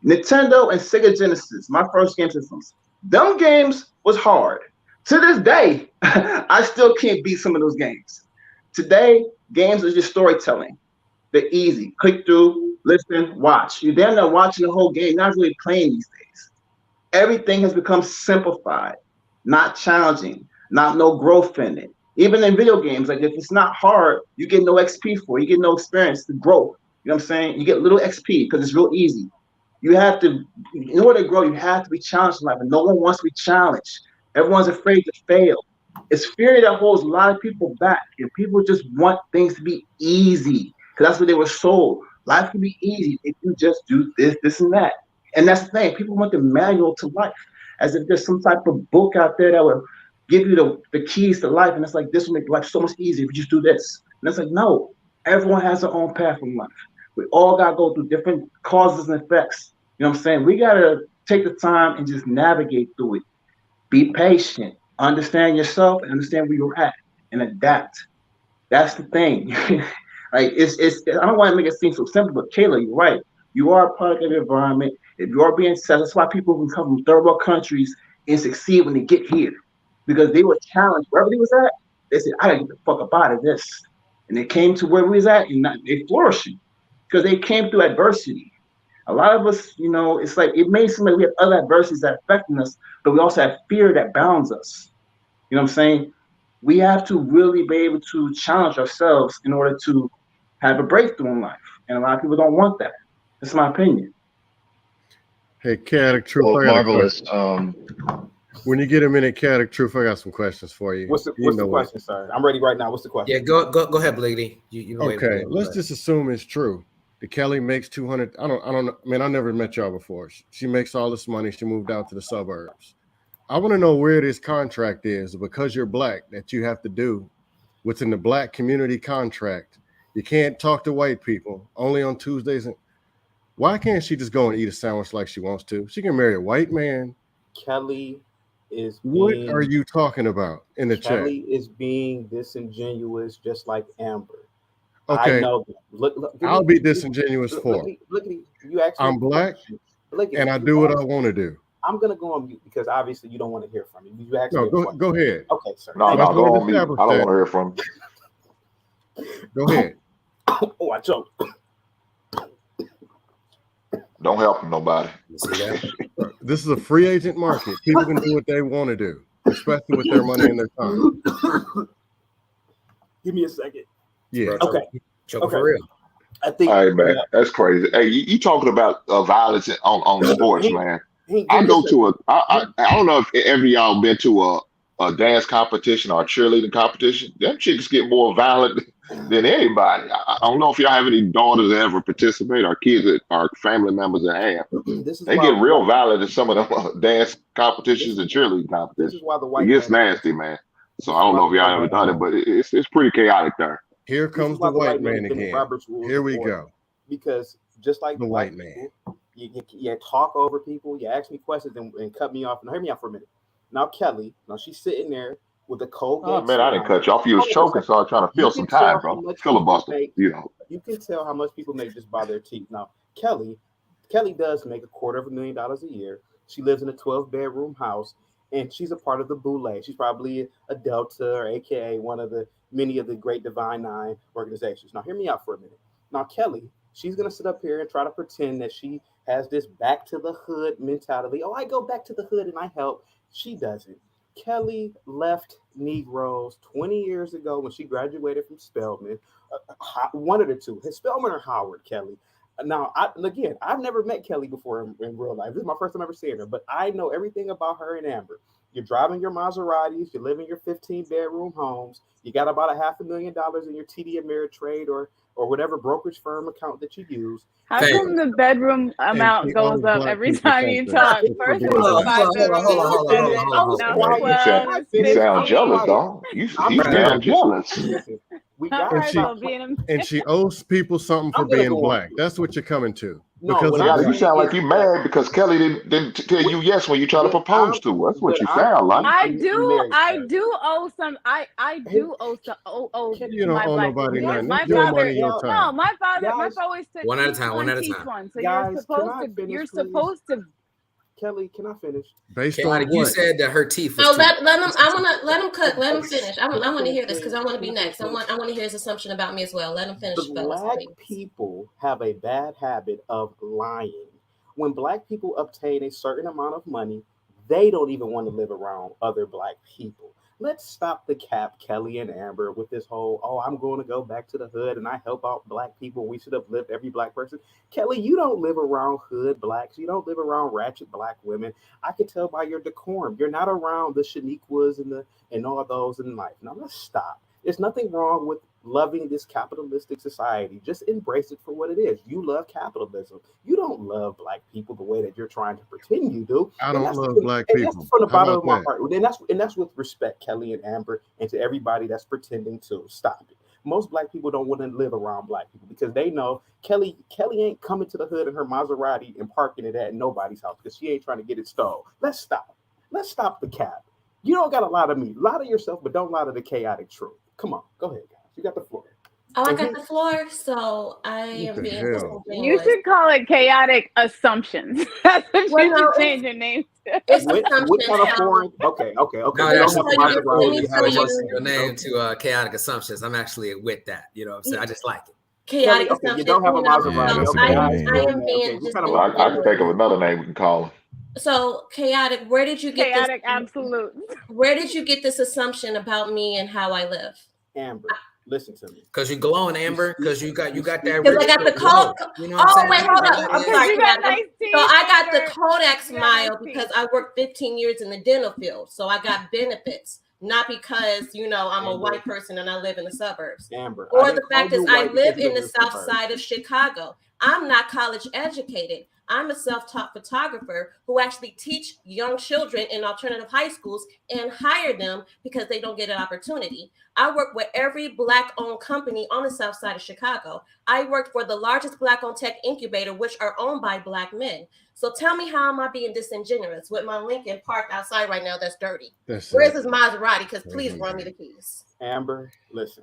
Nintendo and Sega Genesis, my first game systems, them games was hard. To this day, I still can't beat some of those games. Today, games are just storytelling. They're easy. Click through, listen, watch. You're damn not watching the whole game, not really playing these days. Everything has become simplified, not challenging, not no growth in it. Even in video games, like if it's not hard, you get no XP for it. You get no experience to grow. You know what I'm saying? You get little XP because it's real easy. You have to, in order to grow, you have to be challenged in life, and no one wants to be challenged. Everyone's afraid to fail. It's fear that holds a lot of people back, and people just want things to be easy because that's what they were sold. Life can be easy if you just do this, this, and that. And that's the thing. People want the manual to life, as if there's some type of book out there that will give you the keys to life, and it's like, this will make life so much easier if you just do this. And it's like, no, everyone has their own path in life. We all got to go through different causes and effects. You know what I'm saying? We got to take the time and just navigate through it. Be patient. Understand yourself and understand where you're at and adapt. That's the thing. Like, I don't want to make it seem so simple, but Kayla, you're right. You are a product of your environment. If you are being set, that's why people can come from third world countries and succeed when they get here. Because they were challenged wherever they was at. They said, I gotta get the fuck up out of this. And they came to where we was at and they flourishing. Because they came through adversity. A lot of us, you know, it's like it may seem like we have other adversities that affecting us, but we also have fear that bounds us. You know what I'm saying? We have to really be able to challenge ourselves in order to have a breakthrough in life. And a lot of people don't want that. That's my opinion. Hey, Chaotic Truth. Well, marvelous. When you get a minute, Chaotic Truth, I got some questions for you. What's the question, sir? I'm ready right now. What's the question? Yeah, go ahead, Bliggity. Okay, let's just assume it's true. The Kelly makes 200. I don't know. I mean, I never met y'all before. She makes all this money. She moved out to the suburbs. I want to know where this contract is because you're black that you have to do what's in the black community contract. You can't talk to white people only on Tuesdays. Why can't she just go and eat a sandwich like she wants to? She can marry a white man. Kelly is. What are you talking about in the chat? Kelly is being disingenuous, just like Amber. Okay. I know. Look, I'll be disingenuous for. Look, you actually. I'm black, and I do what I want to do. I'm gonna go on mute because obviously you don't want to hear from me. You actually go ahead. Okay, sir. No, go on mute. I don't want to hear from you. Go ahead. Oh, I choked. Don't help nobody. See that? This is a free agent market. People can do what they want to do, especially with their money and their time. Give me a second. Yeah. Okay. Choking for real. I think. All right, man. That's crazy. Hey, you talking about violence on sports, man? I go to I don't know if every y'all been to a dance competition or a cheerleading competition. Them chicks get more violent than anybody. I don't know if y'all have any daughters that ever participate or kids that are family members that have. They get real violent in some of them dance competitions and cheerleading competitions. This is why the white it gets nasty, man. So I don't know if y'all ever done it, but it's pretty chaotic there. Here comes the white man again. Here we go. Because just like the white man, you talk over people, you ask me questions and cut me off. Now hear me out for a minute. Now Kelly, she's sitting there with the cold. Oh man, I didn't cut you off. You was choking, so I was trying to fill some time, bro. Filibuster, you know. You can tell how much people make just by their teeth. Now Kelly does make $250,000 a year. She lives in a 12-bedroom house, and she's a part of the Boule. She's probably a Delta or AKA one of the many of the great Divine Nine organizations. Now hear me out for a minute. Now Kelly, she's gonna sit up here and try to pretend that she has this back to the hood mentality. Oh, I go back to the hood and I help. She doesn't. Kelly left Negroes 20 years ago when she graduated from Spelman. One of the two, Spelman or Howard, Kelly. Now, I've never met Kelly before in real life. This is my first time ever seeing her, but I know everything about her and Amber. You're driving your Maseratis, you live in your 15-bedroom homes, you got about $500,000 in your TD Ameritrade or whatever brokerage firm account that you use. How come the bedroom amount goes up every time you talk? First it was 5 bedrooms. You sound jealous, dog. You sound jealous. And she owes people something for being black. That's what you're coming to. You sound like you mad because Kelly didn't tell you yes when you try to propose to her. That's what you sound like. I do owe some. I do owe some. You don't owe nobody nothing. My Your father. money, your time. No, my father always said one at a time. So you're supposed to. Kelly, can I finish? Based on what? You said that her teeth. No, let him. I want to let him cut. Let him finish. I want to hear this because I want to be next. I want to hear his assumption about me as well. Let him finish. Black people have a bad habit of lying. When black people obtain a certain amount of money, they don't even want to live around other black people. Let's stop the cap, Kelly and Amber, with this whole, I'm going to go back to the hood and I help out black people. We should have lived every black person. Kelly, you don't live around hood blacks. You don't live around ratchet black women. I could tell by your decorum. You're not around the Shaniquas and all those in life. Now let's stop. There's nothing wrong with loving this capitalistic society. Just embrace it for what it is. You love capitalism. You don't love black people the way that you're trying to pretend you do. I don't love black people. That's from the bottom of my heart. And that's with respect, Kelly and Amber, and to everybody that's pretending to. Stop it. Most black people don't want to live around black people because they know Kelly ain't coming to the hood in her Maserati and parking it at nobody's house because she ain't trying to get it stole. Let's stop. Let's stop the cap. You don't got to lie to me. Lie to yourself, but don't lie to the chaotic truth. Come on, go ahead, guys. You got the floor. I got the floor, so I am being disingenuous. You should call it chaotic assumptions. That's what you should change your name to. It's assumptions. Okay. Let me tell you your name to chaotic assumptions. I'm actually with that. You know what I'm saying? I just like it. Chaotic assumptions. You don't have a Maserati. I am being I can think of another name we can call him. So chaotic. Where did you get chaotic? Absolute. Where did you get this assumption about me and how I live? Amber, listen to me. Because you're glowing, Amber. Because you got that. Because I got the code. You know wait, hold up. I'm sorry. So I got the Kodak smile because I worked 15 years in the dental field. So I got benefits. Not because, I'm a white person and I live in the suburbs. Amber. Or the fact is I live in the south side of Chicago. I'm not college educated. I'm a self-taught photographer who actually teach young children in alternative high schools and hire them because they don't get an opportunity. I work with every Black-owned company on the south side of Chicago. I worked for the largest Black-owned tech incubator, which are owned by Black men. So tell me, how am I being disingenuous with my Lincoln parked outside right now that's dirty? Where's this Maserati? Because please run me the keys. Amber, listen.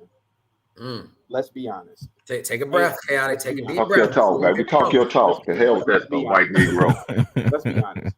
Let's be honest. Take a breath, chaotic. Take a deep breath. Talk your talk, baby. Talk your talk. The hell with that white Negro. Let's be honest.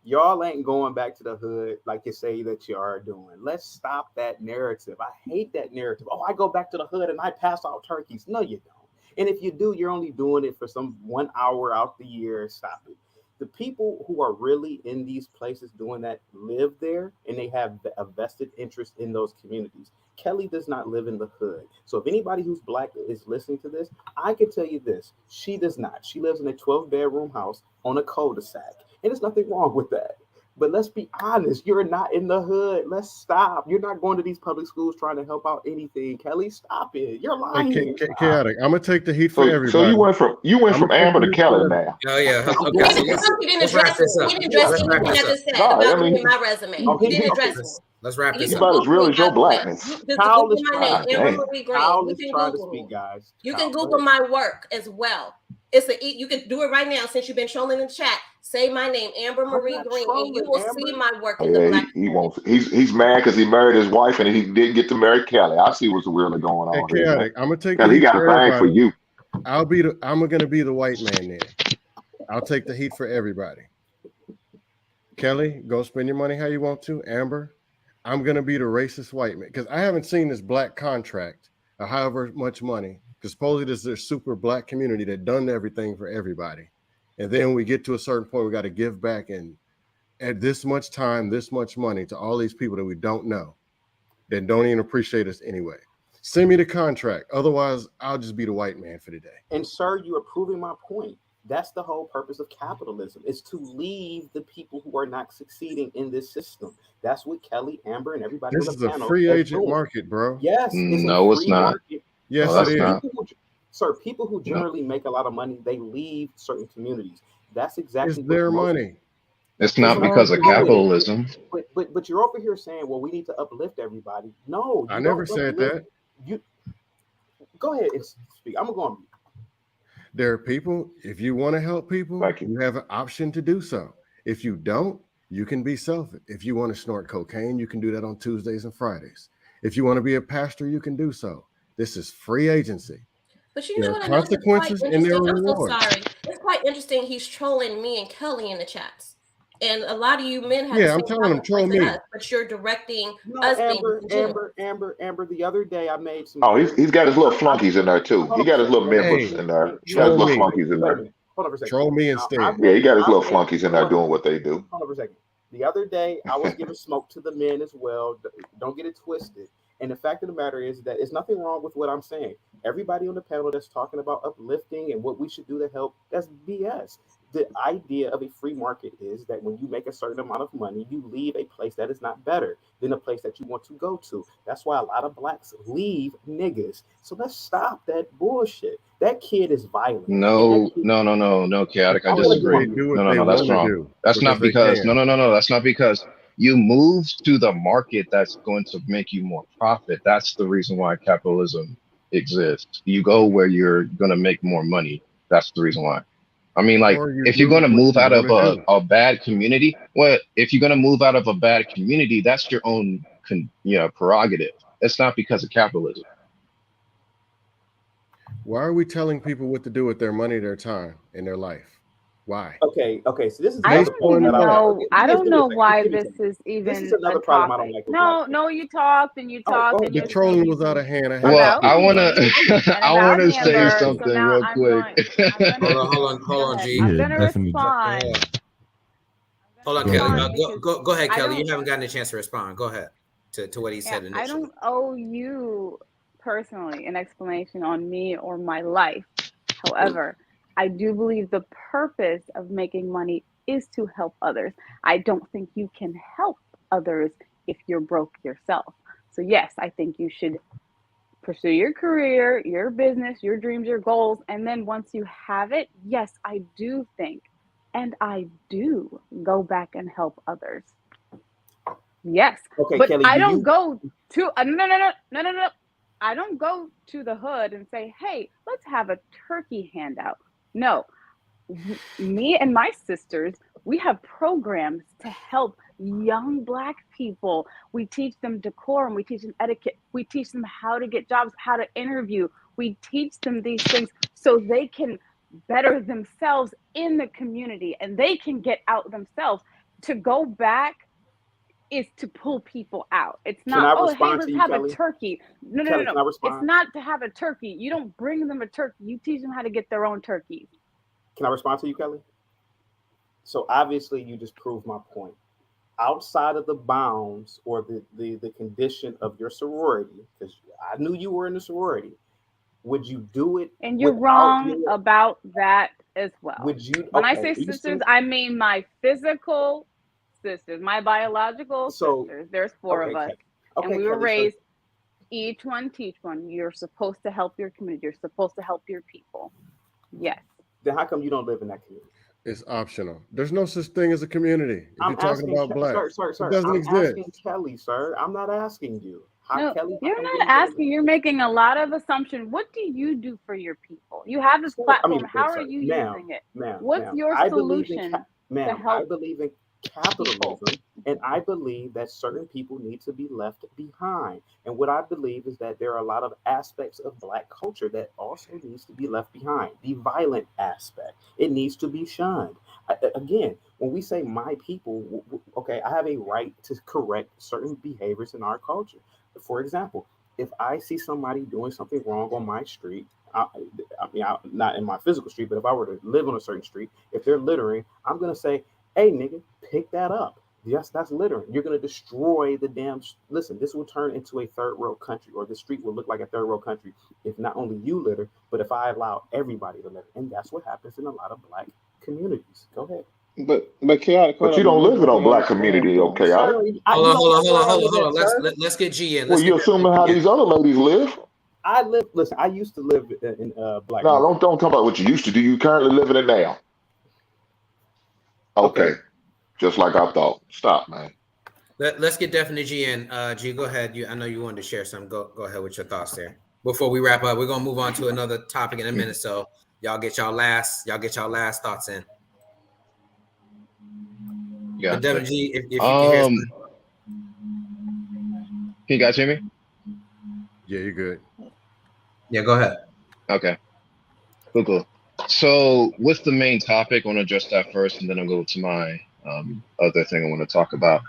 Y'all ain't going back to the hood like you say that you are doing. Let's stop that narrative. I hate that narrative. Oh, I go back to the hood and I pass out turkeys. No, you don't. And if you do, you're only doing it for some 1 hour out the year. Stop it. The people who are really in these places doing that live there, and they have a vested interest in those communities. Kelly does not live in the hood. So if anybody who's Black is listening to this, I can tell you this. She does not. She lives in a 12-bedroom house on a cul-de-sac. And there's nothing wrong with that. But let's be honest, you're not in the hood. Let's stop. You're not going to these public schools trying to help out anything. Kelly, stop it. You're lying. Hey, chaotic. I'm gonna take the heat for everybody. So you went from Amber to Kelly now. Oh yeah. Okay. So let's wrap this up. He didn't address anything I just said about me and my resume. He didn't address me. Let's wrap this You up. about as real as your blackness. Kyle is my name, Amber Marie Green. Kyle You is can trying to Google speak, guys. You can Google my work as well. You can do it right now since you've been trolling in the chat. Say my name, Amber Marie Green, and you will see my work in the Black. He won't. He's mad because he married his wife and he didn't get to marry Kelly. I see what's really going on. Hey, chaotic. I'm gonna take. Kelly, he got a thing for you. I'm gonna be the white man then. I'll take the heat for everybody. Kelly, go spend your money how you want to. Amber, I'm gonna be the racist white man because I haven't seen this black contract or however much money. Because supposedly there's this super Black community that done everything for everybody. And then we get to a certain point, we got to give back and at this much time, this much money to all these people that we don't know, that don't even appreciate us anyway. Send me the contract. Otherwise, I'll just be the white man for the day. And sir, you are proving my point. That's the whole purpose of capitalism, is to leave the people who are not succeeding in this system. That's what Kelly, Amber, and everybody This on is the a panel free is agent doing. market, bro. Yes. No, it's not. Market. Yes, no, it is. not. People who generally make a lot of money, they leave certain communities. That's exactly It's their money. It's not because of capitalism. But you're over here saying, well, we need to uplift everybody. No, I never said that. You go ahead and speak. I'm gonna go on mute. There are people, if you want to help people, you have an option to do so. If you don't, you can be selfish. If you want to snort cocaine, you can do that on Tuesdays and Fridays. If you want to be a pastor, you can do so. This is free agency. But you know what? Consequences and there are I'm so rewards. sorry. It's quite interesting. He's trolling me and Kelly in the chats. And a lot of you men have I'm telling him, troll me. but you're directing us. Amber, the other day I made some. Oh, he's got his little flunkies in there too. He got his little members in there. He got his little flunkies in there. Hold on for a second. Troll me instead. Yeah, he got his little flunkies in there doing what they do. Hold on for a second. The other day I was giving smoke to the men as well. Don't get it twisted. And the fact of the matter is that there's nothing wrong with what I'm saying. Everybody on the panel that's talking about uplifting and what we should do to help, that's BS. The idea of a free market is that when you make a certain amount of money, you leave a place that is not better than a place that you want to go to. That's why a lot of Blacks leave niggas. So let's stop that bullshit. That kid is violent. No, chaotic. I disagree. No, that's wrong. That's not because that's not because you move to the market that's going to make you more profit. That's the reason why capitalism exists. You go where you're going to make more money. That's the reason why. I mean, like, if you're going to move out of a bad community, if you're going to move out of a bad community, that's your own, prerogative. It's not because of capitalism. Why are we telling people what to do with their money, their time, and their life? Why? Okay. So this is. I don't know why this is even. This is another problem I don't like. No, you talked and you talked. The trolling was out of hand. Well, I wanna say something real quick. Hold on, G. I'm gonna respond. Hold on, Kelly. Go ahead, Kelly. You haven't gotten a chance to respond. Go ahead to what he said initially. I don't owe you personally an explanation on me or my life. However, I do believe the purpose of making money is to help others. I don't think you can help others if you're broke yourself. So yes, I think you should pursue your career, your business, your dreams, your goals. And then once you have it, yes, I do think, and I do go back and help others. Yes. Okay, but Kelly, I don't go to, no. I don't go to the hood and say, hey, let's have a turkey handout. No, me and my sisters, we have programs to help young Black people. We teach them decorum, we teach them etiquette, we teach them how to get jobs, how to interview. We teach them these things so they can better themselves in the community and they can get out themselves. to go back is to pull people out. It's not, oh, hey, let's have a turkey. No. It's not to have a turkey. You don't bring them a turkey. You teach them how to get their own turkeys. Can I respond to you, Kelly? So obviously you just proved my point. Outside of the bounds or the condition of your sorority, because I knew you were in the sorority, would you do it? And you're wrong about that as well. Would you? When I say sisters, I mean my physical sisters, my biological sisters. There's 4 of us, and we were raised. Each one teach one. You're supposed to help your community. You're supposed to help your people. Yes. Then how come you don't live in that community? It's optional. There's no such thing as a community. If you're talking about black, sir, it doesn't exist. I'm asking Kelly, sir. I'm not asking you. No, you're not asking. You're making a lot of assumptions. What do you do for your people? You have this platform. How are you using it? What's your solution to help? I believe in capitalism, and I believe that certain people need to be left behind. And what I believe is that there are a lot of aspects of Black culture that also needs to be left behind. The violent aspect, it needs to be shunned. Again, when we say my people, okay, I have a right to correct certain behaviors in our culture. For example, if I see somebody doing something wrong on my street, not in my physical street, but if I were to live on a certain street, if they're littering, I'm going to say, hey, nigga, pick that up. Yes, that's littering. You're going to destroy the damn... Listen, this will turn into a third world country, or the street will look like a third world country if not only you litter, but if I allow everybody to litter. And that's what happens in a lot of Black communities. Go ahead. But chaotic. But you don't live in a Black community, okay? Hold on. Let's get G in. Well, you're assuming how these other ladies live. Listen, I used to live in Black. No, don't talk about what you used to do. You currently live in it now. Okay. Just like I thought. Stop, man. Let's get Definite G in. G, go ahead. I know you wanted to share some. Go ahead with your thoughts there. Before we wrap up, we're gonna move on to another topic in a minute. So y'all get y'all last thoughts in. Yeah. Devin G, if you can hear something. Can you guys hear me? Yeah, you're good. Yeah, go ahead. Okay. Cool. So with the main topic, I want to address that first, and then I'll go to my other thing I want to talk about.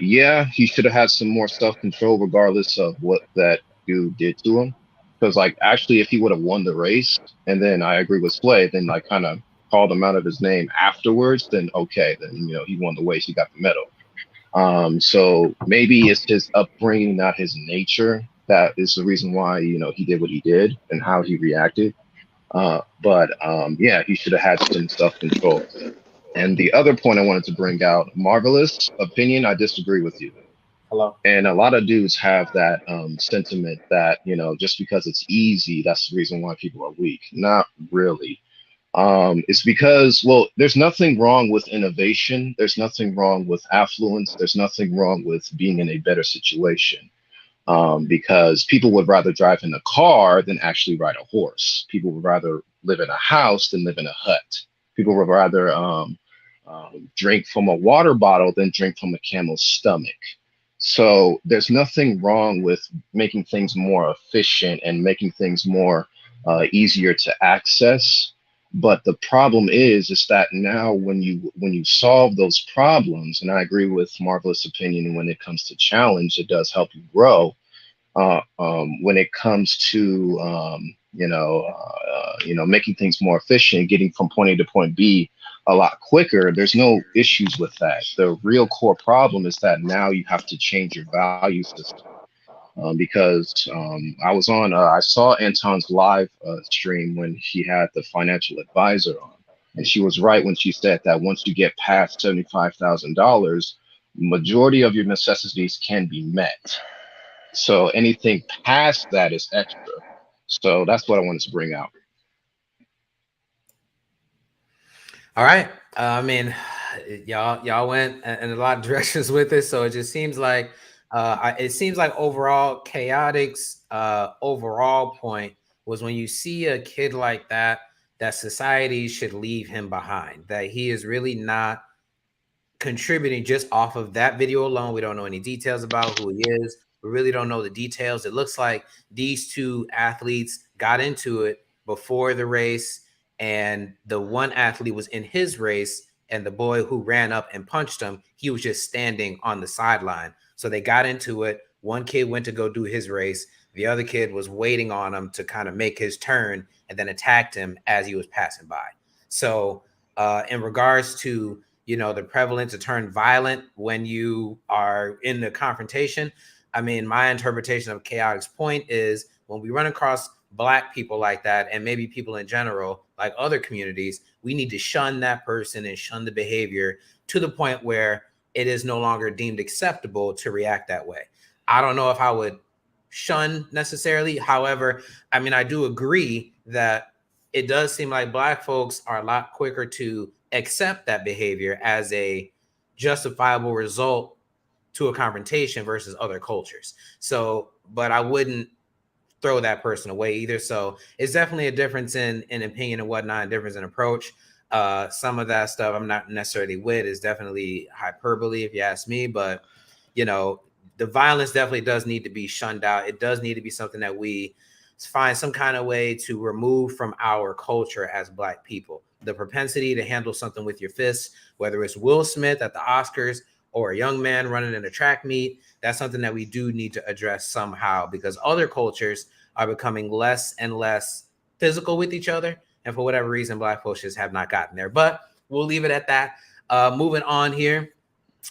Yeah, he should have had some more self-control regardless of what that dude did to him. Because like actually if he would have won the race, and then I agree with Sway, then I kind of called him out of his name afterwards, then okay, then he won the race, he got the medal. So maybe it's his upbringing, not his nature, that is the reason why he did what he did and how he reacted. But yeah, he should have had some self-control. And the other point I wanted to bring out, Marvelous opinion, I disagree with you. Hello. And a lot of dudes have that sentiment that just because it's easy, that's the reason why people are weak. Not really. It's because, well, there's nothing wrong with innovation. There's nothing wrong with affluence. There's nothing wrong with being in a better situation. Because people would rather drive in a car than actually ride a horse. People would rather live in a house than live in a hut. People would rather drink from a water bottle than drink from a camel's stomach. So there's nothing wrong with making things more efficient and making things more easier to access. But the problem is that now when you solve those problems, and I agree with Marvelous' opinion when it comes to challenge, it does help you grow. When it comes to making things more efficient, getting from point A to point B a lot quicker, there's no issues with that. The real core problem is that now you have to change your value system. Because I saw Anton's live stream when he had the financial advisor on, and she was right when she said that once you get past $75,000, majority of your necessities can be met. So anything past that is extra. So that's what I wanted to bring out. All right. I mean, y'all went in a lot of directions with it, so it just seems like overall Chaotic's overall point was when you see a kid like that society should leave him behind, that he is really not contributing just off of that video alone. We don't know any details about who he is. We really don't know the details. It looks like these two athletes got into it before the race, and the one athlete was in his race and the boy who ran up and punched him, he was just standing on the sideline. So they got into it. One kid went to go do his race. The other kid was waiting on him to kind of make his turn and then attacked him as he was passing by. So in regards to, the prevalence to turn violent when you are in the confrontation, I mean, my interpretation of Chaotic's point is when we run across Black people like that, and maybe people in general, like other communities, we need to shun that person and shun the behavior to the point where it is no longer deemed acceptable to react that way. I don't know if I would shun necessarily. However, I mean, I do agree that it does seem like Black folks are a lot quicker to accept that behavior as a justifiable result to a confrontation versus other cultures. So, but I wouldn't throw that person away either. So it's definitely a difference in opinion and whatnot, a difference in approach. Some of that stuff I'm not necessarily with is definitely hyperbole, if you ask me, but the violence definitely does need to be shunned out. It does need to be something that we find some kind of way to remove from our culture as Black people. The propensity to handle something with your fists, whether it's Will Smith at the Oscars or a young man running in a track meet, that's something that we do need to address somehow, because other cultures are becoming less and less physical with each other. And for whatever reason, Black folks just have not gotten there. But we'll leave it at that. Moving on here.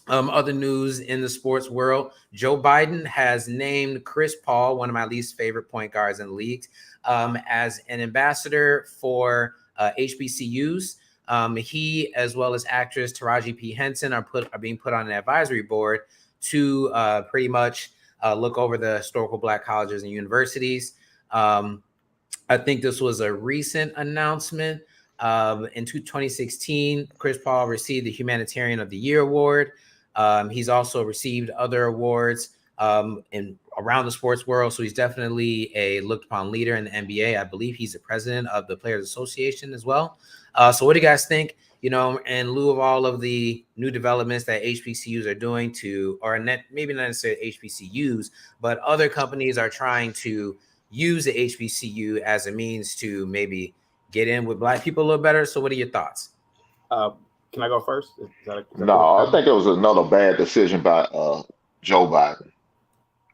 Other news in the sports world, Joe Biden has named Chris Paul, one of my least favorite point guards in the league, as an ambassador for HBCUs. He, as well as actress Taraji P. Henson, are being put on an advisory board to pretty much look over the historical Black colleges and universities. I think this was a recent announcement. In 2016, Chris Paul received the Humanitarian of the Year award. He's also received other awards around the sports world. So he's definitely a looked upon leader in the NBA. I believe he's the president of the Players Association as well. So what do you guys think? In lieu of all of the new developments that HBCUs are doing maybe not necessarily HBCUs, but other companies are trying to use the HBCU as a means to maybe get in with Black people a little better. So what are your thoughts? Can I go first? No, I think it was another bad decision by Joe Biden.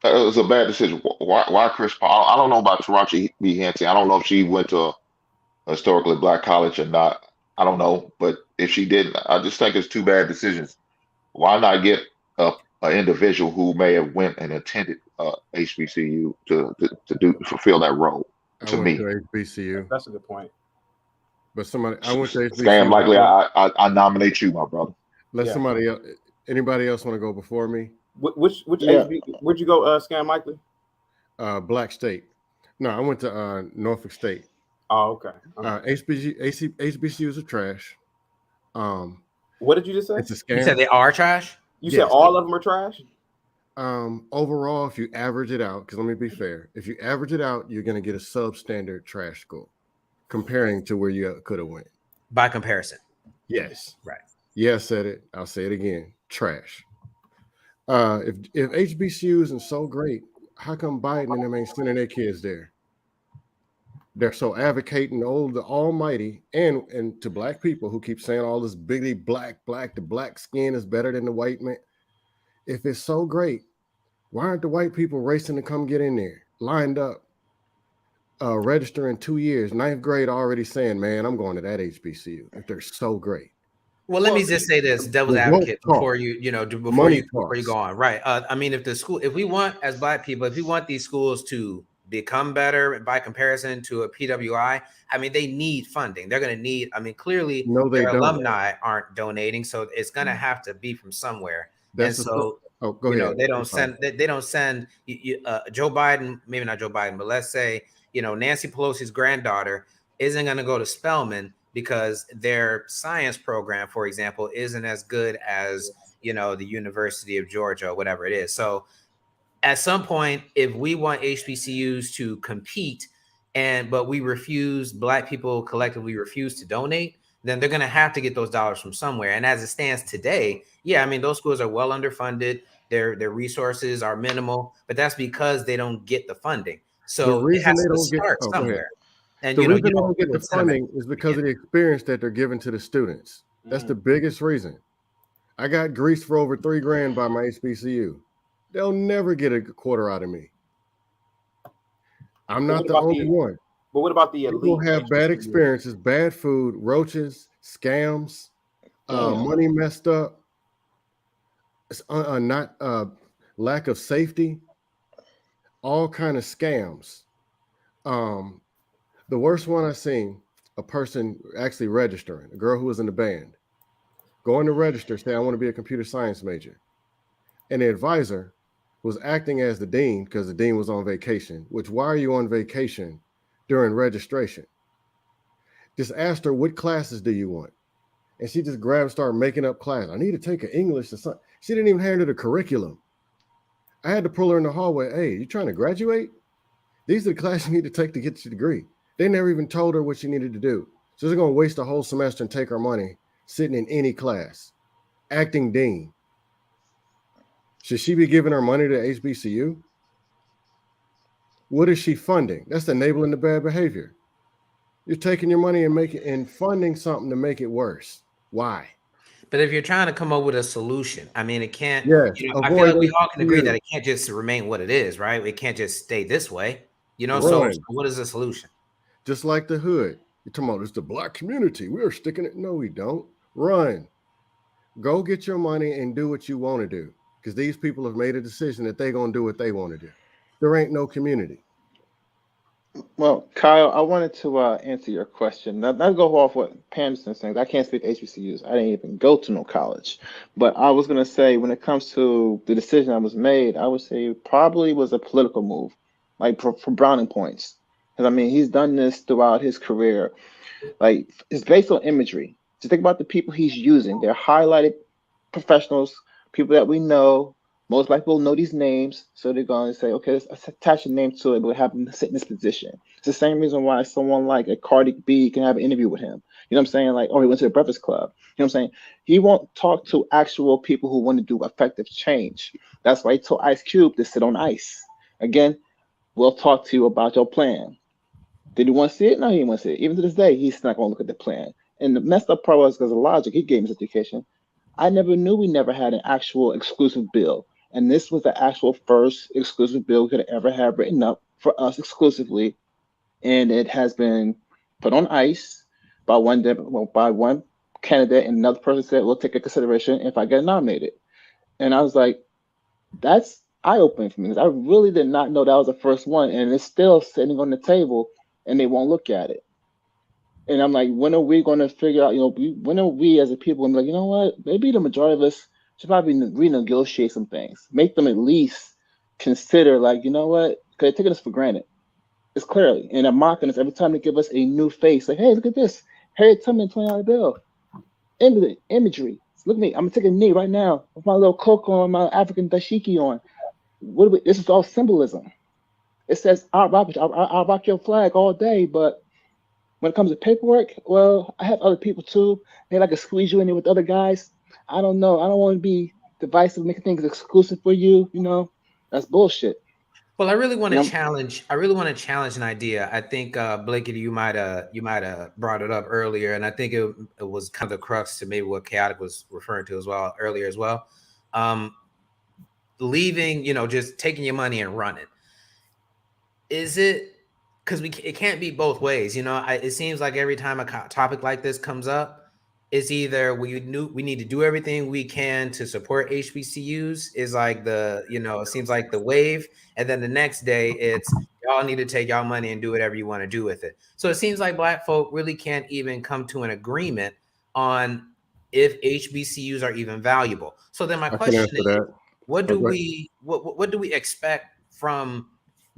It was a bad decision. Why Chris Paul? I don't know about Taraji B. Henson. I don't know if she went to a historically Black college or not. I don't know. But if she didn't, I just think it's two bad decisions. Why not get an individual who may have went and attended HBCU to fulfill that role? To me, HBCU. That's a good point. But I went to HBCU. Scam likely, I nominate you, my brother. Let somebody else. Anybody else want to go before me? Which HB, where'd you go, Scam likely? Black State. No, I went to Norfolk State. Oh, okay. HBCUs are trash. What did you just say? It's a scam. You said they are trash? You said all of them are trash? Overall, if you average it out, because let me be fair, if you average it out, you're going to get a substandard trash school comparing to where you could have went. By comparison. Yes. Right. Yeah, I said it. I'll say it again. Trash. If HBCU isn't so great, how come Biden and them ain't sending their kids there? They're so advocating the almighty and to Black people who keep saying all this bigly black, the Black skin is better than the white man. If it's so great, why aren't the white people racing to come get in there, lined up, register in 2 years, 9th grade, already saying, man, I'm going to that HBCU if they're so great. Well, let me just say this, devil's advocate, before you go on. Right. I mean, if we want, as Black people, if we want these schools to become better by comparison to a PWI, I mean, they need funding. They're going to need, I mean, clearly their alumni aren't donating. So it's going to have to be from somewhere. They don't send Joe Biden, maybe not Joe Biden, but let's say, Nancy Pelosi's granddaughter isn't going to go to Spelman because their science program, for example, isn't as good as, the University of Georgia or whatever it is. So at some point, if we want HBCUs to compete but we refuse, Black people collectively refuse to donate, then they're going to have to get those dollars from somewhere. And as it stands today, I mean, those schools are well underfunded. Their resources are minimal, but that's because they don't get the funding. So it has to start somewhere. And the reason they don't get the funding is because of the experience that they're giving to the students. That's the biggest reason. I got greased for over $3 grand by my HBCU. They'll never get a quarter out of me. I'm not the only one. But what about the elite? People have bad experiences, bad food, roaches, scams, money messed up, lack of safety, all kind of scams. The worst one I seen, a person actually registering, a girl who was in the band, going to register, say, I want to be a computer science major. And the advisor was acting as the dean because the dean was on vacation, which, why are you on vacation during registration? Just asked her, what classes do you want? And she just grabbed and started making up classes. I need to take an English or something. She didn't even hand her the curriculum. I had to pull her in the hallway. Hey, you trying to graduate? These are the classes you need to take to get your degree. They never even told her what she needed to do. So they're going to waste a whole semester and take her money sitting in any class, acting dean. Should she be giving her money to HBCU? What is she funding? That's enabling the bad behavior. You're taking your money and funding something to make it worse. Why? But if you're trying to come up with a solution, I mean, it can't. Yes, I feel like we all can agree that it can't just remain what it is, right? It can't just stay this way, So what is the solution? Just like the hood. You're talking about it's the Black community. We are sticking it. No, we don't. Run. Go get your money and do what you want to do. Because these people have made a decision that they're going to do what they want to do. There ain't no community. Well, Kyle, I wanted to answer your question. Not go off what Panderson's saying. I can't speak to HBCUs. I didn't even go to no college. But I was going to say, when it comes to the decision that was made, I would say it probably was a political move, like for browning points. Because, I mean, he's done this throughout his career. Like, it's based on imagery. Just think about the people he's using. They're highlighted professionals, people that we know. Most Black people know these names, so they're going to say, okay, let's attach a name to it, but have them sit in this position. It's the same reason why someone like a Cardi B can have an interview with him. You know what I'm saying? Like, oh, he went to the Breakfast Club. You know what I'm saying? He won't talk to actual people who want to do effective change. That's why he told Ice Cube to sit on ice. Again, we'll talk to you about your plan. Did he want to see it? No, he didn't want to see it. Even to this day, he's not going to look at the plan. And the messed up part was because of logic. He gave his education. I never knew we never had an actual exclusive bill. And this was the actual first exclusive bill we could ever have written up for us exclusively. And it has been put on ice by one candidate, and another person said, we'll take a consideration if I get nominated. And I was like, that's eye-opening for me, because I really did not know that was the first one. And it's still sitting on the table, and they won't look at it. And I'm like, when are we going to figure out, when are we as a people going to be like, you know what, maybe the majority of us should probably renegotiate some things, make them at least consider, like, you know what, because they're taking us for granted. It's clearly, and they're mocking us every time they give us a new face. Like, hey, look at this, Harriet Tubman $20 bill, imagery. Look at me, I'm gonna take a knee right now with my little coat on, my African dashiki on. This is all symbolism. It says I'll rock your flag all day, but when it comes to paperwork, well, I have other people too. Maybe I can squeeze you in there with other guys. I don't know. I don't want to be divisive, making things exclusive for you. That's bullshit. Well, I really want to challenge. I really want to challenge an idea. I think Blakey, you might have brought it up earlier, and I think it was kind of the crux to maybe what Chaotic was referring to as well earlier as well. Leaving, just taking your money and running. Is it? Because it can't be both ways. It seems like every time a topic like this comes up, it's either we need to do everything we can to support HBCUs is like it seems like the wave. And then the next day it's y'all need to take y'all money and do whatever you want to do with it. So it seems like Black folk really can't even come to an agreement on if HBCUs are even valuable. So then my question is, what do we expect from,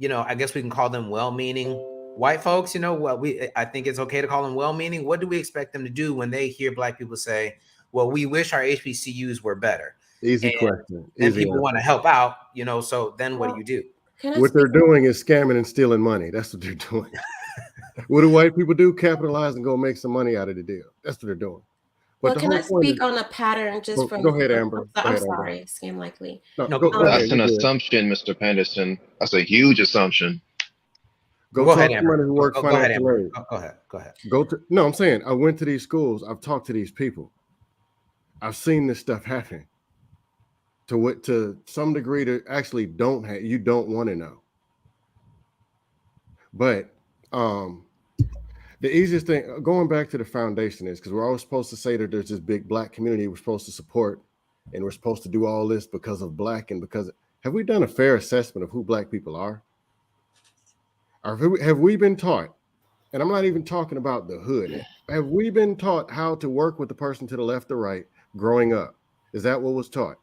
I guess we can call them well-meaning white folks, I think it's okay to call them well-meaning. What do we expect them to do when they hear Black people say, well, we wish our HBCUs were better? Easy question. And people want to help out, so then what do? What they're doing is scamming and stealing money. That's what they're doing. What do white people do? Capitalize and go make some money out of the deal. That's what they're doing. But can I speak on a pattern just from... Go ahead, Amber. I'm sorry, Scam Likely. That's an assumption, Mr. Penderson. That's a huge assumption. Go talk to somebody who works financial aid. Go ahead. I'm saying I went to these schools. I've talked to these people. I've seen this stuff happen to some degree that actually you don't want to know. But the easiest thing, going back to the foundation, is because we're always supposed to say that there's this big Black community we're supposed to support, and we're supposed to do all this because of Black and because have we done a fair assessment of who Black people are? Or have we been taught, and I'm not even talking about the hood, have we been taught how to work with the person to the left or right growing up? Is that what was taught?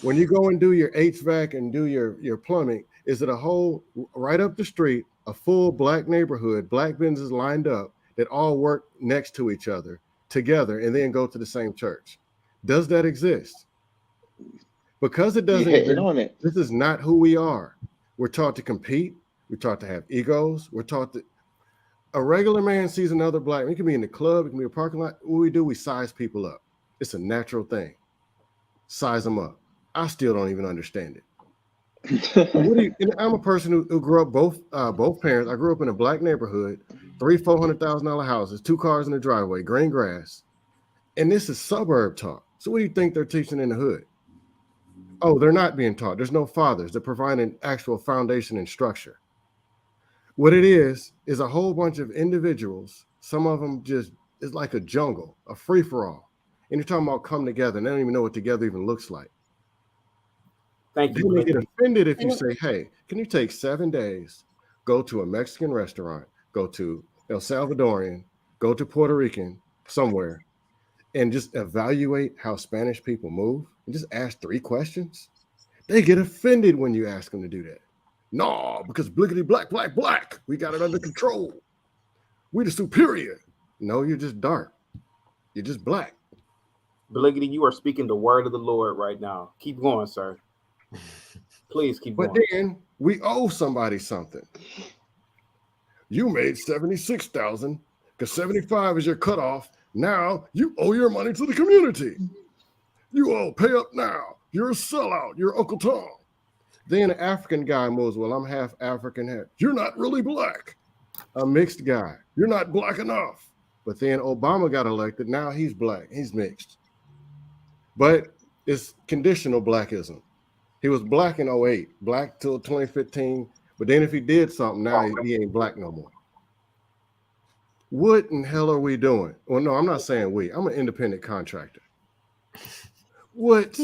When you go and do your HVAC and do your plumbing, is it a whole right up the street, a full Black neighborhood, Black businesses lined up that all work next to each other together and then go to the same church? Does that exist? Because it doesn't exist, this is not who we are. We're taught to compete. We're taught to have egos. We're taught that a regular man sees another Black man. It can be in the club, it can be a parking lot. What we do, we size people up. It's a natural thing. Size them up. I still don't even understand it. I'm a person who grew up both parents. I grew up in a Black neighborhood, $300,000-$400,000 houses, 2 cars in the driveway, green grass. And this is suburb talk. So what do you think they're teaching in the hood? Oh, they're not being taught. There's no fathers. They're providing actual foundation and structure. What it is a whole bunch of individuals. Some of them just, it's like a jungle, a free-for-all. And you're talking about come together, and they don't even know what together even looks like. Thank you. They get offended if you say, hey, can you take 7 days, go to a Mexican restaurant, go to El Salvadorian, go to Puerto Rican, somewhere, and just evaluate how Spanish people move and just ask 3 questions? They get offended when you ask them to do that. No, because bliggity black, black, black. We got it under control. We're the superior. No, you're just dark. You're just Black. Bliggity, you are speaking the word of the Lord right now. Keep going, sir. Please keep going. But then we owe somebody something. You made 76,000 because 75 is your cutoff. Now you owe your money to the community. You all pay up now. You're a sellout. You're Uncle Tom. Then an African guy moves, well, I'm half African. You're not really Black. A mixed guy. You're not Black enough. But then Obama got elected. Now he's Black. He's mixed. But it's conditional Blackism. He was Black in 08, Black till 2015. But then if he did something, now he ain't Black no more. What in hell are we doing? Well, no, I'm not saying we. I'm an independent contractor. What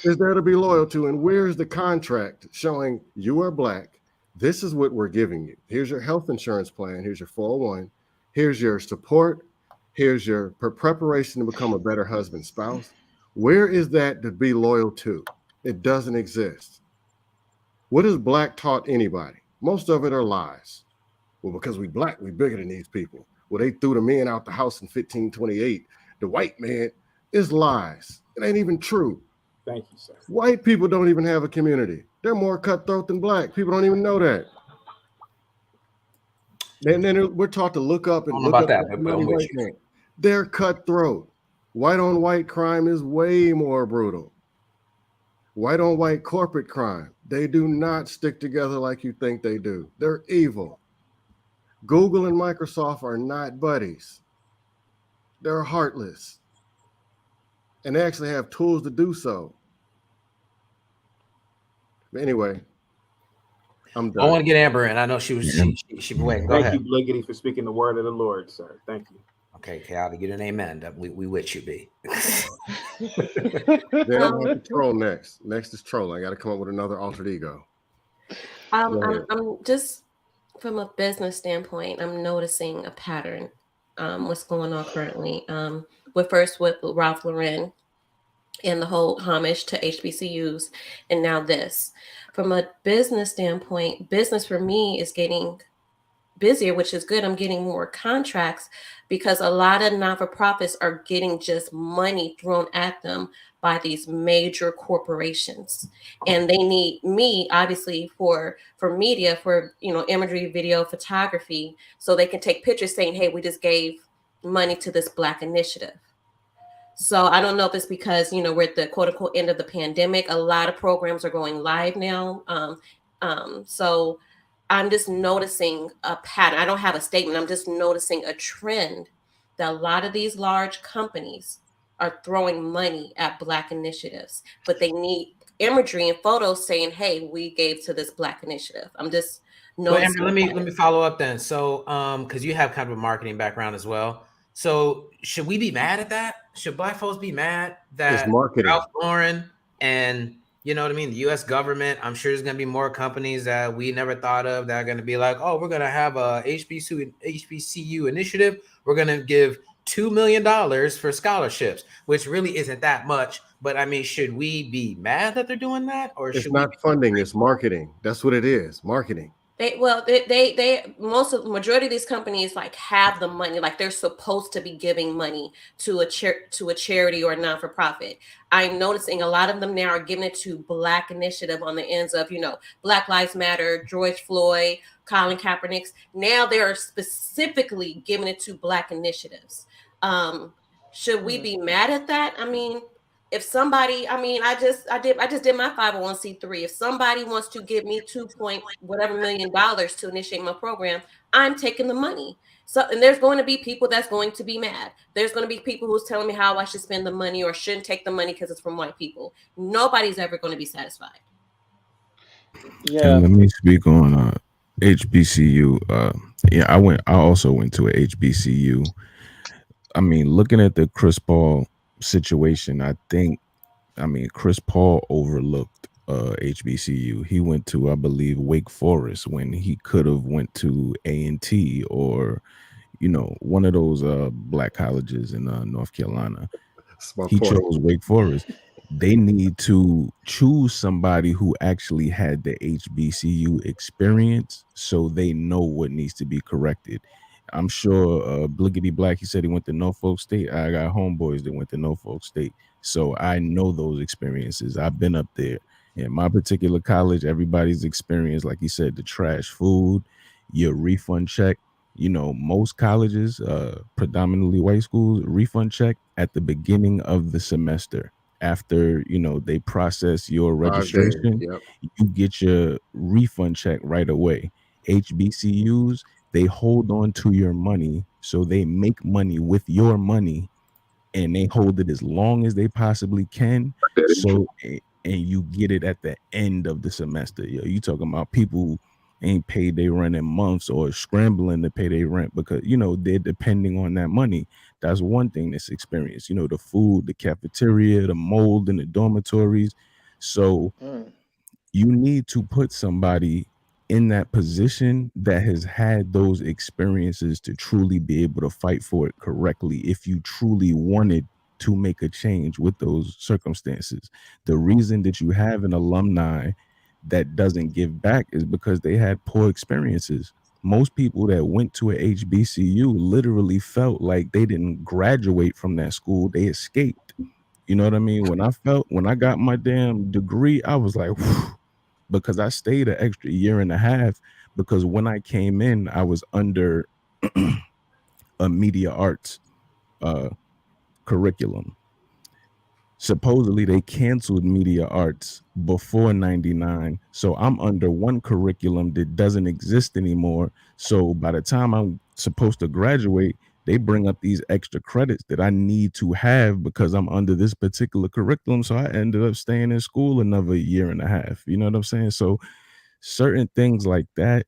is there to be loyal to? And where's the contract showing you are Black? This is what we're giving you. Here's your health insurance plan. Here's your 401. Here's your support. Here's your preparation to become a better husband, spouse. Where is that to be loyal to? It doesn't exist. What is Black taught anybody? Most of it are lies. Well, because we Black, we bigger than these people. Well, they threw the men out the house in 1528. The white man is lies. It ain't even true. Thank you, sir. White people don't even have a community. They're more cutthroat than Black. People don't even know that. And then we're taught to look up and look up that white man. They're cutthroat. White on white crime is way more brutal. White on white corporate crime, they do not stick together like you think they do. They're evil. Google and Microsoft are not buddies. They're heartless. And they actually have tools to do so. But anyway, I'm done. I want to get Amber in. I know she was she went. Go ahead. Thank you, Bliggity, for speaking the word of the Lord, sir. Thank you. Okay, I'll get an amen. We with you, B. Then I'm going to troll next. Next is trolling. I got to come up with another alter ego. I'm just from a business standpoint, I'm noticing a pattern. What's going on currently? With Ralph Lauren and the whole homage to HBCUs, and now this. From a business standpoint, business for me is getting busier, which is good. I'm getting more contracts because a lot of not-for-profits are getting just money thrown at them by these major corporations, and they need me obviously for media, for imagery, video, photography, so they can take pictures saying, hey, we just gave money to this Black initiative. So I don't know if it's because we're at the quote unquote end of the pandemic. A lot of programs are going live now. So I'm just noticing a pattern. I don't have a statement. I'm just noticing a trend that a lot of these large companies are throwing money at Black initiatives, but they need imagery and photos saying, "Hey, we gave to this Black initiative." I'm just noticing. Well, Amber, let me follow up then. So, because you have kind of a marketing background as well, so should we be mad at that? Should Black folks be mad that Ralph Lauren and you know what I mean, the U.S. government? I'm sure there's going to be more companies that we never thought of that are going to be like, oh, we're going to have a HBCU initiative. We're going to give $2 million for scholarships, which really isn't that much. But I mean, should we be mad that they're doing that, or it's should not funding? It's marketing. That's what it is. Marketing. They majority of these companies like have the money, like they're supposed to be giving money to a charity or a non-for-profit. I'm noticing a lot of them now are giving it to Black initiative on the ends of, Black Lives Matter, George Floyd, Colin Kaepernick's. Now they're specifically giving it to Black initiatives. Should we be mad at that? I mean, if somebody, I just did my 501c3. If somebody wants to give me $2 million to initiate my program, I'm taking the money. So, and there's going to be people that's going to be mad. There's going to be people who's telling me how I should spend the money or shouldn't take the money because it's from white people. Nobody's ever going to be satisfied. Yeah. And let me speak on HBCU. I also went to a HBCU. I mean, looking at the Chris Paul situation, Chris Paul overlooked HBCU. He went to, I believe, Wake Forest when he could have went to A&T or, one of those Black colleges in North Carolina. He chose Wake Forest. They need to choose somebody who actually had the HBCU experience so they know what needs to be corrected. I'm sure Bliggity Black, he said he went to Norfolk State. I got homeboys that went to Norfolk State. So I know those experiences. I've been up there. In my particular college, everybody's experience, like he said, the trash food, your refund check. Most colleges, predominantly white schools, refund check at the beginning of the semester. After, they process your registration, you get your refund check right away. HBCUs, they hold on to your money, so they make money with your money, and they hold it as long as they possibly can. So, and you get it at the end of the semester. You talking about people ain't paid their rent in months or scrambling to pay their rent because they're depending on that money. That's one thing that's experienced. The food, the cafeteria, the mold in the dormitories. So you need to put somebody in that position that has had those experiences to truly be able to fight for it correctly if you truly wanted to make a change with those circumstances. The reason that you have an alumni that doesn't give back is because they had poor experiences. Most people that went to a HBCU literally felt like they didn't graduate from that school, they escaped. You know what I mean? When I got my damn degree, I was like, whew, because I stayed an extra year and a half, because when I came in, I was under a media arts curriculum. Supposedly they canceled media arts before 99. So I'm under one curriculum that doesn't exist anymore. So by the time I'm supposed to graduate, they bring up these extra credits that I need to have because I'm under this particular curriculum. So I ended up staying in school another year and a half. You know what I'm saying? So certain things like that,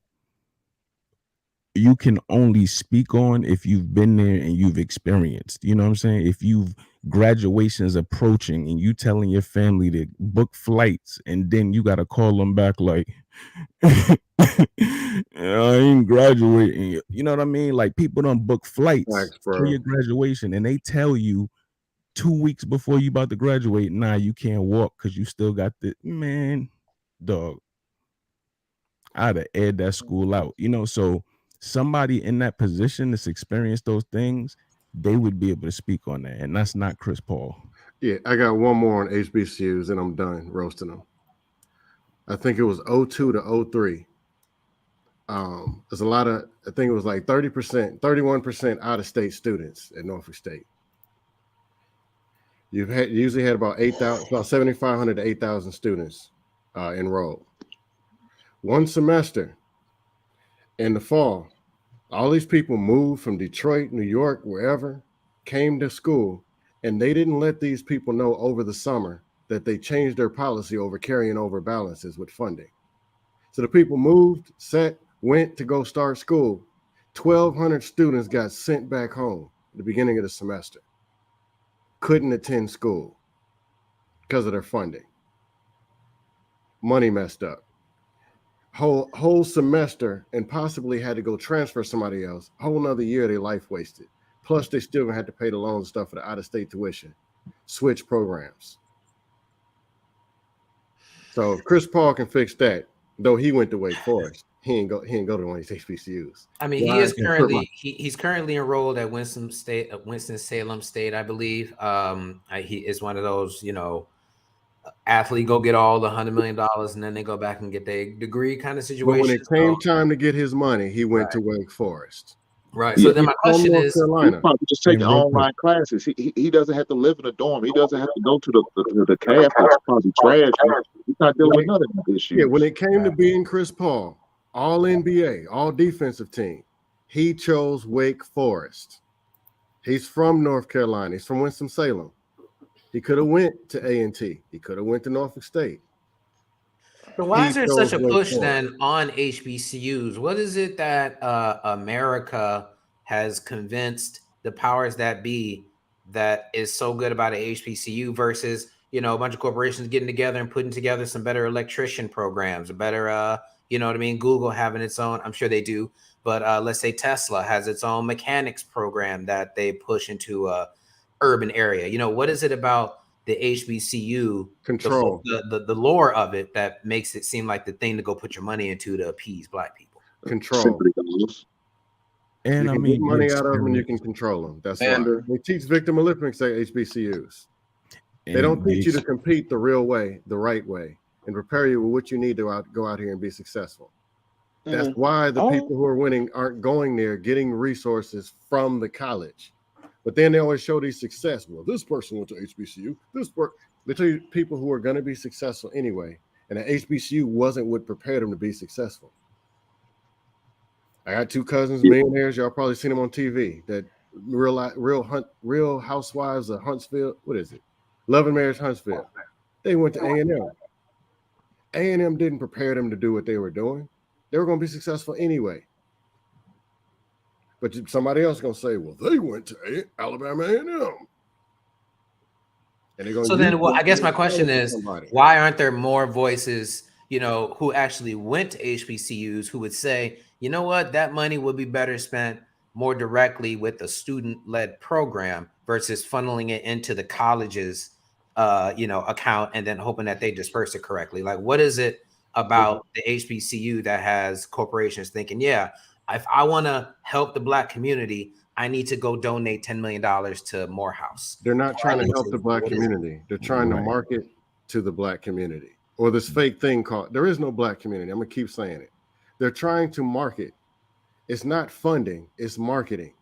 you can only speak on if you've been there and you've experienced. You know what I'm saying? If you've graduation's approaching and you telling your family to book flights and then you got to call them back like, I ain't graduating. You know what I mean? Like people don't book flights for your graduation and they tell you 2 weeks before you about to graduate, nah, you can't walk because you still got the, man, dog. I'd have aired that school out, so somebody in that position that's experienced those things, they would be able to speak on that. And that's not Chris Paul. Yeah, I got one more on HBCUs and I'm done roasting them. I think it was 02 to 03. There's a lot of, I think it was like 30%, 31% out-of-state students at Norfolk State. You usually had about 7,500 to 8,000 students enrolled. One semester in the fall, all these people moved from Detroit, New York, wherever, came to school, And they didn't let these people know over the summer that they changed their policy over carrying over balances with funding. So the people moved, went to go start school. 1,200 students got sent back home at the beginning of the semester. Couldn't attend school because of their funding. Money messed up. Whole semester, and possibly had to go transfer somebody else. Whole another year of their life wasted. Plus they still gonna have to pay the loan and stuff for the out-of-state tuition. Switch programs. So if Chris Paul can fix that, though he went to Wake Forest, he ain't go to one of these HBCUs. I mean, he is currently he's currently enrolled at Winston-Salem State, I believe. He is one of those, athlete go get all the $100 million and then they go back and get their degree kind of situation. But when it came time to get his money, he went to Wake Forest. Right. So then my question is, Carolina. Just take the online classes. He doesn't have to live in a dorm. He doesn't have to go to the caf that's probably trash. He's not dealing with none of these issues. Yeah, when it came to being Chris Paul, all NBA, all defensive team, he chose Wake Forest. He's from North Carolina. He's from Winston-Salem. He could have went to A&T. He could have went to Norfolk State. So why is there such a push then on HBCUs? What is it that America has convinced the powers that be that is so good about an HBCU versus, a bunch of corporations getting together and putting together some better electrician programs, a better, Google having its own, I'm sure they do, but let's say Tesla has its own mechanics program that they push into a urban area. What is it about the HBCU control, the lore of it that makes it seem like the thing to go put your money into to appease Black people? Control. And you can get money out of them and you can control them. That's why they teach victim Olympics at HBCUs. They don't teach you to compete the real way, the right way, and prepare you with what you need to go out here and be successful. That's why the people who are winning aren't going there getting resources from the college. But then they always show these success. Well, this person went to HBCU. They tell you people who are going to be successful anyway. And the HBCU wasn't what prepared them to be successful. I got two cousins, millionaires. Y'all probably seen them on TV. That Real Housewives of Huntsville. What is it? Love and Marriage Huntsville. They went to A&M. A&M didn't prepare them to do what they were doing. They were going to be successful anyway. But somebody else is going to say, well, they went to Alabama A&M. So then, I guess my question is, why aren't there more voices, who actually went to HBCUs who would say, you know what, that money would be better spent more directly with a student-led program versus funneling it into the college's, account and then hoping that they disperse it correctly? Like, what is it about the HBCU that has corporations thinking, yeah, if I want to help the Black community, I need to go donate $10 million to Morehouse? They're not trying to help the Black community. They're trying to market to the Black community. Or this fake thing called, there is no Black community. I'm going to keep saying it. They're trying to market. It's not funding, it's marketing.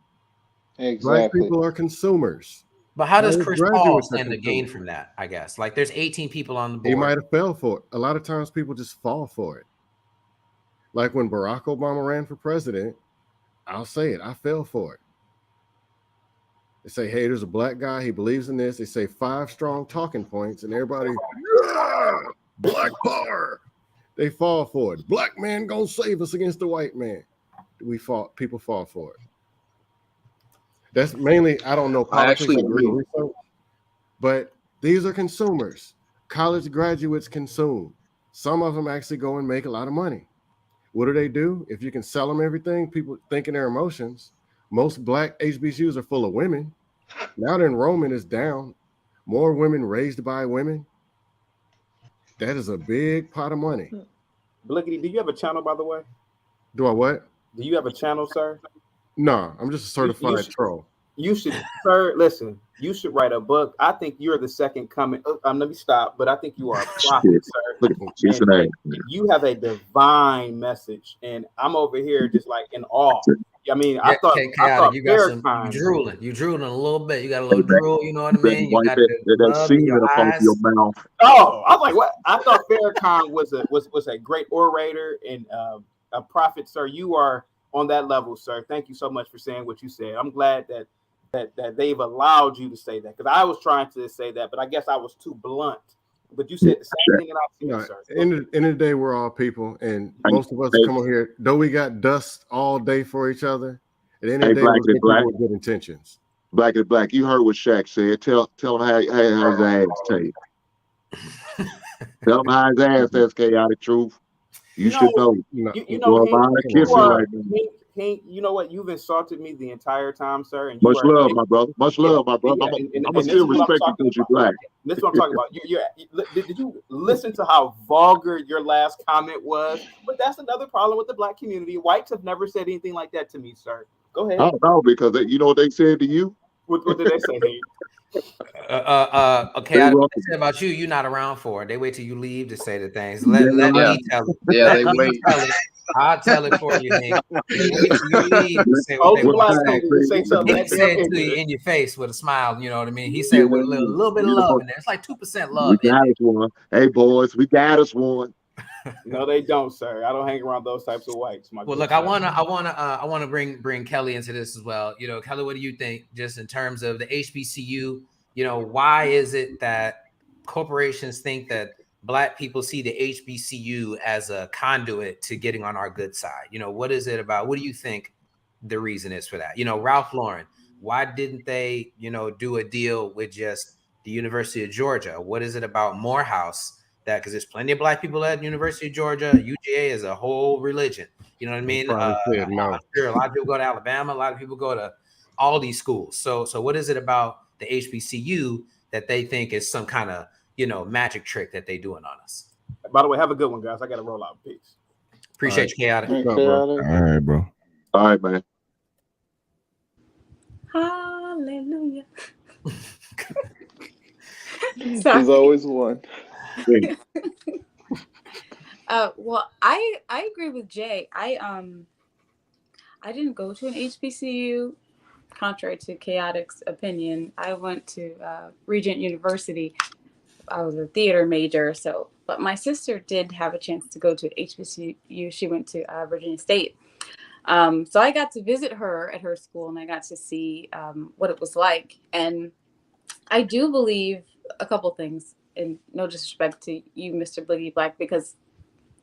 Exactly. Black people are consumers. But how does Chris Paul stand to gain from that, I guess? Like, there's 18 people on the board. He might have fell for it. A lot of times people just fall for it. Like when Barack Obama ran for president, I'll say it, I fell for it. They say, hey, there's a Black guy, he believes in this. They say 5 strong talking points, and everybody, yeah, Black power. They fall for it. Black man gonna save us against the white man. People fall for it. That's mainly, I don't know politics, I actually agree. But these are consumers. College graduates consume. Some of them actually go and make a lot of money. What do? If you can sell them everything, people thinking their emotions. Most Black HBCUs are full of women. Now the enrollment is down. More women raised by women. That is a big pot of money. Blickety, do you have a channel, by the way? Do I what? Do you have a channel, sir? No, I'm just a certified troll. You should, sir, listen, you should write a book. I think you're the second coming. Let me stop, but I think you are a prophet, sir. You have a divine message, and I'm over here just like in awe. I mean, I thought you got you drooling a little bit. You got a little drool, you know what I mean? You got that semen up your mouth. Oh, I was like, what? I thought Farrakhan was a great orator and a prophet, sir. You are on that level, sir. Thank you so much for saying what you said. I'm glad that that they've allowed you to say that, because I was trying to say that, but I guess I was too blunt. But you said the same thing that I said, sir. In the day, we're all people, and most of us come on here, though we got dust all day for each other. At the end of the day, we're people with good intentions. Black is black. You heard what Shaq said. Tell him how his ass taste. Tell him how his ass says chaotic truth. You should know. You know what? You've insulted me the entire time, sir. And much love, my brother. Much love, my brother. I'm gonna still respect you because you're black. This is what I'm talking about. Did you listen to how vulgar your last comment was? But that's another problem with the black community. Whites have never said anything like that to me, sir. Go ahead. I don't know, because you know what they said to you? What did they say? Okay, I said about you. You're not around for it. They wait till you leave to say the things. Let me tell it. Yeah, they wait. I'll tell it for you, Hank. They wait till you leave to say what they want to say. He said it to you in your face with a smile. You know what I mean? He said with a little bit of love in there. It's like 2% love. We got us one. Hey, boys, we got us one. No, they don't, sir. I don't hang around those types of whites. Well, look, I wanna bring Kelly into this as well. You know, Kelly, what do you think, just in terms of the HBCU? You know, why is it that corporations think that Black people see the HBCU as a conduit to getting on our good side? You know, what is it about? What do you think the reason is for that? You know, Ralph Lauren, why didn't they, you know, do a deal with just the University of Georgia? What is it about Morehouse? That, because there's plenty of Black people at University of Georgia. UGA is a whole religion. You know what I mean? I'm sure a lot of people go to Alabama. A lot of people go to all these schools. So what is it about the HBCU that they think is some kind of, you know, magic trick that they doing on us? By the way, have a good one, guys. I got to roll out. Peace. Appreciate you, Chaotic. All right, bro. All right, man. Hallelujah. There's always one. Well, I agree with Jay. I didn't go to an HBCU, contrary to Chaotic's opinion. I went to Regent University. I was a theater major, but my sister did have a chance to go to an HBCU. She went to Virginia State. So I got to visit her at her school, and I got to see what it was like. And I do believe a couple things. And no disrespect to you, Mr. Bliggy Black, because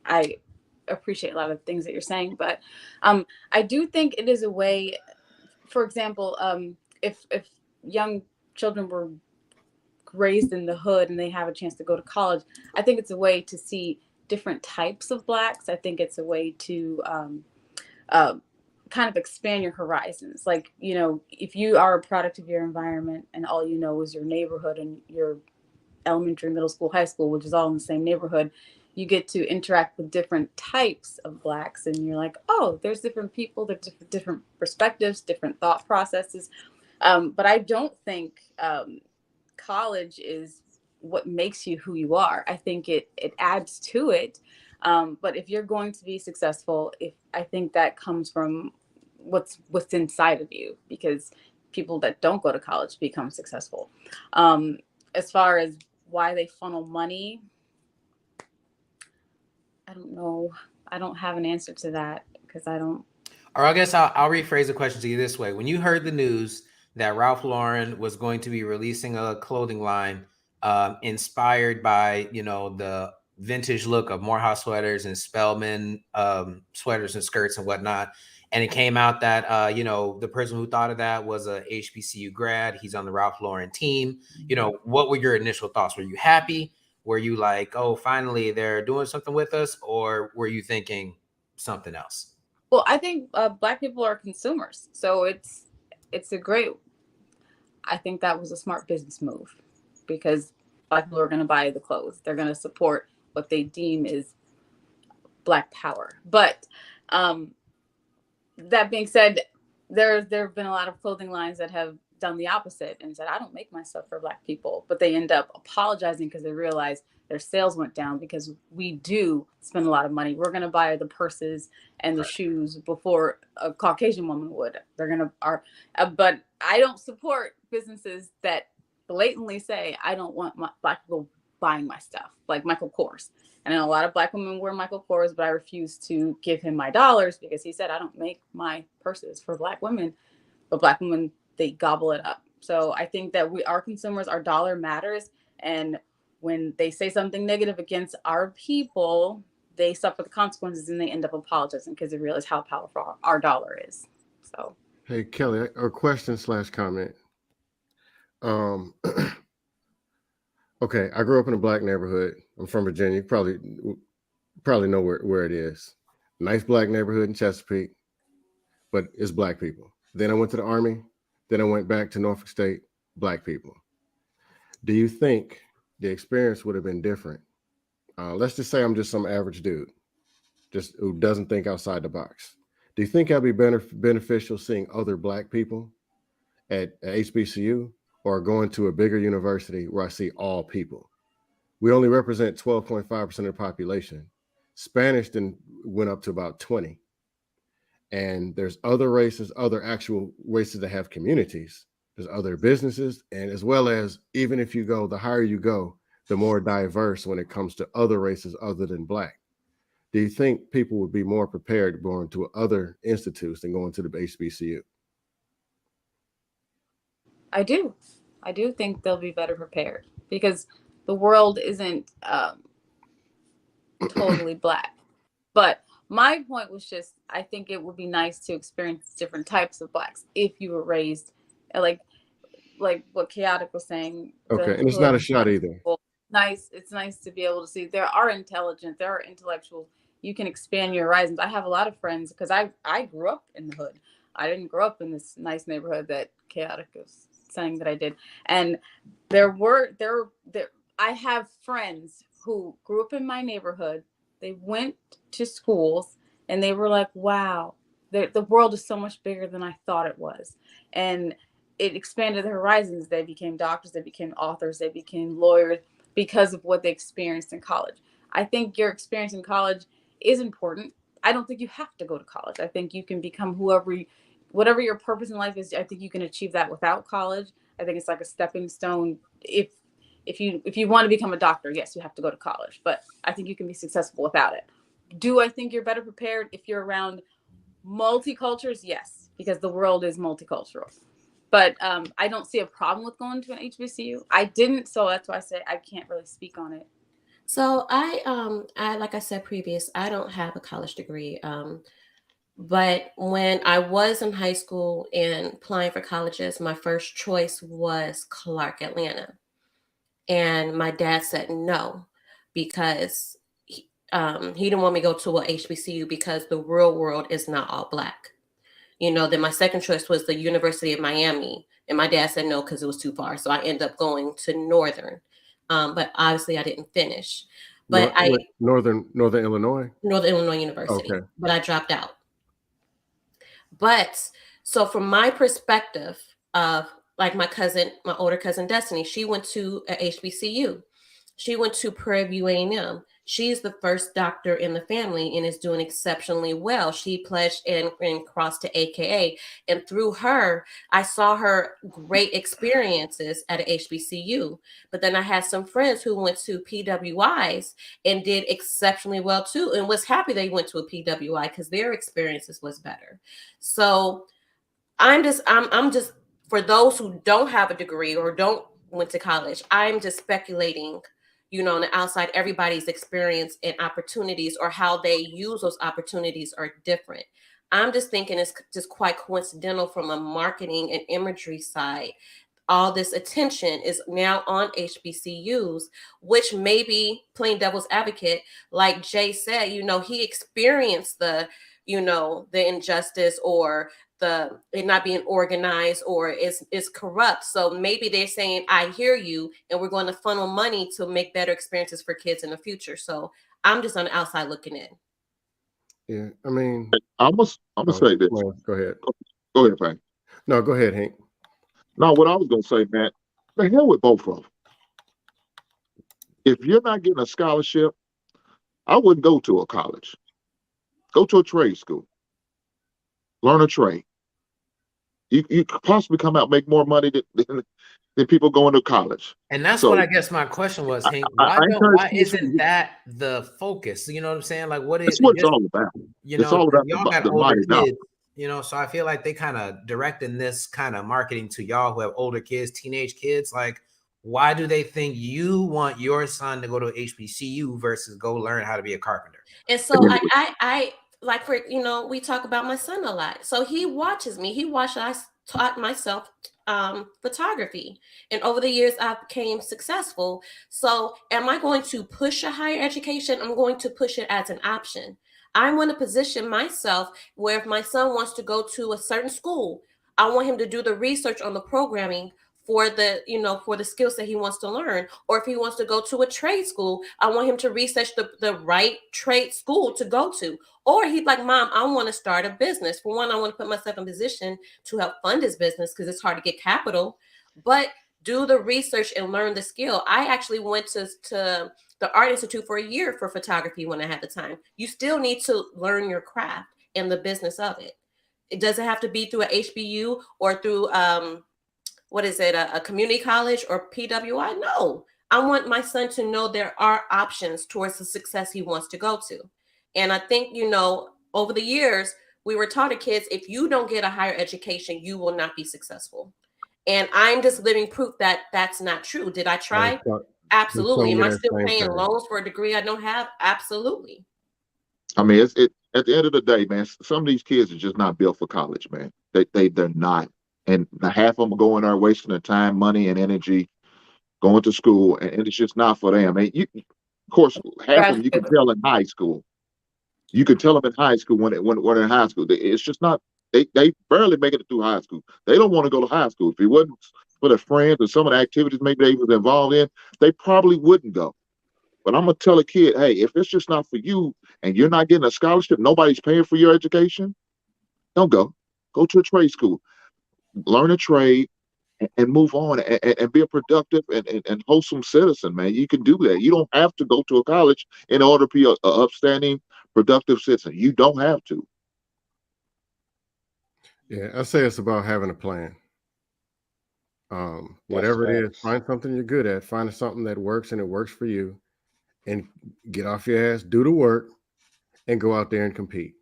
I appreciate a lot of things that you're saying. But I do think it is a way, for example, if young children were raised in the hood and they have a chance to go to college, I think it's a way to see different types of Blacks. I think it's a way to kind of expand your horizons. Like, you know, if you are a product of your environment and all you know is your neighborhood and your elementary, middle school, high school, which is all in the same neighborhood, you get to interact with different types of Blacks, and you're like, oh, there's different people, there's different perspectives, different thought processes. But I don't think college is what makes you who you are. I think it adds to it. But if you're going to be successful, I think that comes from what's inside of you, because people that don't go to college become successful. As far as why they funnel money, I don't know. I don't have an answer to that, because I don't. Or I guess I'll rephrase the question to you this way. When you heard the news that Ralph Lauren was going to be releasing a clothing line inspired by, you know, the vintage look of Morehouse sweaters and Spelman sweaters and skirts and whatnot, and it came out that, you know, the person who thought of that was a HBCU grad. He's on the Ralph Lauren team. You know, what were your initial thoughts? Were you happy? Were you like, oh, finally they're doing something with us? Or were you thinking something else? Well, I think Black people are consumers. So it's a great, I think that was a smart business move, because Black people are going to buy the clothes. They're going to support what they deem is Black power. But that being said, there have been a lot of clothing lines that have done the opposite and said, I don't make my stuff for Black people, but they end up apologizing because they realize their sales went down, because we do spend a lot of money. We're going to buy the purses and the shoes before a Caucasian woman would. They're going to, but I don't support businesses that blatantly say, I don't want Black people buying my stuff, like Michael Kors. And a lot of Black women wear Michael Kors, but I refuse to give him my dollars because he said, I don't make my purses for Black women, but Black women they gobble it up. So I think that our consumers, our dollar matters. And when they say something negative against our people, they suffer the consequences and they end up apologizing because they realize how powerful our dollar is. So, hey, Kelly, a question / comment. Okay, I grew up in a black neighborhood. I'm from Virginia. You probably know where it is. Nice black neighborhood in Chesapeake, but it's black people. Then I went to the Army. Then I went back to Norfolk State, black people. Do you think the experience would have been different? Let's just say I'm just some average dude, just who doesn't think outside the box. Do you think I'd be beneficial seeing other black people at HBCU or going to a bigger university where I see all people? We only represent 12.5% of the population. Spanish then went up to about 20. And there's other races, other actual races that have communities. There's other businesses, and as well as even if you go, the higher you go, the more diverse when it comes to other races other than black. Do you think people would be more prepared going to other institutes than going to the HBCU? I do think they'll be better prepared because the world isn't totally black. But my point was just, I think it would be nice to experience different types of blacks if you were raised like what Chaotic was saying. Okay, and it's not a shot either. It's nice to be able to see there are intelligent, there are intellectuals. You can expand your horizons. I have a lot of friends because I grew up in the hood. I didn't grow up in this nice neighborhood that Chaotic was saying that I did. And I have friends who grew up in my neighborhood. They went to schools and they were like, wow, the world is so much bigger than I thought it was. And it expanded their horizons. They became doctors, they became authors, they became lawyers because of what they experienced in college. I think your experience in college is important. I don't think you have to go to college. I think you can become whatever your purpose in life is. I think you can achieve that without college. I think it's like a stepping stone. If you want to become a doctor, yes, you have to go to college, but I think you can be successful without it. Do I think you're better prepared if you're around multicultures? Yes, because the world is multicultural. But I don't see a problem with going to an HBCU. I didn't, so that's why I say I can't really speak on it. So I like I said previous, I don't have a college degree. But when I was in high school and applying for colleges, my first choice was Clark, Atlanta. And my dad said no, because he didn't want me to go to a HBCU because the real world is not all black. Then my second choice was the University of Miami. And my dad said no because it was too far. So I ended up going to Northern. But obviously I didn't finish. But Northern Illinois? Northern Illinois University. Okay. But I dropped out. But so from my perspective of like my older cousin Destiny, she went to a HBCU. She went to Prairie View A&M. She's the first doctor in the family and is doing exceptionally well. She pledged and crossed to AKA. And through her, I saw her great experiences at a HBCU. But then I had some friends who went to PWIs and did exceptionally well too, and was happy they went to a PWI because their experiences was better. So I'm just for those who don't have a degree or don't went to college, I'm just speculating, on the outside, everybody's experience and opportunities or how they use those opportunities are different. I'm just thinking it's just quite coincidental from a marketing and imagery side. All this attention is now on HBCUs, which may be playing devil's advocate. Like Jay said, he experienced the injustice or it not being organized or is corrupt. So maybe they're saying, I hear you, and we're going to funnel money to make better experiences for kids in the future. So I'm just on the outside looking in. Yeah, I mean, I'm gonna say this. Go ahead. Go ahead, Frank. No, go ahead, Hank. No, what I was gonna say, Matt, the hell with both of them. If you're not getting a scholarship, I wouldn't go to a college. Go to a trade school. Learn a trade. You could possibly come out and make more money than people going to college. And that's what I guess my question was, Hank. Why isn't that the focus? You know what I'm saying? Like, what is? That's what it's all about. It's all about y'all got the older money now. kids. You know, so I feel like they kind of directing this kind of marketing to y'all who have older kids, teenage kids. Like, why do they think you want your son to go to HBCU versus go learn how to be a carpenter? And so I like, for, you know, we talk about my son a lot. So he watches me. He watched us taught myself photography, and over the years I became successful. So am I going to push a higher education? I'm going to push it as an option. I want to position myself where if my son wants to go to a certain school, I want him to do the research on the programming for the, you know, for the skills that he wants to learn. Or if he wants to go to a trade school, I want him to research the right trade school to go to. Or he's like, Mom, I want to start a business. For one, I want to put myself in position to help fund his business because it's hard to get capital. But do the research and learn the skill. I actually went to the Art Institute for a year for photography when I had the time. You still need to learn your craft and the business of it. It doesn't have to be through a HBU or through what is it, a community college or PWI? No, I want my son to know there are options towards the success he wants to go to. And I think, you know, over the years, we were taught to kids, if you don't get a higher education, you will not be successful. And I'm just living proof that that's not true. Did I try? Absolutely. Am I still paying loans for a degree I don't have? Absolutely. I mean, it at the end of the day, man, some of these kids are just not built for college, man. They're not. And half of them are going there wasting their time, money, and energy going to school, and it's just not for them. And of course, half of them you can tell in high school. You can tell them in high school when they're in high school. It's just not. They barely make it through high school. They don't want to go to high school. If it wasn't for their friends or some of the activities maybe they was involved in, they probably wouldn't go. But I'm gonna tell a kid, hey, if it's just not for you and you're not getting a scholarship, nobody's paying for your education, don't go. Go to a trade school, learn a trade, and move on and be a productive and wholesome citizen, man. You can do that. You don't have to go to a college in order to be a upstanding, productive citizen. You don't have to. Yeah, I say it's about having a plan. Whatever it is, find something you're good at, find something that works and it works for you, and get off your ass, do the work, and go out there and compete.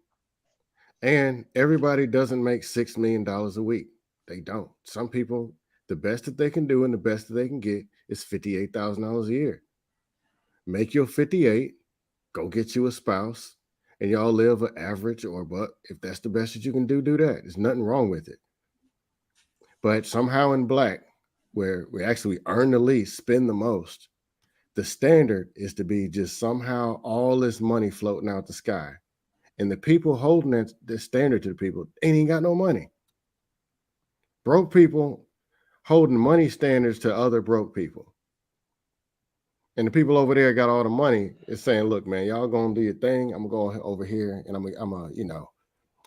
And everybody doesn't make $6 million a week. They don't. Some people, the best that they can do and the best that they can get is $58,000 a year. Make your 58, go get you a spouse, and y'all live an average, but if that's the best that you can do that. There's nothing wrong with it. But somehow in Black, where we actually earn the least, spend the most, the standard is to be just somehow all this money floating out the sky. And the people holding the standard to the people ain't even got no money. Broke people holding money standards to other broke people. And the people over there got all the money is saying, look, man, y'all gonna do your thing. I'm gonna go over here and I'm gonna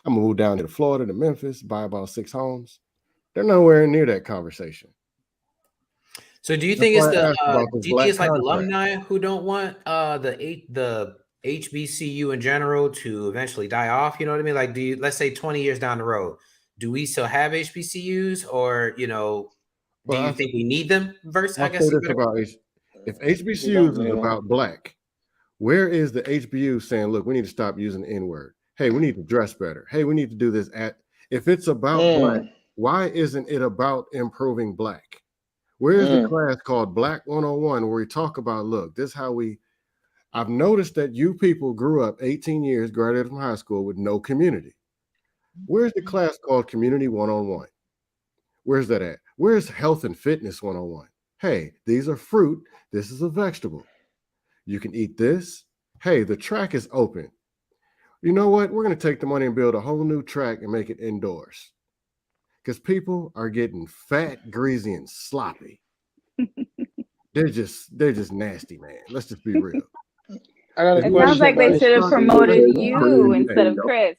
move down to Florida, to Memphis, buy about 6 homes. They're nowhere near that conversation. So do you think it's it's like alumni who don't want the HBCU in general to eventually die off? You know what I mean? Like, let's say 20 years down the road, do we still have HBCUs, or do you think we need them? If HBCUs is about Black, where is the HBU saying, look, we need to stop using the N-word? Hey, we need to dress better. Hey, we need to do this. If it's about Black, why isn't it about improving Black? Where is the class called Black 101 where we talk about, look, this is how I've noticed that you people grew up 18 years, graduated from high school with no community. Where's the class called Community 101? Where's that at? Where's Health and Fitness 101? Hey, these are fruit. This is a vegetable. You can eat this. Hey, the track is open. You know what? We're going to take the money and build a whole new track and make it indoors. Because people are getting fat, greasy, and sloppy. They're just nasty, man. Let's just be real. It sounds like they should have promoted you instead of Chris.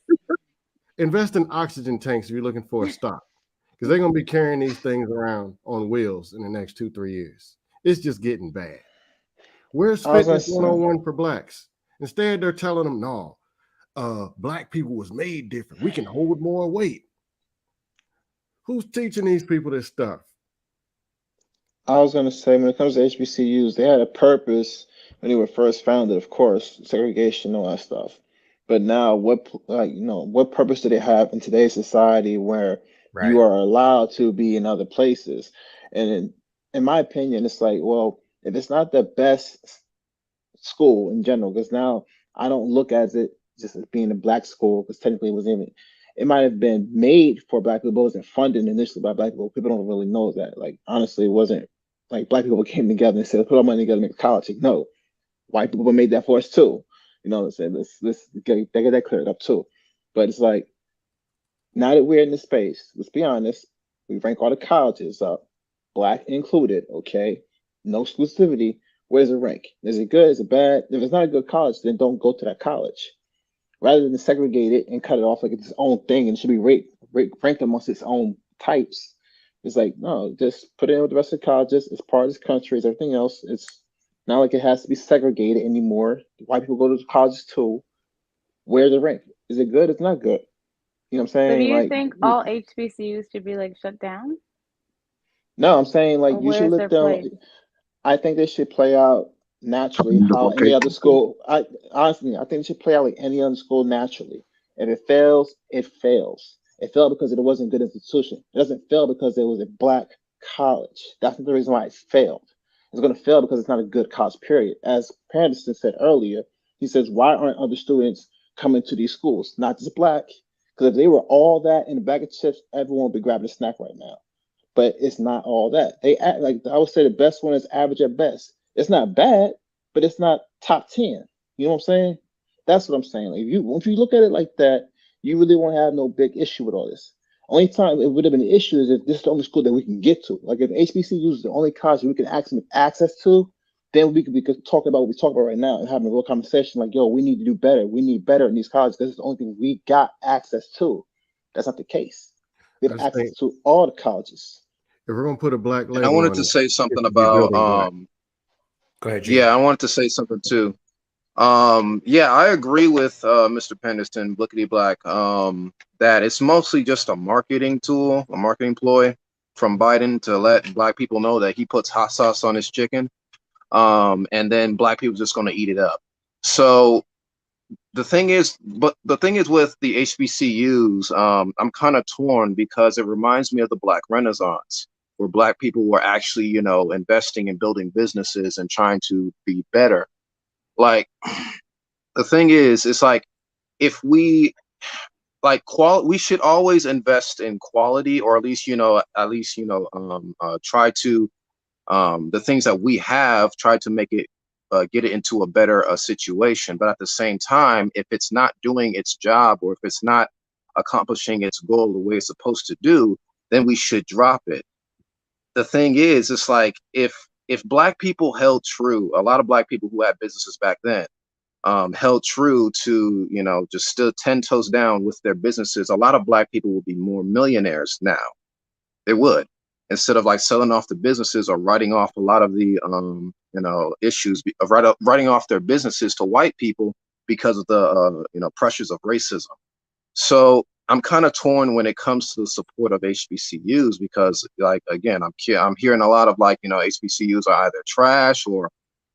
Invest in oxygen tanks if you're looking for a stock. Because they're going to be carrying these things around on wheels in the next 2-3 years. It's just getting bad. Where's Fitness 101 for Blacks? Instead, they're telling them, no, Black people was made different. We can hold more weight. Who's teaching these people this stuff? I was going to say, when it comes to HBCUs, they had a purpose when they were first founded, of course, segregation, all that stuff. But now, what purpose do they have in today's society where you Right. are allowed to be in other places? And in my opinion, it's like, well, if it's not the best school in general, because now I don't look at it just as being a black school, because technically it might have been made for black people, but it wasn't funded initially by black people. People don't really know that. Like, honestly, it wasn't like black people came together and said, put our money together to make a college. Like, no, white people made that for us too. You know what I'm saying? Let's get that cleared up too. But it's like, now that we're in this space, let's be honest, we rank all the colleges up, black included, okay? No exclusivity. Where's it rank? Is it good? Is it bad? If it's not a good college, then don't go to that college. Rather than segregate it and cut it off like it's its own thing and it should be ranked amongst its own types. It's like, no, just put it in with the rest of the colleges. It's part of this country, it's everything else. It's not like it has to be segregated anymore. White people go to colleges too. Where's the rank? Is it good? It's not good. You know what I'm So do saying? you Like, think all HBCUs should be like shut down? no, I'm saying like Or you should where's let their them. place? I think they should play out naturally The how any other location. school. I honestly, I think it should play out like any other school naturally. If it fails, it fails. It failed because it wasn't a good institution. It doesn't fail because it was a black college. That's not the reason why it failed. It's going to fail because it's not a good college. Period. As Parental said earlier, he says, "Why aren't other students coming to these schools? Not just black. Because if they were all that in a bag of chips, everyone would be grabbing a snack right now." But it's not all that. They act like I would say the best one is average at best. It's not bad, but it's not top 10. You know what I'm saying? That's what I'm saying. Like if you look at it like that, you really won't have no big issue with all this. Only time it would have been an issue is if this is the only school that we can get to. Like if HBCU is the only college we can actually have access to, then we could talk about what we talk about right now and having a real conversation like, yo, we need to do better. We need better in these colleges because it's the only thing we got access to. That's not the case. We I have just access think to all the colleges. if we're gonna put a black And I label wanted on to it, say it something should be about building black. Go ahead, Jay. yeah, I wanted to say something too. Yeah, I agree with Mr. Pendleton, Blickety Black, that it's mostly just a marketing tool, a marketing ploy from Biden to let black people know that he puts hot sauce on his chicken. And then black people just gonna eat it up. So the thing is with the HBCUs, I'm kind of torn because it reminds me of the Black Renaissance, where black people were actually, investing in building businesses and trying to be better. Like the thing is, it's like if we we should always invest in quality, or at least try to the things that we have, try to make it get it into a better situation. But at the same time, if it's not doing its job, or if it's not accomplishing its goal the way it's supposed to do, then we should drop it. The thing is, it's like if black people held true, a lot of black people who had businesses back then held true to, just stood 10 toes down with their businesses, a lot of black people would be more millionaires now. They would, instead of like selling off the businesses or writing off a lot of the issues of writing off their businesses to white people because of the pressures of racism. So I'm kind of torn when it comes to the support of HBCUs, because like again, I'm hearing a lot of HBCUs are either trash, or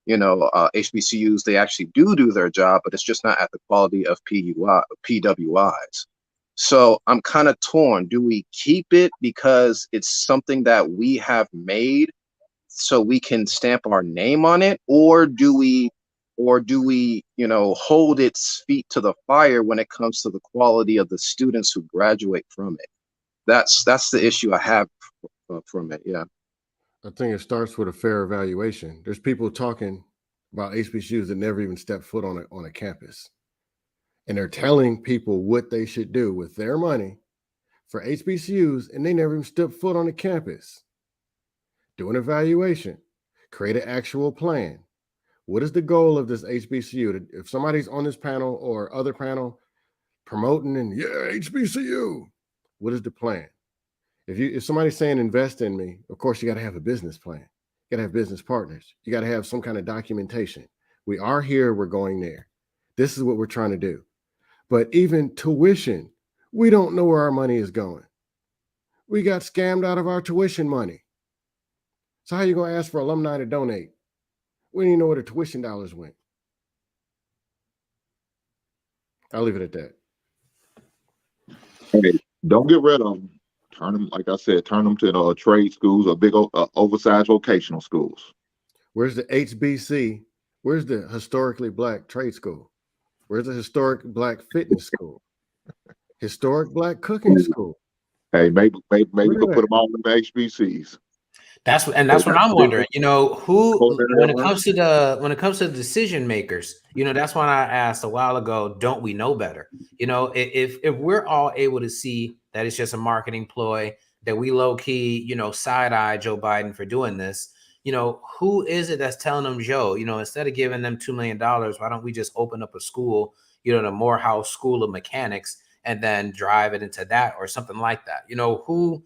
HBCUs, they actually do their job, but it's just not at the quality of PWIs. So I'm kind of torn. Do we keep it because it's something that we have made so we can stamp our name on it, or do we hold its feet to the fire when it comes to the quality of the students who graduate from it? That's the issue I have from it. Yeah. I think it starts with a fair evaluation. There's people talking about HBCUs that never even stepped foot on a campus. And they're telling people what they should do with their money for HBCUs, and they never even stepped foot on the campus. Do an evaluation, create an actual plan. What is the goal of this HBCU? If somebody's on this panel or other panel promoting and HBCU, what is the plan? If somebody's saying invest in me, of course you got to have a business plan. You got to have business partners. You got to have some kind of documentation. We are here, we're going there. This is what we're trying to do. But even tuition, we don't know where our money is going. We got scammed out of our tuition money. So how are you going to ask for alumni to donate? We didn't even know where the tuition dollars went. I'll leave it at that. Hey, don't get rid of them. Turn them, like I said, turn them to trade schools or big oversized vocational schools. Where's the HBC? Where's the historically black trade school? Where's the historic black fitness school? Historic black cooking school? Hey, maybe we could put them all in the HBCs. That's what I'm wondering. You know, who when it comes to the decision makers, you know, that's why I asked a while ago, don't we know better? You know, if we're all able to see that it's just a marketing ploy, that we low key, you know, side eye Joe Biden for doing this, you know, who is it that's telling them, Joe, you know, instead of giving them $2 million, why don't we just open up a school, you know, the Morehouse School of Mechanics, and then drive it into that or something like that? You know, who?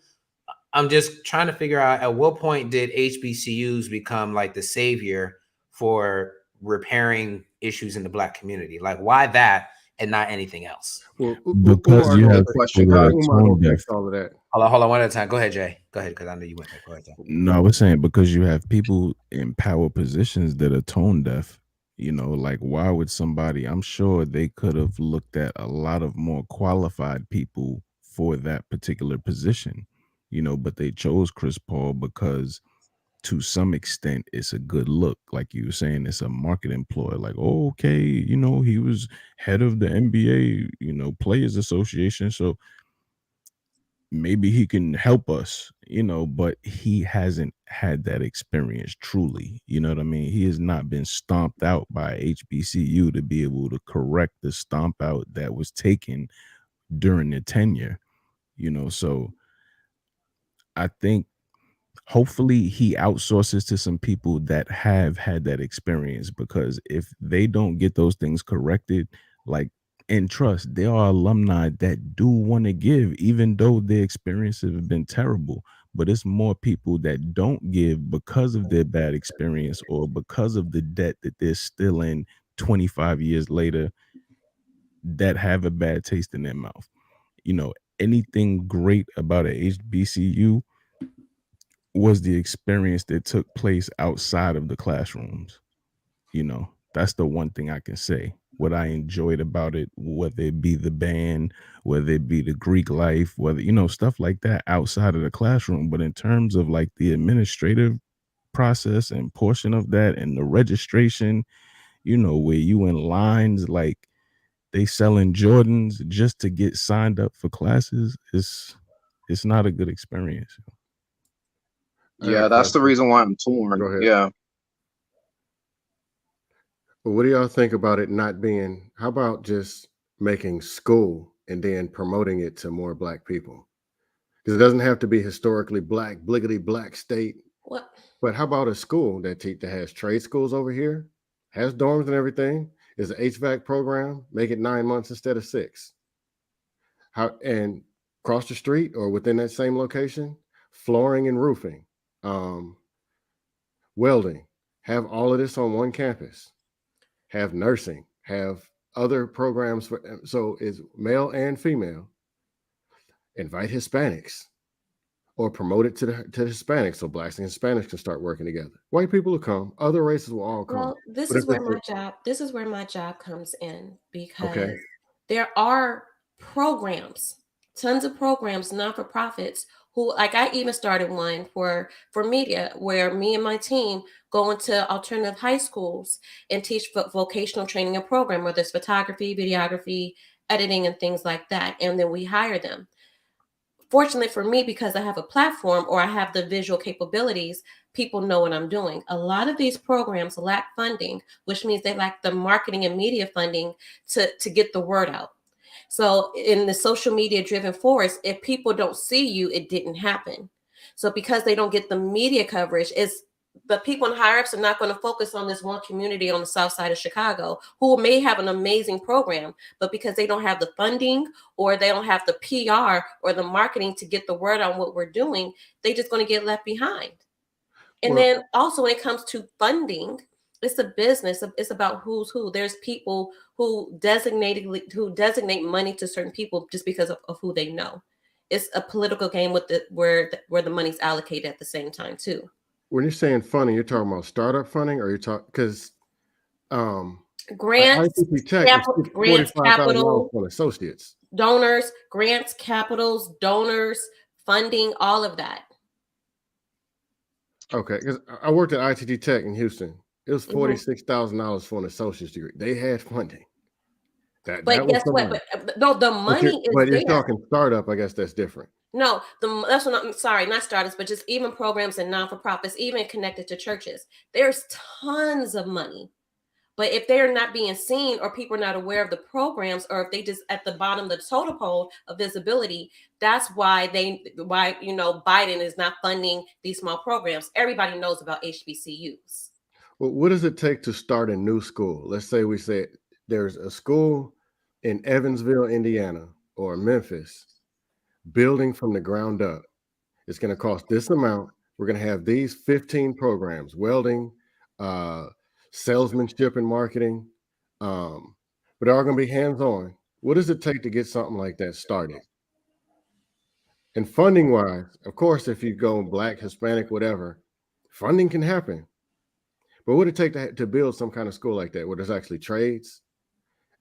I'm just trying to figure out at what point did HBCUs become like the savior for repairing issues in the black community? Like, why that and not anything else? Well, because you have people that are tone deaf. All of that. Hold on one at a time. Go ahead, Jay. Go ahead, because I know you went there. Go ahead, Jay. No, I was saying because you have people in power positions that are tone deaf. You know, like why would somebody? I'm sure they could have looked at a lot of more qualified people for that particular position. You know, but they chose Chris Paul because to some extent it's a good look. Like you were saying, it's a marketing ploy. Like, oh, okay, you know, he was head of the NBA, you know, Players Association. So maybe he can help us, you know, but he hasn't had that experience truly. You know what I mean? He has not been stomped out by HBCU to be able to correct the stomp out that was taken during the tenure, you know, so I think hopefully he outsources to some people that have had that experience, because if they don't get those things corrected, like, and trust, there are alumni that do want to give, even though their experiences have been terrible. But it's more people that don't give because of their bad experience or because of the debt that they're still in 25 years later, that have a bad taste in their mouth. You know, anything great about a HBCU was the experience that took place outside of the classrooms. You know, that's the one thing I can say. What I enjoyed about it, whether it be the band, whether it be the Greek life, whether, you know, stuff like that outside of the classroom. But in terms of like the administrative process and portion of that and the registration, you know, where you in lines like they selling Jordans just to get signed up for classes, it's not a good experience. Yeah, that's the reason why I'm torn. Yeah. Well, what do y'all think about it not being, how about just making school and then promoting it to more black people? Because it doesn't have to be historically black, bliggity black state. What? But how about a school that has trade schools over here, has dorms and everything, is an HVAC program, make it 9 months instead of 6. And across the street or within that same location, flooring and roofing, welding, have all of this on one campus. Have nursing, have other programs for, so is male and female. Invite Hispanics or promote it to Hispanics so blacks and Hispanics can start working together. White people will come, other races will all come. Well, this is where my job comes in, because there are programs, tons of programs, not-for-profits, who, like, I even started one for media, where me and my team go into alternative high schools and teach vocational training and program, whether it's photography, videography, editing, and things like that. And then we hire them. Fortunately for me, because I have a platform or I have the visual capabilities, people know what I'm doing. A lot of these programs lack funding, which means they lack the marketing and media funding to get the word out. So in the social media driven forest, if people don't see you, it didn't happen. So because they don't get the media coverage, the people in higher ups are not going to focus on this one community on the south side of Chicago who may have an amazing program, but because they don't have the funding or they don't have the PR or the marketing to get the word on what we're doing, they're just going to get left behind. And then also when it comes to funding, it's a business. It's about who's who. There's people who designate money to certain people just because of who they know. It's a political game with where the money's allocated at the same time too. When you're saying funding, you're talking about startup funding, or you're talking, because Grants, ITT Tech is grants, $45,000 capital, for associates. donors, grants, capitals, donors, funding, all of that. Okay, because I worked at ITT Tech in Houston. It was $46,000 for an associate's degree. They had funding. But that guess what? But no, the money is but there. you're talking startup. I guess that's different. No, that's what I'm sorry, not startups, but just even programs and non-for-profits, even connected to churches. There's tons of money. But if they're not being seen or people are not aware of the programs, or if they just at the bottom of the totem pole of visibility, that's why Biden is not funding these small programs. Everybody knows about HBCUs. Well, what does it take to start a new school? Let's say we say there's a school in Evansville, Indiana, or Memphis, building from the ground up. It's going to cost this amount. We're going to have these 15 programs: welding, salesmanship and marketing, but they're all going to be hands-on. What does it take to get something like that started? And funding wise, of course, if you go Black, Hispanic, whatever, funding can happen. But what would it take to build some kind of school like that, where there's actually trades,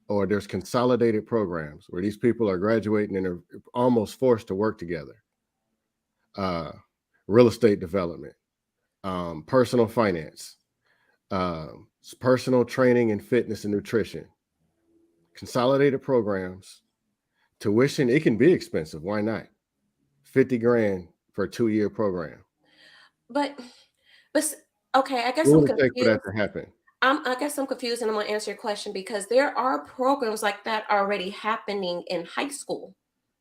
or there's consolidated programs where these people are graduating and are almost forced to work together? Real estate development, personal finance, personal training and fitness and nutrition, consolidated programs, tuition. It can be expensive. Why not? 50 grand for a 2-year program. But okay, I guess what I'm would it take for confused. that to happen? I guess I'm confused, and I'm going to answer your question, because there are programs like that already happening in high school.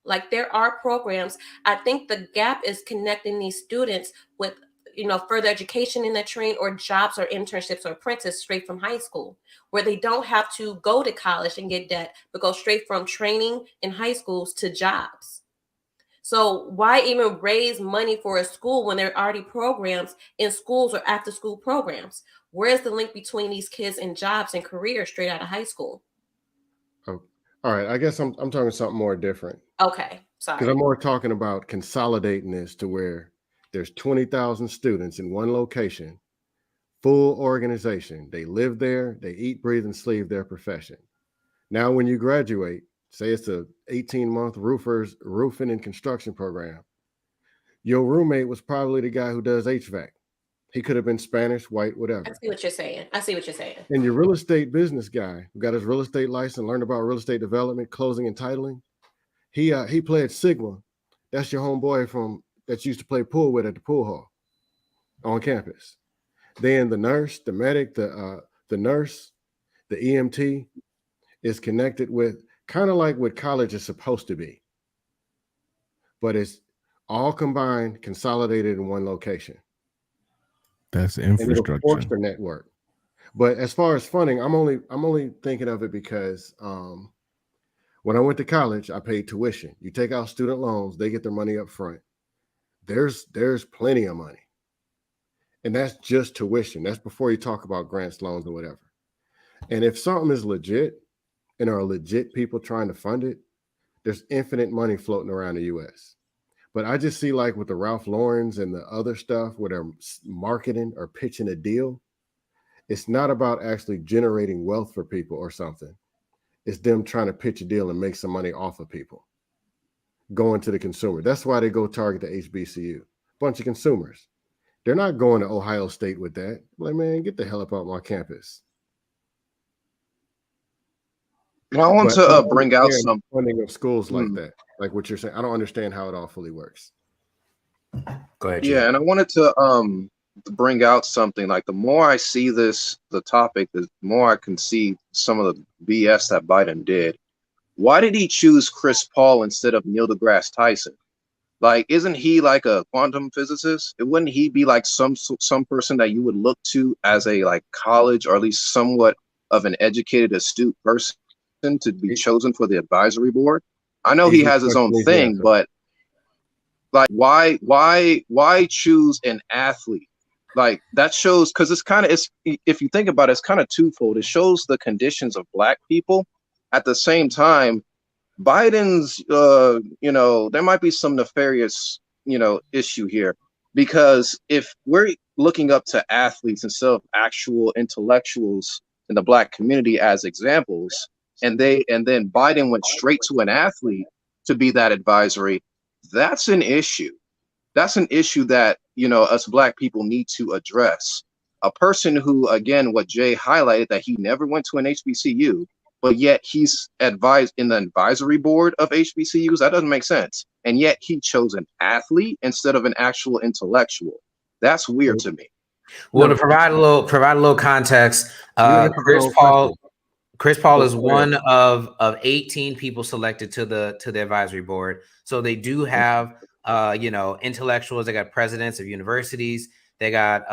Like, there are programs. I think the gap is connecting these students with further education in their train, or jobs or internships or apprentices straight from high school, where they don't have to go to college and get debt, but go straight from training in high schools to jobs. So why even raise money for a school when there are already programs in schools or after school programs? Where's the link between these kids and jobs and careers straight out of high school? Oh, all right. I guess I'm talking something more different. Okay, sorry. Because I'm more talking about consolidating this to where there's 20,000 students in one location, full organization. They live there, they eat, breathe, and sleep their profession. Now, when you graduate, say it's a 18-month roofing and construction program, your roommate was probably the guy who does HVAC. He could have been Spanish, white, whatever. I see what you're saying. And your real estate business guy who got his real estate license, learned about real estate development, closing and titling, he played Sigma. That's your homeboy that used to play pool with at the pool hall on campus. Then the nurse, the medic, the nurse, the EMT is connected with kind of like what college is supposed to be. But it's all combined, consolidated in one location. That's infrastructure. And it'll force the network. But as far as funding, I'm only thinking of it because when I went to college, I paid tuition. You take out student loans, they get their money up front. There's plenty of money. And that's just tuition. That's before you talk about grants, loans, or whatever. And if something is legit and are legit people trying to fund it, there's infinite money floating around the US. But I just see, like with the Ralph Laurens and the other stuff where they're marketing or pitching a deal, it's not about actually generating wealth for people or something. It's them trying to pitch a deal and make some money off of people, going to the consumer. That's why they go target the HBCU. Bunch of consumers. They're not going to Ohio State with that. Like, man, get the hell up on my campus. And I want to bring out some funding of schools like that, like what you're saying. I don't understand how it all fully works. Go ahead. Yeah, and I wanted to bring out something. Like, the more I see the topic, the more I can see some of the BS that Biden did. Why did he choose Chris Paul instead of Neil deGrasse Tyson? Like, isn't he like a quantum physicist? Wouldn't he be like some person that you would look to as a like college, or at least somewhat of an educated, astute person to be chosen for the advisory board? I know he has his own thing, but like, why choose an athlete? Like, that shows, because it's if you think about it, it's kind of twofold. It shows the conditions of Black people. At the same time, Biden's, there might be some nefarious, issue here, because if we're looking up to athletes instead of actual intellectuals in the Black community as examples, and then Biden went straight to an athlete to be that advisory. That's an issue. That's an issue that, you know, us Black people need to address. A person who, again, what Jay highlighted, that he never went to an HBCU, but yet he's advised in the advisory board of HBCUs. That doesn't make sense. And yet he chose an athlete instead of an actual intellectual. That's weird to me. Well, to provide a little context, Chris Paul is one of 18 people selected to the advisory board. So they do have you know, intellectuals. They got presidents of universities. They got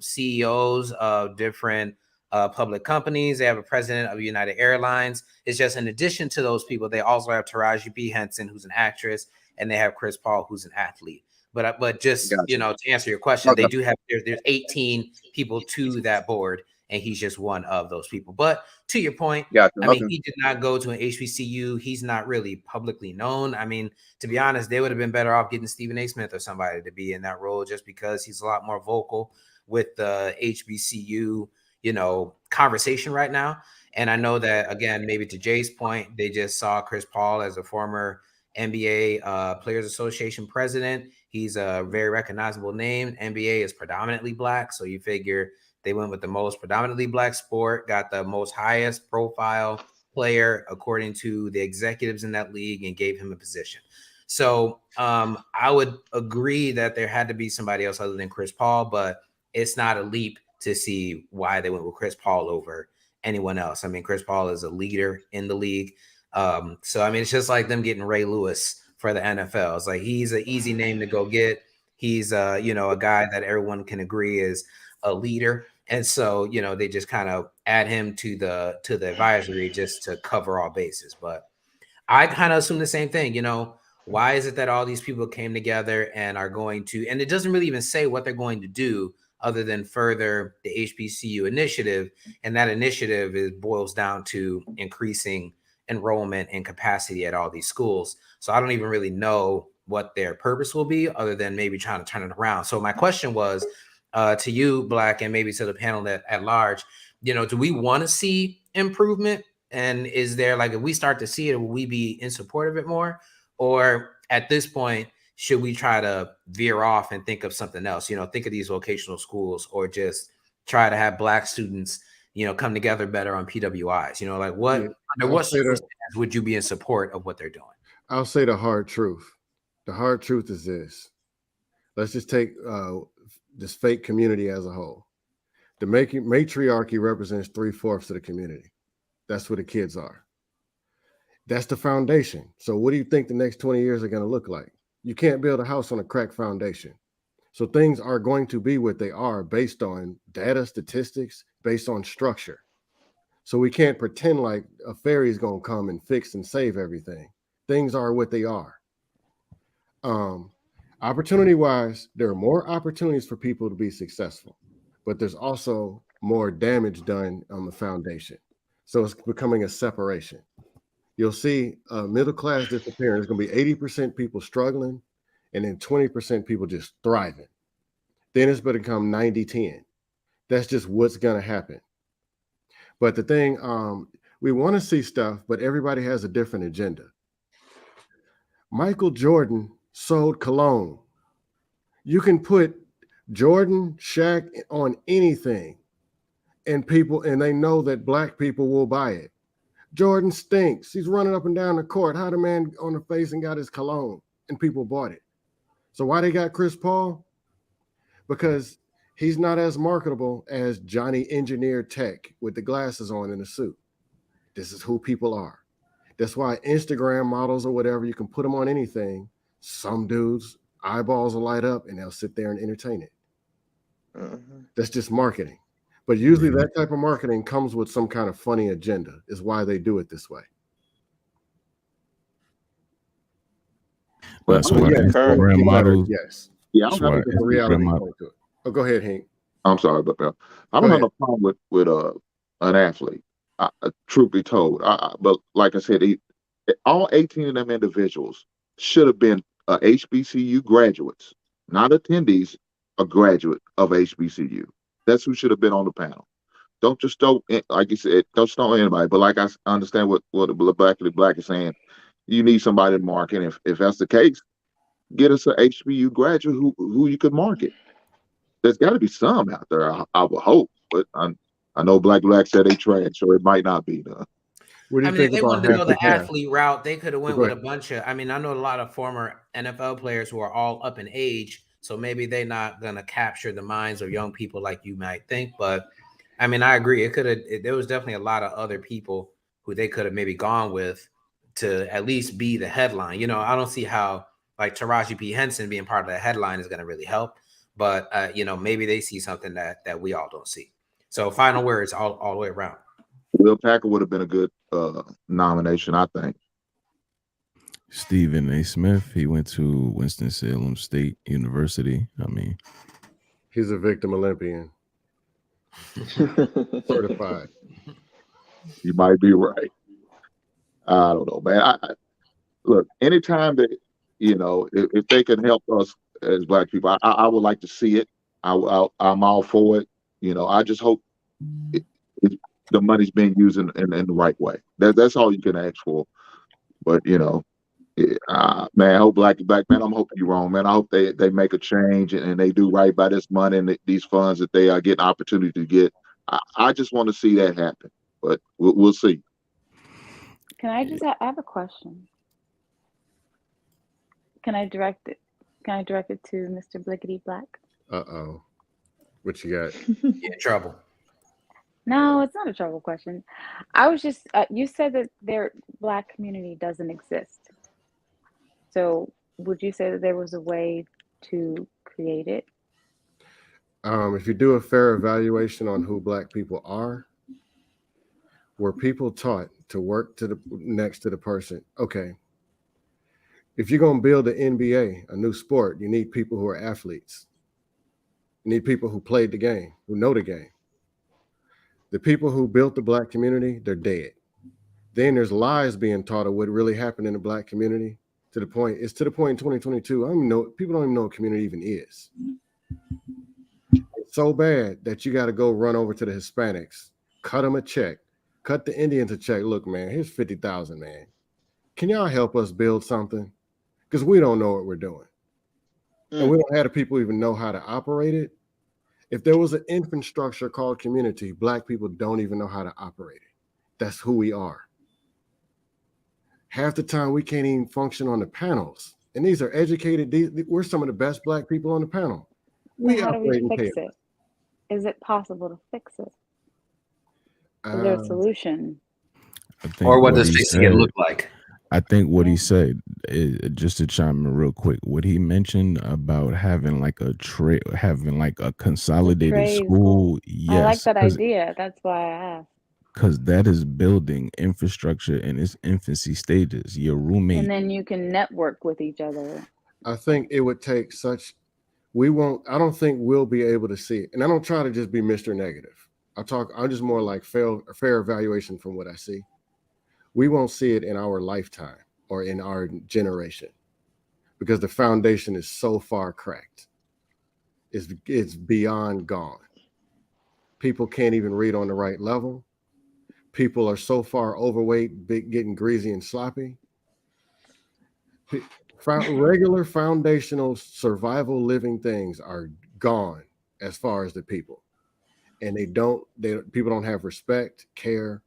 CEOs of different public companies. They have a president of United Airlines. It's just in addition to those people, they also have Taraji P. Henson, who's an actress, and they have Chris Paul, who's an athlete. But just, you know, to answer your question, they do have, there's 18 people to that board, and he's just one of those people. But to your point, I mean, he did not go to an HBCU. He's not really publicly known. I mean, to be honest, they would have been better off getting Stephen A. Smith or somebody to be in that role, just because he's a lot more vocal with the HBCU, you know, conversation right now. And I know that, again, maybe to Jay's point, they just saw Chris Paul as a former NBA Players Association president. He's a very recognizable name. NBA is predominantly Black, so you figure they went with the most predominantly Black sport, got the most highest profile player according to the executives in that league, and gave him a position. So I would agree that there had to be somebody else other than Chris Paul, but it's not a leap to see why they went with Chris Paul over anyone else. I mean, Chris Paul is a leader in the league. So, I mean, it's just like them getting Ray Lewis for the NFL. It's like, he's an easy name to go get. He's, you know, a guy that everyone can agree is a leader. And so, you know, they just kind of add him to the advisory just to cover all bases. But I kind of assume the same thing. You know, why is it that all these people came together and are going to, and it doesn't really even say what they're going to do other than further the HBCU initiative. And that initiative boils down to increasing enrollment and capacity at all these schools. So I don't even really know what their purpose will be, other than maybe trying to turn it around. So my question was, to you, Black, and maybe to the panel at large, you know, do we want to see improvement? And is there, like, if we start to see it, will we be in support of it more? Or at this point, should we try to veer off and think of something else? You know, think of these vocational schools, or just try to have Black students, you know, come together better on PWIs. You know, like under what circumstances would you be in support of what they're doing? I'll say the hard truth. The hard truth is this. Let's just take this fake community as a whole. The matriarchy represents 3/4 of the community. That's what the kids are. That's the foundation. So what do you think the next 20 years are going to look like? You can't build a house on a cracked foundation. So things are going to be what they are based on data, statistics, based on structure. So we can't pretend like a fairy is going to come and fix and save everything. Things are what they are. Opportunity-wise, there are more opportunities for people to be successful, but there's also more damage done on the foundation. So it's becoming a separation. You'll see middle class disappearing. There's going to be 80% people struggling, and then 20% people just thriving. Then it's going to become 90-10. That's just what's going to happen. But the thing, we want to see stuff, but everybody has a different agenda. Michael Jordan sold cologne. You can put Jordan, Shaq on anything, and they know that Black people will buy it. Jordan stinks. He's running up and down the court, had a man on the face and got his cologne, and people bought it. So why they got Chris Paul? Because he's not as marketable as Johnny Engineer Tech with the glasses on in a suit. This is who people are. That's why Instagram models or whatever, you can put them on anything. Some dudes, eyeballs will light up and they'll sit there and entertain it. That's just marketing. But usually that type of marketing comes with some kind of funny agenda, is why they do it this way. That's why Instagram models. Yes. Yeah, that's why the reality point to it. Oh, go ahead, Hank. I'm sorry about that. I don't have a problem with an athlete. Truth be told, but like I said, all 18 of them individuals should have been HBCU graduates, not attendees, a graduate of HBCU. That's who should have been on the panel. don't just throw, like you said, don't throw anybody. But like I understand what the black is saying. You need somebody to market. If that's the case, get us an HBCU graduate who you could market. There's got to be some out there. I would hope, but I know Black said they trash, so it might not be done. What do you if they wanted to go the athlete route, they could have went with a bunch of. I know a lot of former NFL players who are all up in age, so maybe they're not gonna capture the minds of young people like you might think. But I agree. It could have. There was definitely a lot of other people who they could have maybe gone with to at least be the headline. I don't see how like Taraji P. Henson being part of the headline is going to really help. But maybe they see something that we all don't see. So final words all the way around. Will Packer would have been a good nomination, I think. Stephen A. Smith, he went to Winston-Salem State University. He's a victim Olympian. Certified. You might be right. I don't know, man. Look, anytime that, if they can help us as Black people, I would like to see it. I'm all for it. I just hope the money's being used in the right way. That's all you can ask for. But, man, I hope Black man, I'm hoping you're wrong, man. I hope they make a change and they do right by this money and these funds that they are getting opportunity to get. I just want to see that happen, but we'll see. Can I just I have a question? Can I direct it to Mr. Blickety Black? Uh-oh. What you got? You're in trouble. No, it's not a trouble question. I was just, you said that their Black community doesn't exist. So would you say that there was a way to create it? If you do a fair evaluation on who Black people are, were people taught to work next to the person? Okay. If you're going to build an NBA, a new sport, you need people who are athletes. You need people who played the game, who know the game. The people who built the Black community, they're dead. Then there's lies being taught of what really happened in the Black community to the point in 2022, people don't even know what community even is. It's so bad that you got to go run over to the Hispanics, cut them a check, cut the Indians a check. Look, man, here's 50,000, man. Can y'all help us build something? Because we don't know what we're doing. And we don't have the people even know how to operate it. If there was an infrastructure called community, Black people don't even know how to operate it. That's who we are. Half the time we can't even function on the panels. And these are educated, we're some of the best Black people on the panel. How do we fix it? Is it possible to fix it? Is there a solution? Or what does fixing it look like? I think what he said, just to chime in real quick, what he mentioned about having like a consolidated school. Yes, I like that idea. That's why I asked. Because that is building infrastructure in its infancy stages. Your roommate. And then you can network with each other. I think it would take I don't think we'll be able to see it. And I don't try to just be Mr. Negative. I'm just more like fair evaluation from what I see. We won't see it in our lifetime or in our generation because the foundation is so far cracked. It's beyond gone. People can't even read on the right level. People are so far overweight, getting greasy and sloppy. Regular foundational survival living things are gone as far as the people. And people don't have respect, care,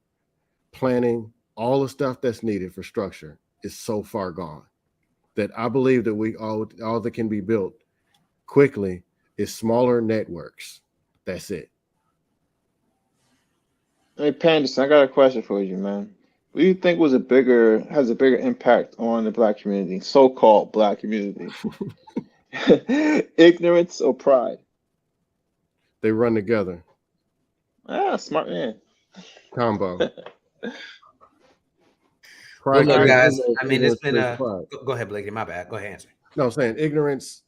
planning, all the stuff that's needed for structure is so far gone that I believe that all that can be built quickly is smaller networks. That's it. Hey, Panderson, I got a question for you, man. What do you think has a bigger impact on the Black community, so-called Black community? Ignorance or pride? They run together. Smart man. Combo. Well, look, guys, it's been a... Go ahead, Blakey, my bad. Go ahead, answer. No, I'm saying ignorance,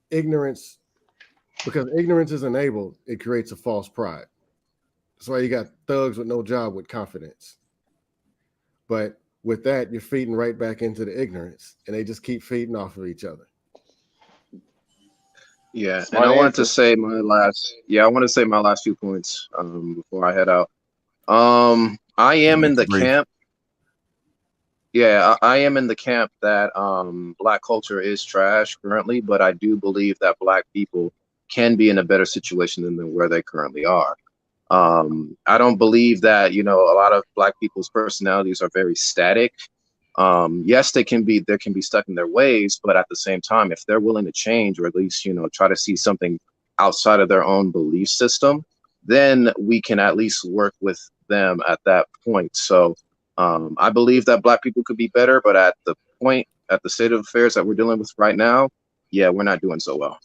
because ignorance is enabled, it creates a false pride. That's why you got thugs with no job with confidence. But with that, you're feeding right back into the ignorance, and they just keep feeding off of each other. Yeah, and Smart I wanted to answer. say my last. Yeah, I want to say my last few points before I head out. I am in the camp. Yeah, I am in the camp that Black culture is trash currently, but I do believe that Black people can be in a better situation than where they currently are. I don't believe that, a lot of Black people's personalities are very static. Yes, they can be stuck in their ways, but at the same time, if they're willing to change, or at least, try to see something outside of their own belief system, then we can at least work with them at that point. So I believe that Black people could be better, but at the state of affairs that we're dealing with right now, yeah, we're not doing so well.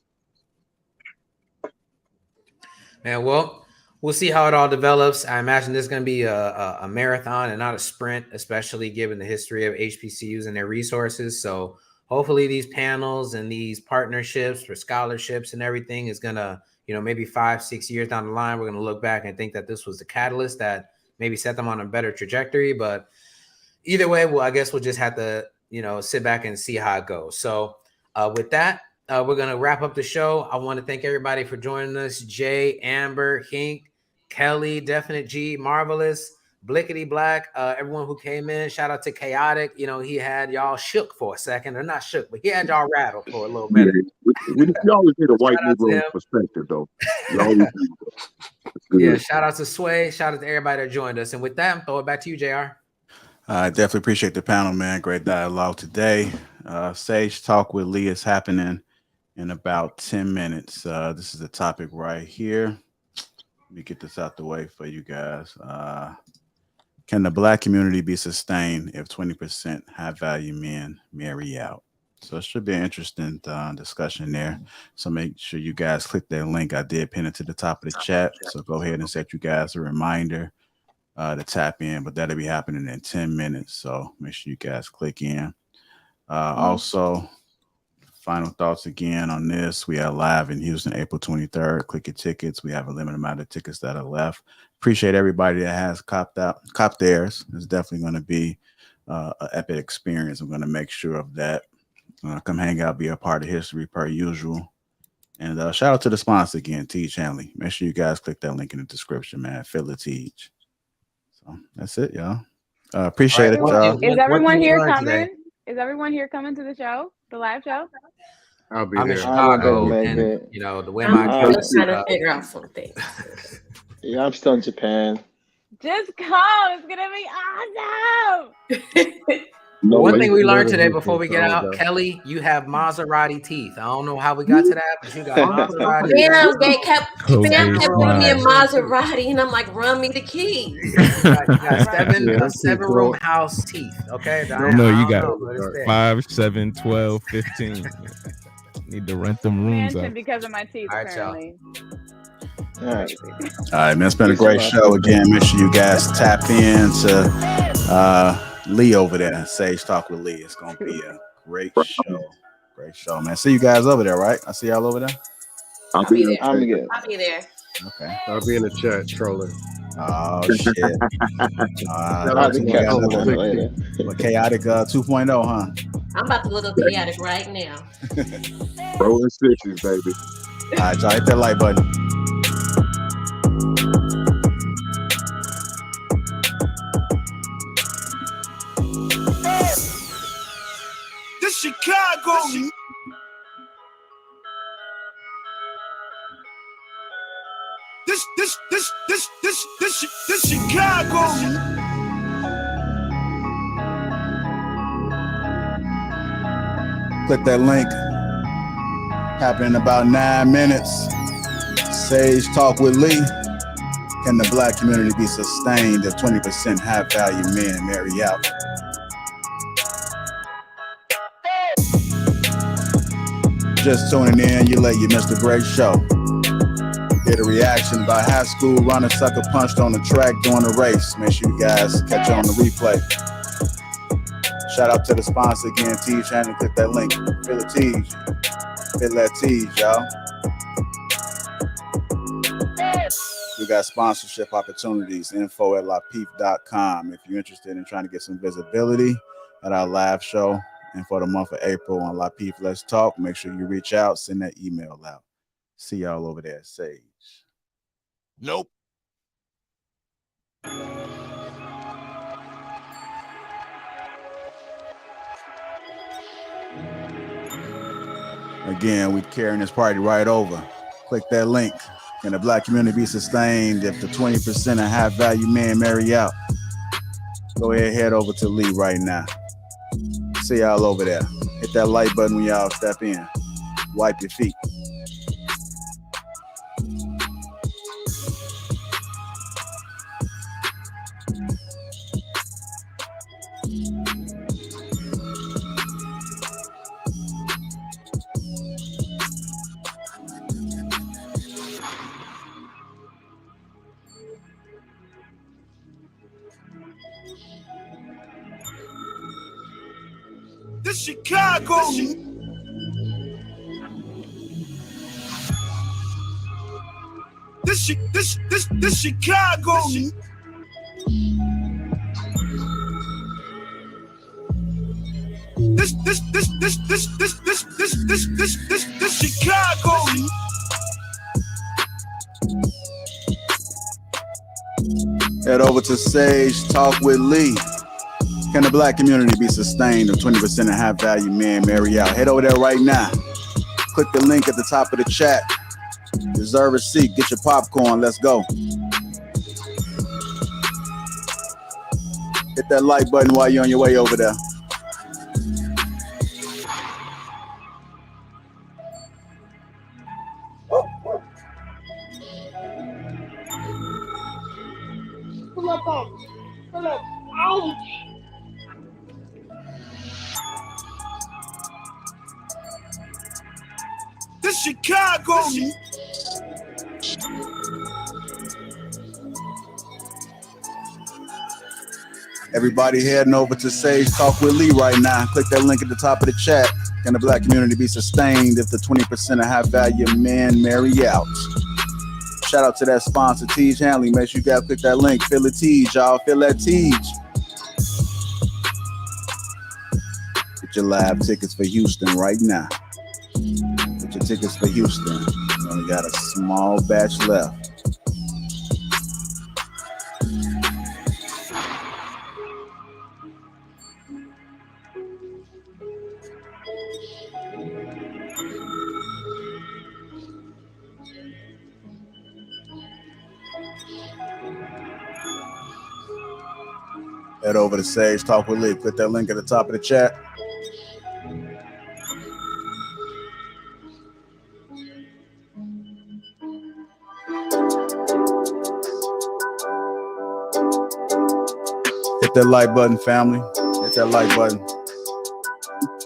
Man, well, we'll see how it all develops. I imagine this is going to be a marathon and not a sprint, especially given the history of HBCUs and their resources. So hopefully these panels and these partnerships for scholarships and everything is going to, maybe 5-6 years down the line, we're going to look back and think that this was the catalyst that maybe set them on a better trajectory. But either way, well, I guess we'll just have to, sit back and see how it goes. So with that, we're going to wrap up the show. I want to thank everybody for joining us. Jay, Amber, Hink, Kelly, Definite G, Marvelous, Blickety Black, everyone who came in. Shout out to Chaotic. He had y'all shook for a second. Or not shook, but he had y'all rattled for a little minute. We always need a white Negro perspective, though. Yeah, shout out to Sway. Shout out to everybody that joined us. And with that, I'm throw it back to you, JR. I definitely appreciate the panel, man. Great dialogue today. Sage Talk with Lee is happening in about 10 minutes. This is the topic right here. Let me get this out the way for you guys. Can the Black community be sustained if 20% high value men marry out? So it should be an interesting discussion there. So make sure you guys click that link. I did pin it to the top of the chat. So go ahead and set you guys a reminder to tap in, but that'll be happening in 10 minutes. So make sure you guys click in. Also, final thoughts again on this. We are live in Houston, April 23rd. Click your tickets. We have a limited amount of tickets that are left. Appreciate everybody that has copped theirs. It's definitely going to be an epic experience. I'm going to make sure of that. Come hang out, be a part of history per usual. And shout out to the sponsor again, Teach Hanley. Make sure you guys click that link in the description, man. Teach. So that's it, y'all. Appreciate it, y'all. Is everyone here coming? Today? Is everyone here coming to the show, the live show? I'll be I'm there. in Chicago, and the way my I'm trying to figure out something. Yeah, I'm still in Japan. Just come. It's gonna be awesome. One thing we learned today before we get out, Kelly, you have Maserati teeth. I don't know how we got to that, but you got Maserati teeth. Damn, they kept putting me in Maserati, and I'm like, run me the keys. You got seven-room house teeth, okay? No, you got 5, 7, 12, 15. Need to rent them rooms out. Because of my teeth, apparently. All right, man. It's been a great show again. Make sure you guys tap in to Lee over there. Sage Talk with Lee. It's gonna be a great show. Great show, man. See you guys over there, right? I see y'all over there. I'll be there. I'll be there. Okay. I'll be in the chat trolling. Oh shit. Chaotic 2.0, huh? I'm about to look up Chaotic right now. Rolling sixes, baby. All right, y'all hit that like button. Chicago. This Chicago. Click that link. Happening in about 9 minutes. Sage Talk with Lee. Can the Black community be sustained if 20% high value men marry out? Just tuning in, you missed a great show. Get a reaction by high school runner sucker punched on the track during the race. Make sure you guys catch on the replay. Shout out to the sponsor again, Teach Hanley. Click that link. Feel the tease. Feel that tease, y'all. We got sponsorship opportunities. info@lapeef.com if you're interested in trying to get some visibility at our live show. And for the month of April on Lapeef Let's Talk, make sure you reach out, send that email out. See y'all over there, Sage. Nope. Again, we're carrying this party right over. Click that link. Can the Black community be sustained if the 20% of high value men marry out? Go ahead, head over to Lee right now. See y'all over there. Hit that like button when y'all step in. Wipe your feet. This Chicago. This Chicago. This Chicago. Head over to Sage Talk with Lee. Can the Black community be sustained if 20% of high value men marry out? Head over there right now. Click the link at the top of the chat. Reserve a seat. Get your popcorn. Let's go. Hit that like button while you're on your way over there. Pull up on me. Pull up. Ouch. This Chicago. Everybody heading over to Sage Talk with Lee right now. Click that link at the top of the chat. Can the Black community be sustained if the 20% of high value men marry out? Shout out to that sponsor, Teej Hanley. Make sure you guys click that link. Feel the Teej, y'all. Feel that Teej. Get your live tickets for Houston right now. Get your tickets for Houston. We only got a small batch left. Head over to Sage Talk with Lee. Click that link at the top of the chat. Hit that like button, family. Hit that like button.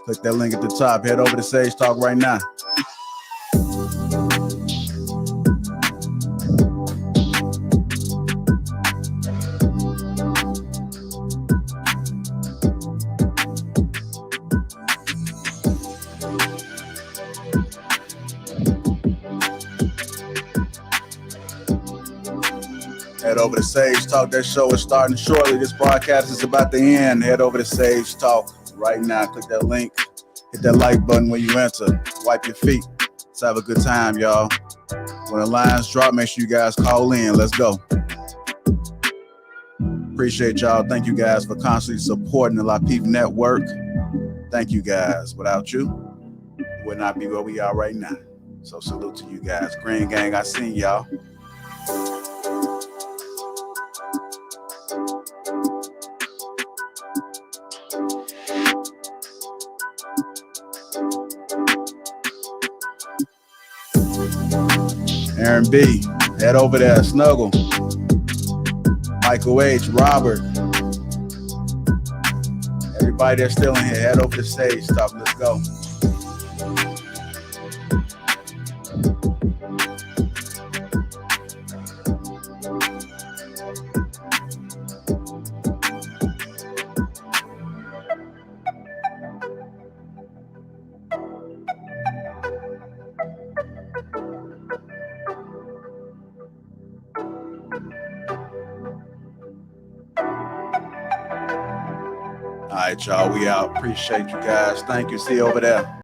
Click that link at the top. Head over to Sage Talk right now. Head over to Sage Talk. That show is starting shortly. This broadcast is about to end. Head over to Sage Talk right now. Click that link. Hit that like button when you enter. Wipe your feet. Let's have a good time, y'all. When the lines drop, make sure you guys call in. Let's go. Appreciate y'all. Thank you guys for constantly supporting the Lapeef Network. Thank you guys. Without you, we would not be where we are right now. So salute to you guys. Green Gang, I seen y'all. Aaron B, head over there, Snuggle. Michael H, Robert. Everybody that's still in here, head over to Sage Talk. Let's go. All right, y'all, we out. Appreciate you guys. Thank you. See you over there.